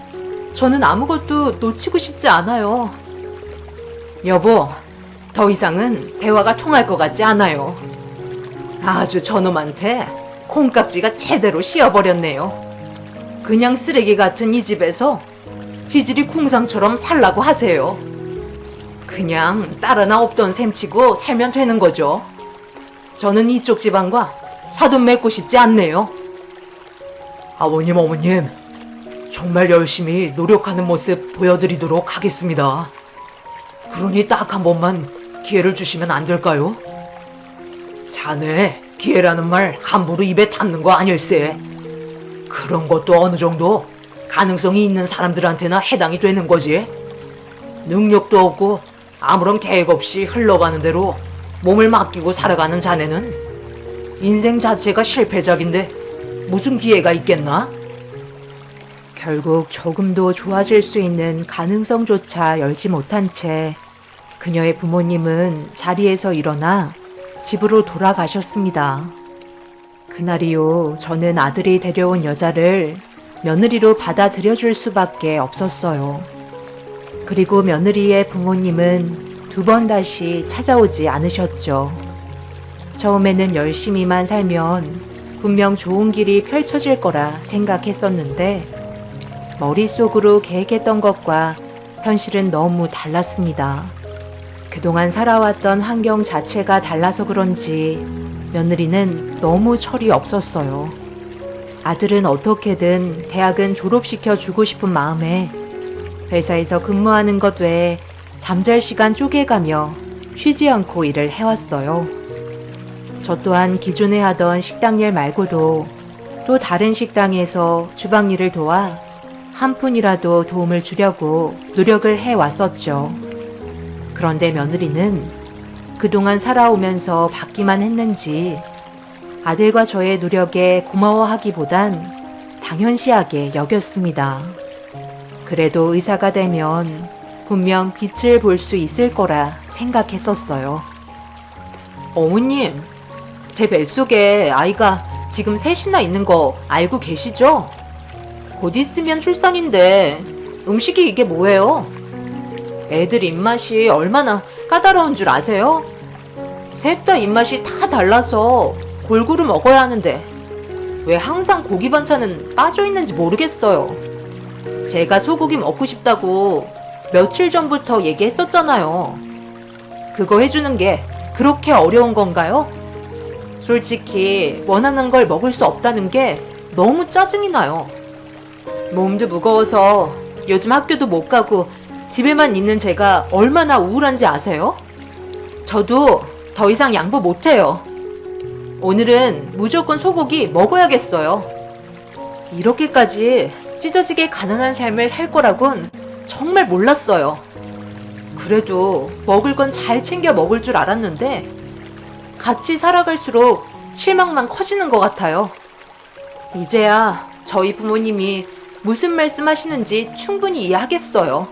Speaker 1: 저는 아무것도 놓치고 싶지 않아요. 여보, 더 이상은 대화가 통할 것 같지 않아요. 아주 저놈한테 콩깍지가 제대로 씌어버렸네요. 그냥 쓰레기 같은 이 집에서 지질이 궁상처럼 살라고 하세요. 그냥 딸 하나 없던 셈치고 살면 되는 거죠. 저는 이쪽 집안과 사돈 맺고 싶지 않네요.
Speaker 4: 아버님, 어머님, 정말 열심히 노력하는 모습 보여드리도록 하겠습니다. 그러니 딱 한 번만 기회를 주시면 안 될까요? 자네, 기회라는 말 함부로 입에 담는 거 아닐세. 그런 것도 어느 정도 가능성이 있는 사람들한테나 해당이 되는 거지. 능력도 없고 아무런 계획 없이 흘러가는 대로 몸을 맡기고 살아가는 자네는 인생 자체가 실패작인데 무슨 기회가 있겠나?
Speaker 1: 결국 조금도 좋아질 수 있는 가능성조차 열지 못한 채 그녀의 부모님은 자리에서 일어나 집으로 돌아가셨습니다. 그날이요, 저는 아들이 데려온 여자를 며느리로 받아들여줄 수밖에 없었어요. 그리고 며느리의 부모님은 두 번 다시 찾아오지 않으셨죠. 처음에는 열심히만 살면 분명 좋은 길이 펼쳐질 거라 생각했었는데 머릿속으로 계획했던 것과 현실은 너무 달랐습니다. 그동안 살아왔던 환경 자체가 달라서 그런지 며느리는 너무 철이 없었어요. 아들은 어떻게든 대학은 졸업시켜 주고 싶은 마음에 회사에서 근무하는 것 외에 잠잘 시간 쪼개가며 쉬지 않고 일을 해왔어요. 저 또한 기존에 하던 식당 일 말고도 또 다른 식당에서 주방 일을 도와 한 푼이라도 도움을 주려고 노력을 해왔었죠. 그런데 며느리는 그동안 살아오면서 받기만 했는지 아들과 저의 노력에 고마워하기보단 당연시하게 여겼습니다. 그래도 의사가 되면 분명 빛을 볼 수 있을 거라 생각했었어요. 어머님, 제 뱃속에 아이가 지금 셋이나 있는 거 알고 계시죠? 곧 있으면 출산인데 음식이 이게 뭐예요? 애들 입맛이 얼마나 까다로운 줄 아세요? 셋 다 입맛이 다 달라서 골고루 먹어야 하는데 왜 항상 고기 반찬은 빠져 있는지 모르겠어요. 제가 소고기 먹고 싶다고 며칠 전부터 얘기했었잖아요. 그거 해주는 게 그렇게 어려운 건가요? 솔직히 원하는 걸 먹을 수 없다는 게 너무 짜증이 나요. 몸도 무거워서 요즘 학교도 못 가고 집에만 있는 제가 얼마나 우울한지 아세요? 저도 더 이상 양보 못해요. 오늘은 무조건 소고기 먹어야겠어요. 이렇게까지 찢어지게 가난한 삶을 살 거라곤 정말 몰랐어요. 그래도 먹을 건 잘 챙겨 먹을 줄 알았는데 같이 살아갈수록 실망만 커지는 것 같아요. 이제야 저희 부모님이 무슨 말씀하시는지 충분히 이해하겠어요.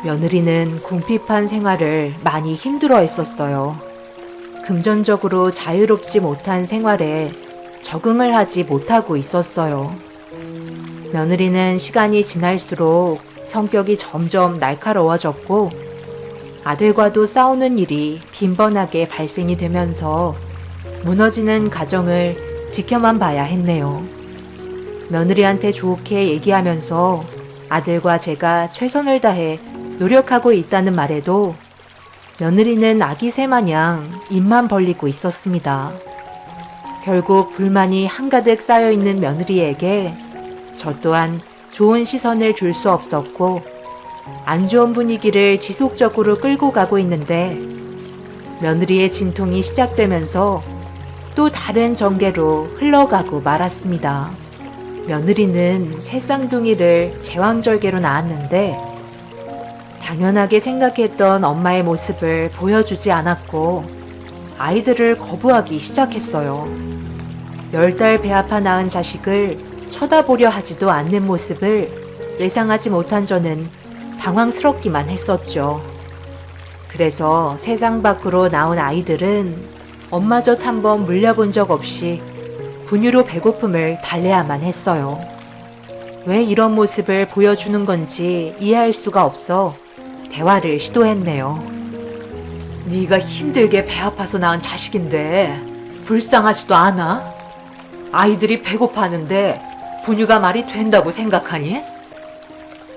Speaker 2: 며느리는 궁핍한 생활을 많이 힘들어 했었어요. 금전적으로 자유롭지 못한 생활에 적응을 하지 못하고 있었어요. 며느리는 시간이 지날수록 성격이 점점 날카로워졌고 아들과도 싸우는 일이 빈번하게 발생이 되면서 무너지는 가정을 지켜만 봐야 했네요. 며느리한테 좋게 얘기하면서 아들과 제가 최선을 다해 노력하고 있다는 말에도 며느리는 아기 새 마냥 입만 벌리고 있었습니다. 결국 불만이 한가득 쌓여있는 며느리에게 저 또한 좋은 시선을 줄 수 없었고 안 좋은 분위기를 지속적으로 끌고 가고 있는데 며느리의 진통이 시작되면서 또 다른 전개로 흘러가고 말았습니다. 며느리는 새 쌍둥이를 제왕절개로 낳았는데 당연하게 생각했던 엄마의 모습을 보여주지 않았고 아이들을 거부하기 시작했어요. 10달 배 아파 낳은 자식을 쳐다보려 하지도 않는 모습을 예상하지 못한 저는 당황스럽기만 했었죠. 그래서 세상 밖으로 나온 아이들은 엄마 젖 한번 물려본 적 없이 분유로 배고픔을 달래야만 했어요. 왜 이런 모습을 보여주는 건지 이해할 수가 없어 대화를 시도했네요.
Speaker 1: 네가 힘들게 배 아파서 낳은 자식인데 불쌍하지도 않아? 아이들이 배고파하는데 분유가 말이 된다고 생각하니?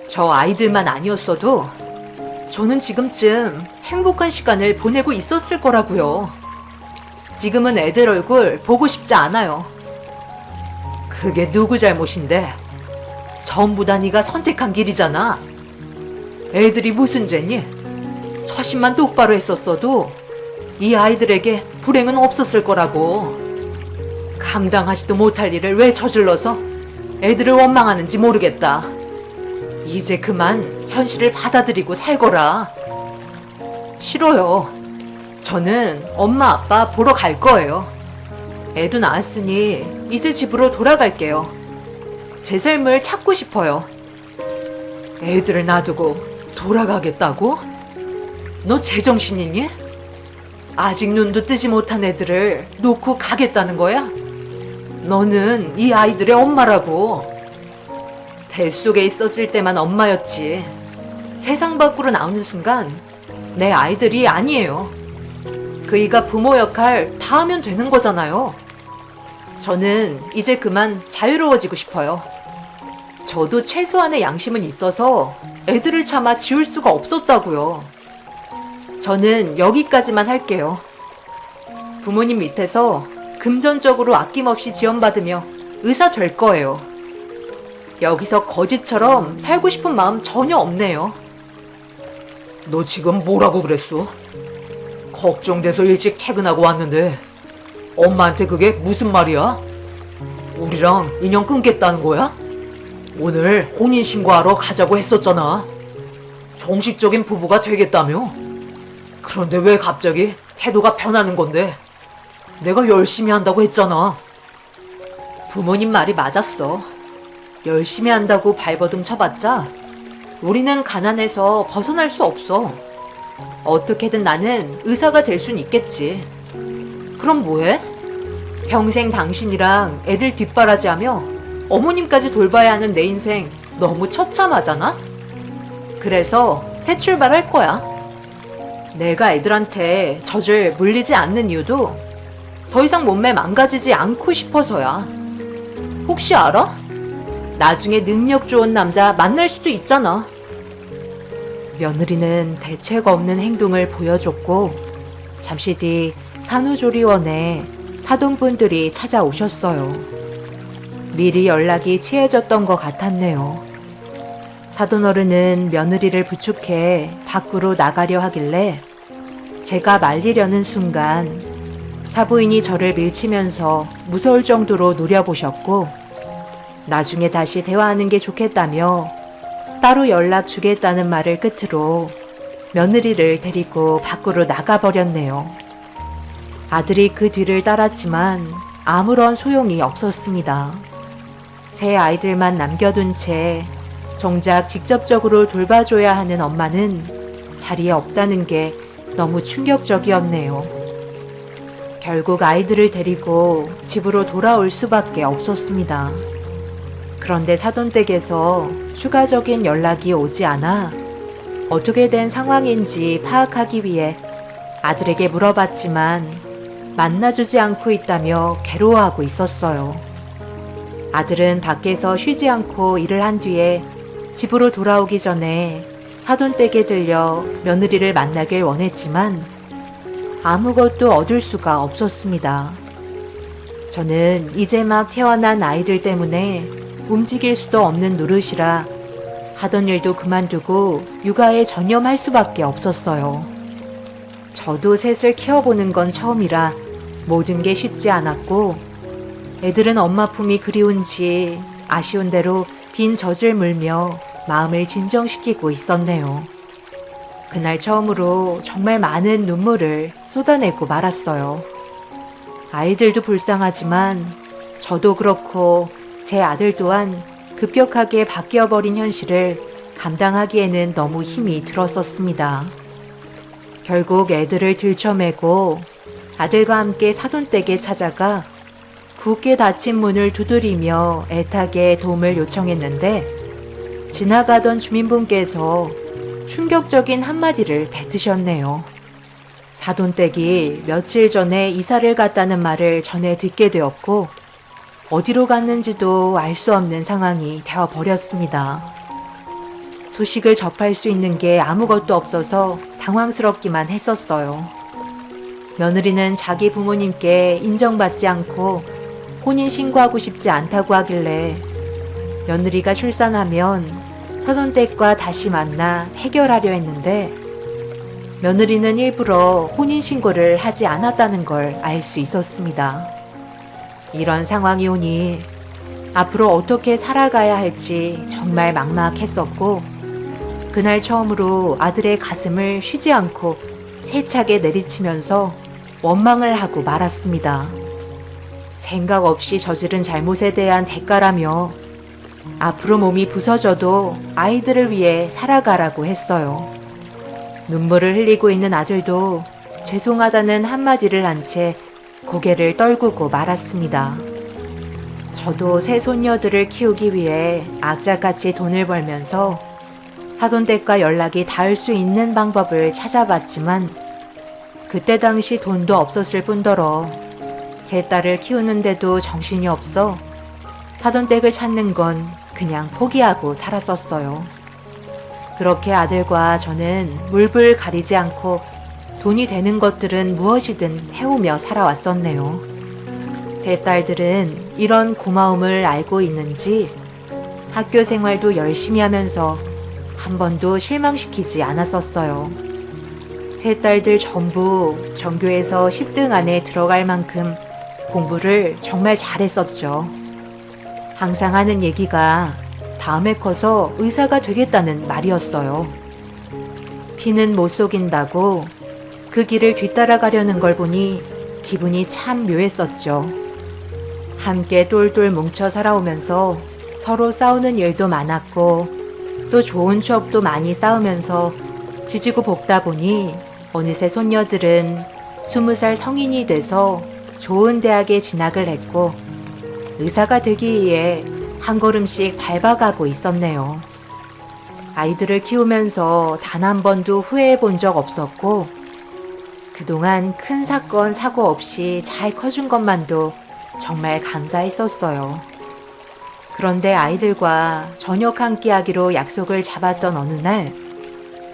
Speaker 1: 저 아이들만 아니었어도 저는 지금쯤 행복한 시간을 보내고 있었을 거라고요. 지금은 애들 얼굴 보고 싶지 않아요. 그게 누구 잘못인데? 전부 다 네가 선택한 길이잖아. 애들이 무슨 죄니? 처신만 똑바로 했었어도 이 아이들에게 불행은 없었을 거라고. 감당하지도 못할 일을 왜 저질러서 애들을 원망하는지 모르겠다. 이제 그만 현실을 받아들이고 살거라. 싫어요. 저는 엄마 아빠 보러 갈 거예요. 애도 낳았으니 이제 집으로 돌아갈게요. 제 삶을 찾고 싶어요. 애들을 놔두고 돌아가겠다고? 너 제정신이니? 아직 눈도 뜨지 못한 애들을 놓고 가겠다는 거야? 너는 이 아이들의 엄마라고. 뱃속에 있었을 때만 엄마였지. 세상 밖으로 나오는 순간 내 아이들이 아니에요. 그이가 부모 역할 다 하면 되는 거잖아요. 저는 이제 그만 자유로워지고 싶어요. 저도 최소한의 양심은 있어서 애들을 참아 지울 수가 없었다고요. 저는 여기까지만 할게요. 부모님 밑에서 금전적으로 아낌없이 지원받으며 의사 될 거예요. 여기서 거지처럼 살고 싶은 마음 전혀 없네요.
Speaker 4: 너 지금 뭐라고 그랬어? 걱정돼서 일찍 퇴근하고 왔는데 엄마한테 그게 무슨 말이야? 우리랑 인연 끊겠다는 거야? 오늘 혼인신고하러 가자고 했었잖아. 정식적인 부부가 되겠다며? 그런데 왜 갑자기 태도가 변하는 건데? 내가 열심히 한다고 했잖아.
Speaker 1: 부모님 말이 맞았어. 열심히 한다고 발버둥 쳐봤자 우리는 가난해서 벗어날 수 없어. 어떻게든 나는 의사가 될 순 있겠지. 그럼 뭐해? 평생 당신이랑 애들 뒷바라지하며 어머님까지 돌봐야 하는 내 인생 너무 처참하잖아? 그래서 새 출발할 거야. 내가 애들한테 젖을 물리지 않는 이유도 더 이상 몸매 망가지지 않고 싶어서야. 혹시 알아? 나중에 능력 좋은 남자 만날 수도 있잖아.
Speaker 2: 며느리는 대책 없는 행동을 보여줬고 잠시 뒤 산후조리원에 사돈분들이 찾아오셨어요. 미리 연락이 취해졌던 것 같았네요. 사돈어른은 며느리를 부축해 밖으로 나가려 하길래 제가 말리려는 순간 사부인이 저를 밀치면서 무서울 정도로 노려보셨고 나중에 다시 대화하는 게 좋겠다며 따로 연락 주겠다는 말을 끝으로 며느리를 데리고 밖으로 나가버렸네요. 아들이 그 뒤를 따랐지만 아무런 소용이 없었습니다. 새 아이들만 남겨둔 채 정작 직접적으로 돌봐줘야 하는 엄마는 자리에 없다는 게 너무 충격적이었네요. 결국 아이들을 데리고 집으로 돌아올 수밖에 없었습니다. 그런데 사돈댁에서 추가적인 연락이 오지 않아 어떻게 된 상황인지 파악하기 위해 아들에게 물어봤지만 만나주지 않고 있다며 괴로워하고 있었어요. 아들은 밖에서 쉬지 않고 일을 한 뒤에 집으로 돌아오기 전에 사돈댁에 들려 며느리를 만나길 원했지만 아무것도 얻을 수가 없었습니다. 저는 이제 막 태어난 아이들 때문에 움직일 수도 없는 노릇이라 하던 일도 그만두고 육아에 전념할 수밖에 없었어요. 저도 셋을 키워보는 건 처음이라 모든 게 쉽지 않았고 애들은 엄마 품이 그리운지 아쉬운 대로 빈 젖을 물며 마음을 진정시키고 있었네요. 그날 처음으로 정말 많은 눈물을 쏟아내고 말았어요. 아이들도 불쌍하지만 저도 그렇고 제 아들 또한 급격하게 바뀌어버린 현실을 감당하기에는 너무 힘이 들었었습니다. 결국 애들을 들쳐매고 아들과 함께 사돈댁에 찾아가 굳게 닫힌 문을 두드리며 애타게 도움을 요청했는데 지나가던 주민분께서 충격적인 한마디를 뱉으셨네요. 사돈댁이 며칠 전에 이사를 갔다는 말을 전해 듣게 되었고 어디로 갔는지도 알 수 없는 상황이 되어버렸습니다. 소식을 접할 수 있는 게 아무것도 없어서 당황스럽기만 했었어요. 며느리는 자기 부모님께 인정받지 않고 혼인신고하고 싶지 않다고 하길래 며느리가 출산하면 사돈댁과 다시 만나 해결하려 했는데 며느리는 일부러 혼인신고를 하지 않았다는 걸 알 수 있었습니다. 이런 상황이 오니 앞으로 어떻게 살아가야 할지 정말 막막했었고 그날 처음으로 아들의 가슴을 쉬지 않고 세차게 내리치면서 원망을 하고 말았습니다. 생각 없이 저지른 잘못에 대한 대가라며 앞으로 몸이 부서져도 아이들을 위해 살아가라고 했어요. 눈물을 흘리고 있는 아들도 죄송하다는 한마디를 한 채 고개를 떨구고 말았습니다. 저도 새 손녀들을 키우기 위해 악착같이 돈을 벌면서 사돈댁과 연락이 닿을 수 있는 방법을 찾아봤지만 그때 당시 돈도 없었을 뿐더러 세 딸을 키우는데도 정신이 없어 사돈댁을 찾는 건 그냥 포기하고 살았었어요. 그렇게 아들과 저는 물불 가리지 않고 돈이 되는 것들은 무엇이든 해오며 살아왔었네요. 세 딸들은 이런 고마움을 알고 있는지 학교 생활도 열심히 하면서 한 번도 실망시키지 않았었어요. 세 딸들 전부 전교에서 10등 안에 들어갈 만큼 공부를 정말 잘했었죠. 항상 하는 얘기가 다음에 커서 의사가 되겠다는 말이었어요. 피는 못 속인다고 그 길을 뒤따라가려는 걸 보니 기분이 참 묘했었죠. 함께 똘똘 뭉쳐 살아오면서 서로 싸우는 일도 많았고 또 좋은 추억도 많이 쌓으면서 지지고 볶다 보니 어느새 손녀들은 20살 성인이 돼서 좋은 대학에 진학을 했고 의사가 되기 위해 한 걸음씩 밟아가고 있었네요. 아이들을 키우면서 단 한 번도 후회해 본 적 없었고 그동안 큰 사건, 사고 없이 잘 커준 것만도 정말 감사했었어요. 그런데 아이들과 저녁 한 끼 하기로 약속을 잡았던 어느 날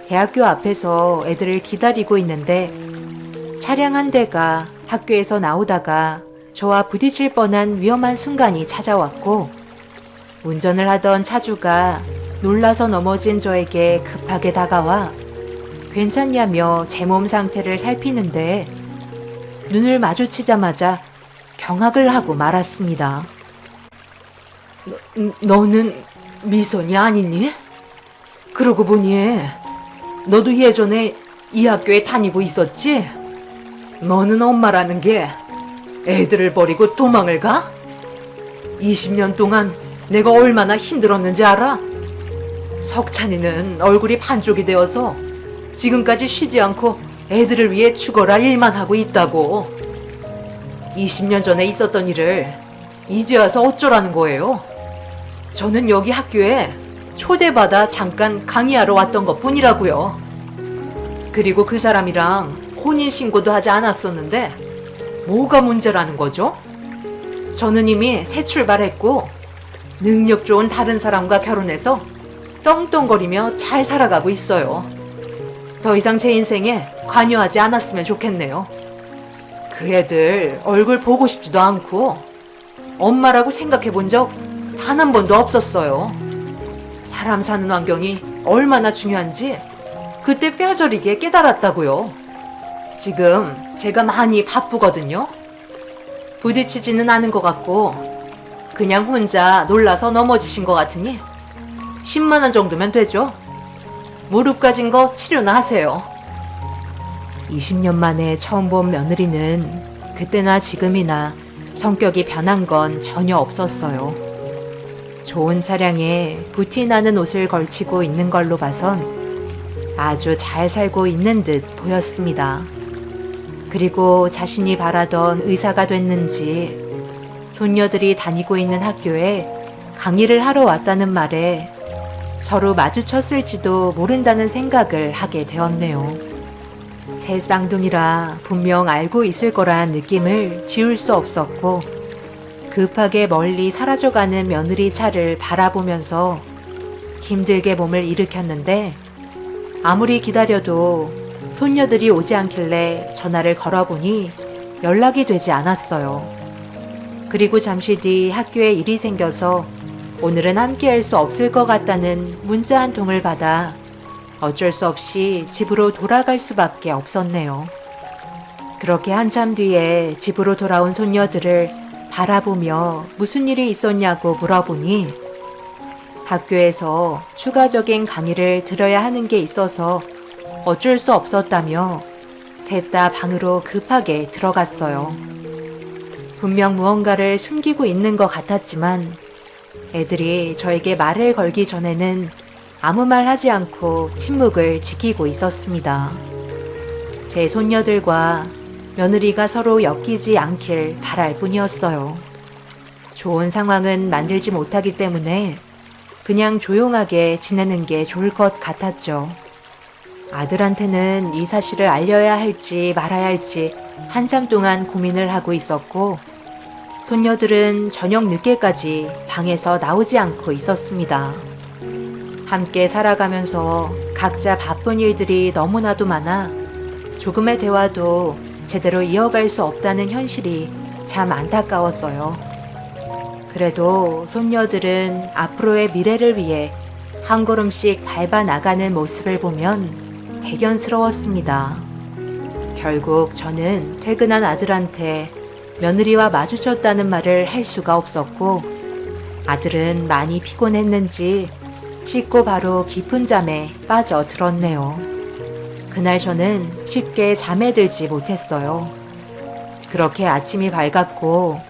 Speaker 2: 대학교 앞에서 애들을 기다리고 있는데 차량 한 대가 학교에서 나오다가 저와 부딪힐 뻔한 위험한 순간이 찾아왔고 운전을 하던 차주가 놀라서 넘어진 저에게 급하게 다가와 괜찮냐며 제 몸 상태를 살피는데 눈을 마주치자마자 경악을 하고 말았습니다. 너는 미선이 아니니? 그러고 보니 너도 예전에 이 학교에 다니고 있었지? 너는 엄마라는 게
Speaker 1: 애들을 버리고 도망을 가? 20년 동안 내가 얼마나 힘들었는지 알아? 석찬이는 얼굴이 반쪽이 되어서 지금까지 쉬지 않고 애들을 위해 죽어라 일만 하고 있다고. 20년 전에 있었던 일을 이제 와서 어쩌라는 거예요? 저는 여기 학교에 초대받아 잠깐 강의하러 왔던 것 뿐이라고요. 그리고 그 사람이랑 혼인신고도 하지 않았었는데 뭐가 문제라는 거죠? 저는 이미 새 출발했고 능력 좋은 다른 사람과 결혼해서 떵떵거리며 잘 살아가고 있어요. 더 이상 제 인생에 관여하지 않았으면 좋겠네요. 그 애들 얼굴 보고 싶지도 않고 엄마라고 생각해 본 적 단 한 번도 없었어요. 사람 사는 환경이 얼마나 중요한지 그때 뼈저리게 깨달았다고요. 지금 제가 많이 바쁘거든요. 부딪히지는 않은 것 같고 그냥 혼자 놀라서 넘어지신 것 같으니 10만 원 정도면 되죠. 무릎 까진 거 치료나 하세요. 20년 만에 처음 본 며느리는 그때나 지금이나 성격이 변한 건 전혀 없었어요. 좋은 차량에 부티 나는 옷을 걸치고 있는 걸로 봐선 아주 잘 살고 있는 듯 보였습니다. 그리고 자신이 바라던 의사가 됐는지 손녀들이 다니고 있는 학교에 강의를 하러 왔다는 말에 서로 마주쳤을지도 모른다는 생각을 하게 되었네요. 새 쌍둥이라 분명 알고 있을 거란 느낌을 지울 수 없었고 급하게 멀리 사라져가는 며느리 차를 바라보면서 힘들게 몸을 일으켰는데 아무리 기다려도 손녀들이 오지 않길래 전화를 걸어보니 연락이 되지 않았어요. 그리고 잠시 뒤 학교에 일이 생겨서 오늘은 함께 할 수 없을 것 같다는 문자 한 통을 받아 어쩔 수 없이 집으로 돌아갈 수밖에 없었네요. 그렇게 한참 뒤에 집으로 돌아온 손녀들을 바라보며 무슨 일이 있었냐고 물어보니 학교에서 추가적인 강의를 들어야 하는 게 있어서 어쩔 수 없었다며 셋 다 방으로 급하게 들어갔어요. 분명 무언가를 숨기고 있는 것 같았지만 애들이 저에게 말을 걸기 전에는 아무 말 하지 않고 침묵을 지키고 있었습니다. 제 손녀들과 며느리가 서로 엮이지 않길 바랄 뿐이었어요. 좋은 상황은 만들지 못하기 때문에 그냥 조용하게 지내는 게 좋을 것 같았죠. 아들한테는 이 사실을 알려야 할지 말아야 할지 한참 동안 고민을 하고 있었고 손녀들은 저녁 늦게까지 방에서 나오지 않고 있었습니다. 함께 살아가면서 각자 바쁜 일들이 너무나도 많아 조금의 대화도 제대로 이어갈 수 없다는 현실이 참 안타까웠어요. 그래도 손녀들은 앞으로의 미래를 위해 한 걸음씩 밟아 나가는 모습을 보면 대견스러웠습니다. 결국 저는 퇴근한 아들한테 며느리와 마주쳤다는 말을 할 수가 없었고 아들은 많이 피곤했는지 씻고 바로 깊은 잠에 빠져들었네요. 그날 저는 쉽게 잠에 들지 못했어요. 그렇게 아침이 밝았고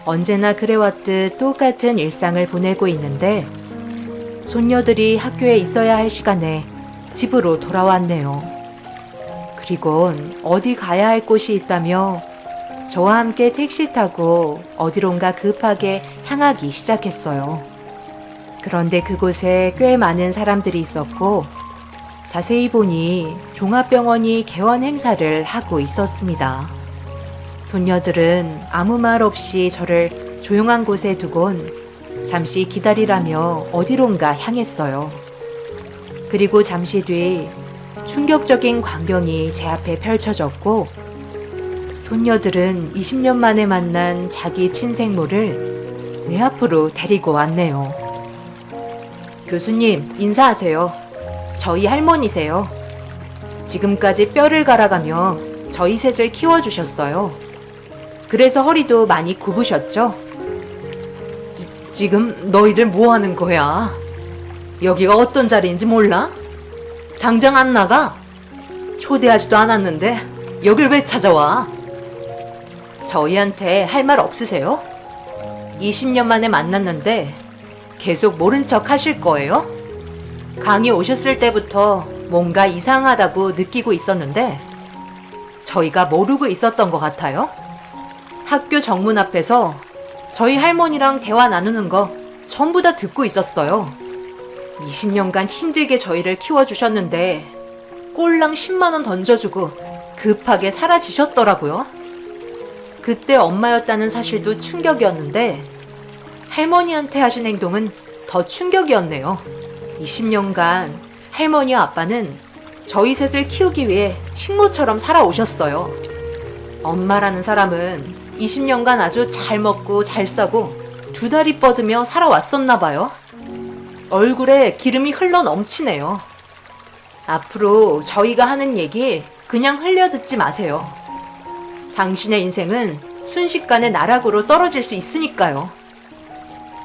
Speaker 1: 언제나 그래왔듯 똑같은 일상을 보내고 있는데 손녀들이 학교에 있어야 할 시간에 집으로 돌아왔네요. 그리곤 어디 가야 할 곳이 있다며 저와 함께 택시 타고 어디론가 급하게 향하기 시작했어요. 그런데 그곳에 꽤 많은 사람들이 있었고 자세히 보니 종합병원이 개원 행사를 하고 있었습니다. 손녀들은 아무 말 없이 저를 조용한 곳에 두곤 잠시 기다리라며 어디론가 향했어요. 그리고 잠시 뒤 충격적인 광경이 제 앞에 펼쳐졌고 손녀들은 20년 만에 만난 자기 친생모를 내 앞으로 데리고 왔네요. 교수님, 인사하세요. 저희 할머니세요. 지금까지 뼈를 갈아가며 저희 셋을 키워주셨어요. 그래서 허리도 많이 굽으셨죠? 지금 너희들 뭐 하는 거야? 여기가 어떤 자리인지 몰라? 당장 안 나가? 초대하지도 않았는데 여길 왜 찾아와?
Speaker 2: 저희한테 할 말 없으세요? 20년 만에 만났는데 계속 모른 척 하실 거예요? 강의 오셨을 때부터 뭔가 이상하다고 느끼고 있었는데 저희가 모르고 있었던 것 같아요. 학교 정문 앞에서 저희 할머니랑 대화 나누는 거 전부 다 듣고 있었어요. 20년간 힘들게 저희를 키워주셨는데 꼴랑 10만 원 던져주고 급하게 사라지셨더라고요. 그때 엄마였다는 사실도 충격이었는데 할머니한테 하신 행동은 더 충격이었네요. 20년간 할머니와 아빠는 저희 셋을 키우기 위해 식모처럼 살아오셨어요. 엄마라는 사람은 20년간 아주 잘 먹고 잘 싸고 두 다리 뻗으며 살아왔었나 봐요. 얼굴에 기름이 흘러 넘치네요. 앞으로 저희가 하는 얘기 그냥 흘려듣지 마세요. 당신의 인생은 순식간에 나락으로 떨어질 수 있으니까요.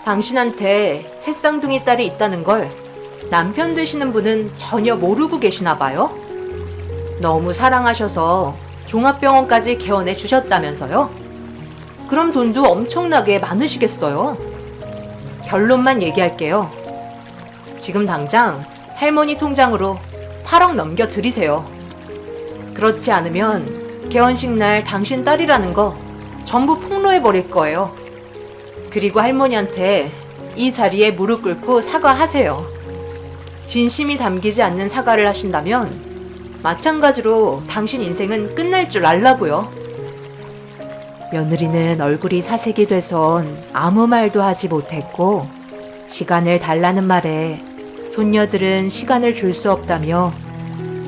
Speaker 2: 당신한테 새 쌍둥이 딸이 있다는 걸 남편 되시는 분은 전혀 모르고 계시나 봐요. 너무 사랑하셔서 종합병원까지 개원해 주셨다면서요? 그럼 돈도 엄청나게 많으시겠어요? 결론만 얘기할게요. 지금 당장 할머니 통장으로 8억 넘겨 드리세요. 그렇지 않으면 개원식 날 당신 딸이라는 거 전부 폭로해 버릴 거예요. 그리고 할머니한테 이 자리에 무릎 꿇고 사과하세요. 진심이 담기지 않는 사과를 하신다면 마찬가지로 당신 인생은 끝날 줄 알라고요. 며느리는 얼굴이 사색이 돼선 아무 말도 하지 못했고 시간을 달라는 말에 손녀들은 시간을 줄 수 없다며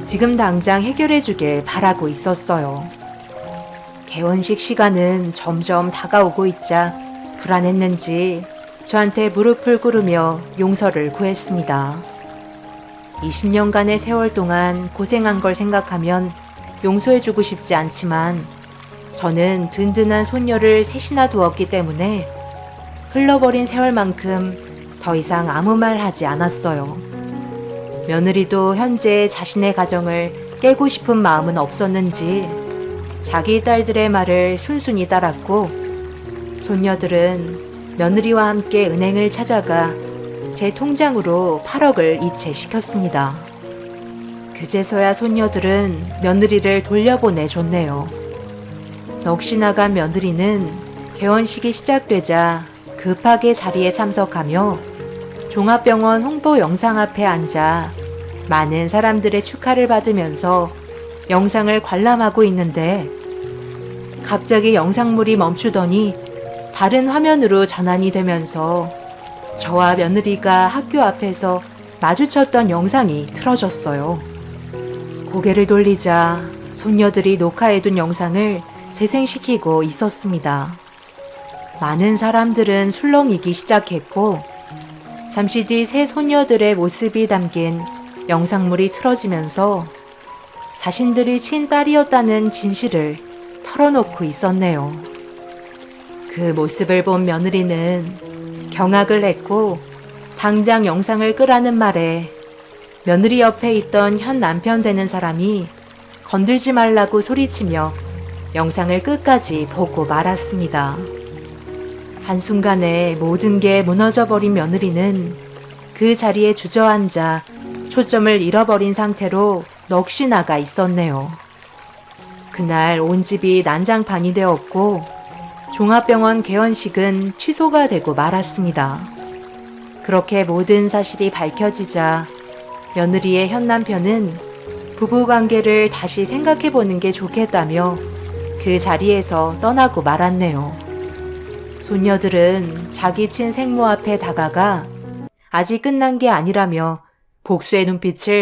Speaker 2: 지금 당장 해결해주길 바라고 있었어요. 개원식 시간은 점점 다가오고 있자 불안했는지 저한테 무릎을 꿇으며 용서를 구했습니다. 20년간의 세월 동안 고생한 걸 생각하면 용서해주고 싶지 않지만 저는 든든한 손녀를 셋이나 두었기 때문에 흘러버린 세월만큼 더 이상 아무 말 하지 않았어요. 며느리도 현재 자신의 가정을 깨고 싶은 마음은 없었는지 자기 딸들의 말을 순순히 따랐고 손녀들은 며느리와 함께 은행을 찾아가 제 통장으로 8억을 이체시켰습니다. 그제서야 손녀들은 며느리를 돌려보내줬네요. 넋이 나간 며느리는 개원식이 시작되자 급하게 자리에 참석하며 종합병원 홍보 영상 앞에 앉아 많은 사람들의 축하를 받으면서 영상을 관람하고 있는데 갑자기 영상물이 멈추더니 다른 화면으로 전환이 되면서 저와 며느리가 학교 앞에서 마주쳤던 영상이 틀어졌어요. 고개를 돌리자 손녀들이 녹화해둔 영상을 재생시키고 있었습니다. 많은 사람들은 술렁이기 시작했고 잠시 뒤 새 손녀들의 모습이 담긴 영상물이 틀어지면서 자신들이 친딸이었다는 진실을 털어놓고 있었네요. 그 모습을 본 며느리는 경악을 했고 당장 영상을 끄라는 말에 며느리 옆에 있던 현 남편 되는 사람이 건들지 말라고 소리치며 영상을 끝까지 보고 말았습니다. 한순간에 모든 게 무너져버린 며느리는 그 자리에 주저앉아 초점을 잃어버린 상태로 넋이 나가 있었네요. 그날 온 집이 난장판이 되었고 종합병원 개원식은 취소가 되고 말았습니다. 그렇게 모든 사실이 밝혀지자 며느리의 현 남편은 부부관계를 다시 생각해보는 게 좋겠다며 그 자리에서 떠나고 말았네요. 손녀들은 자기 친 생모 앞에 다가가 아직 끝난 게 아니라며 복수의 눈빛을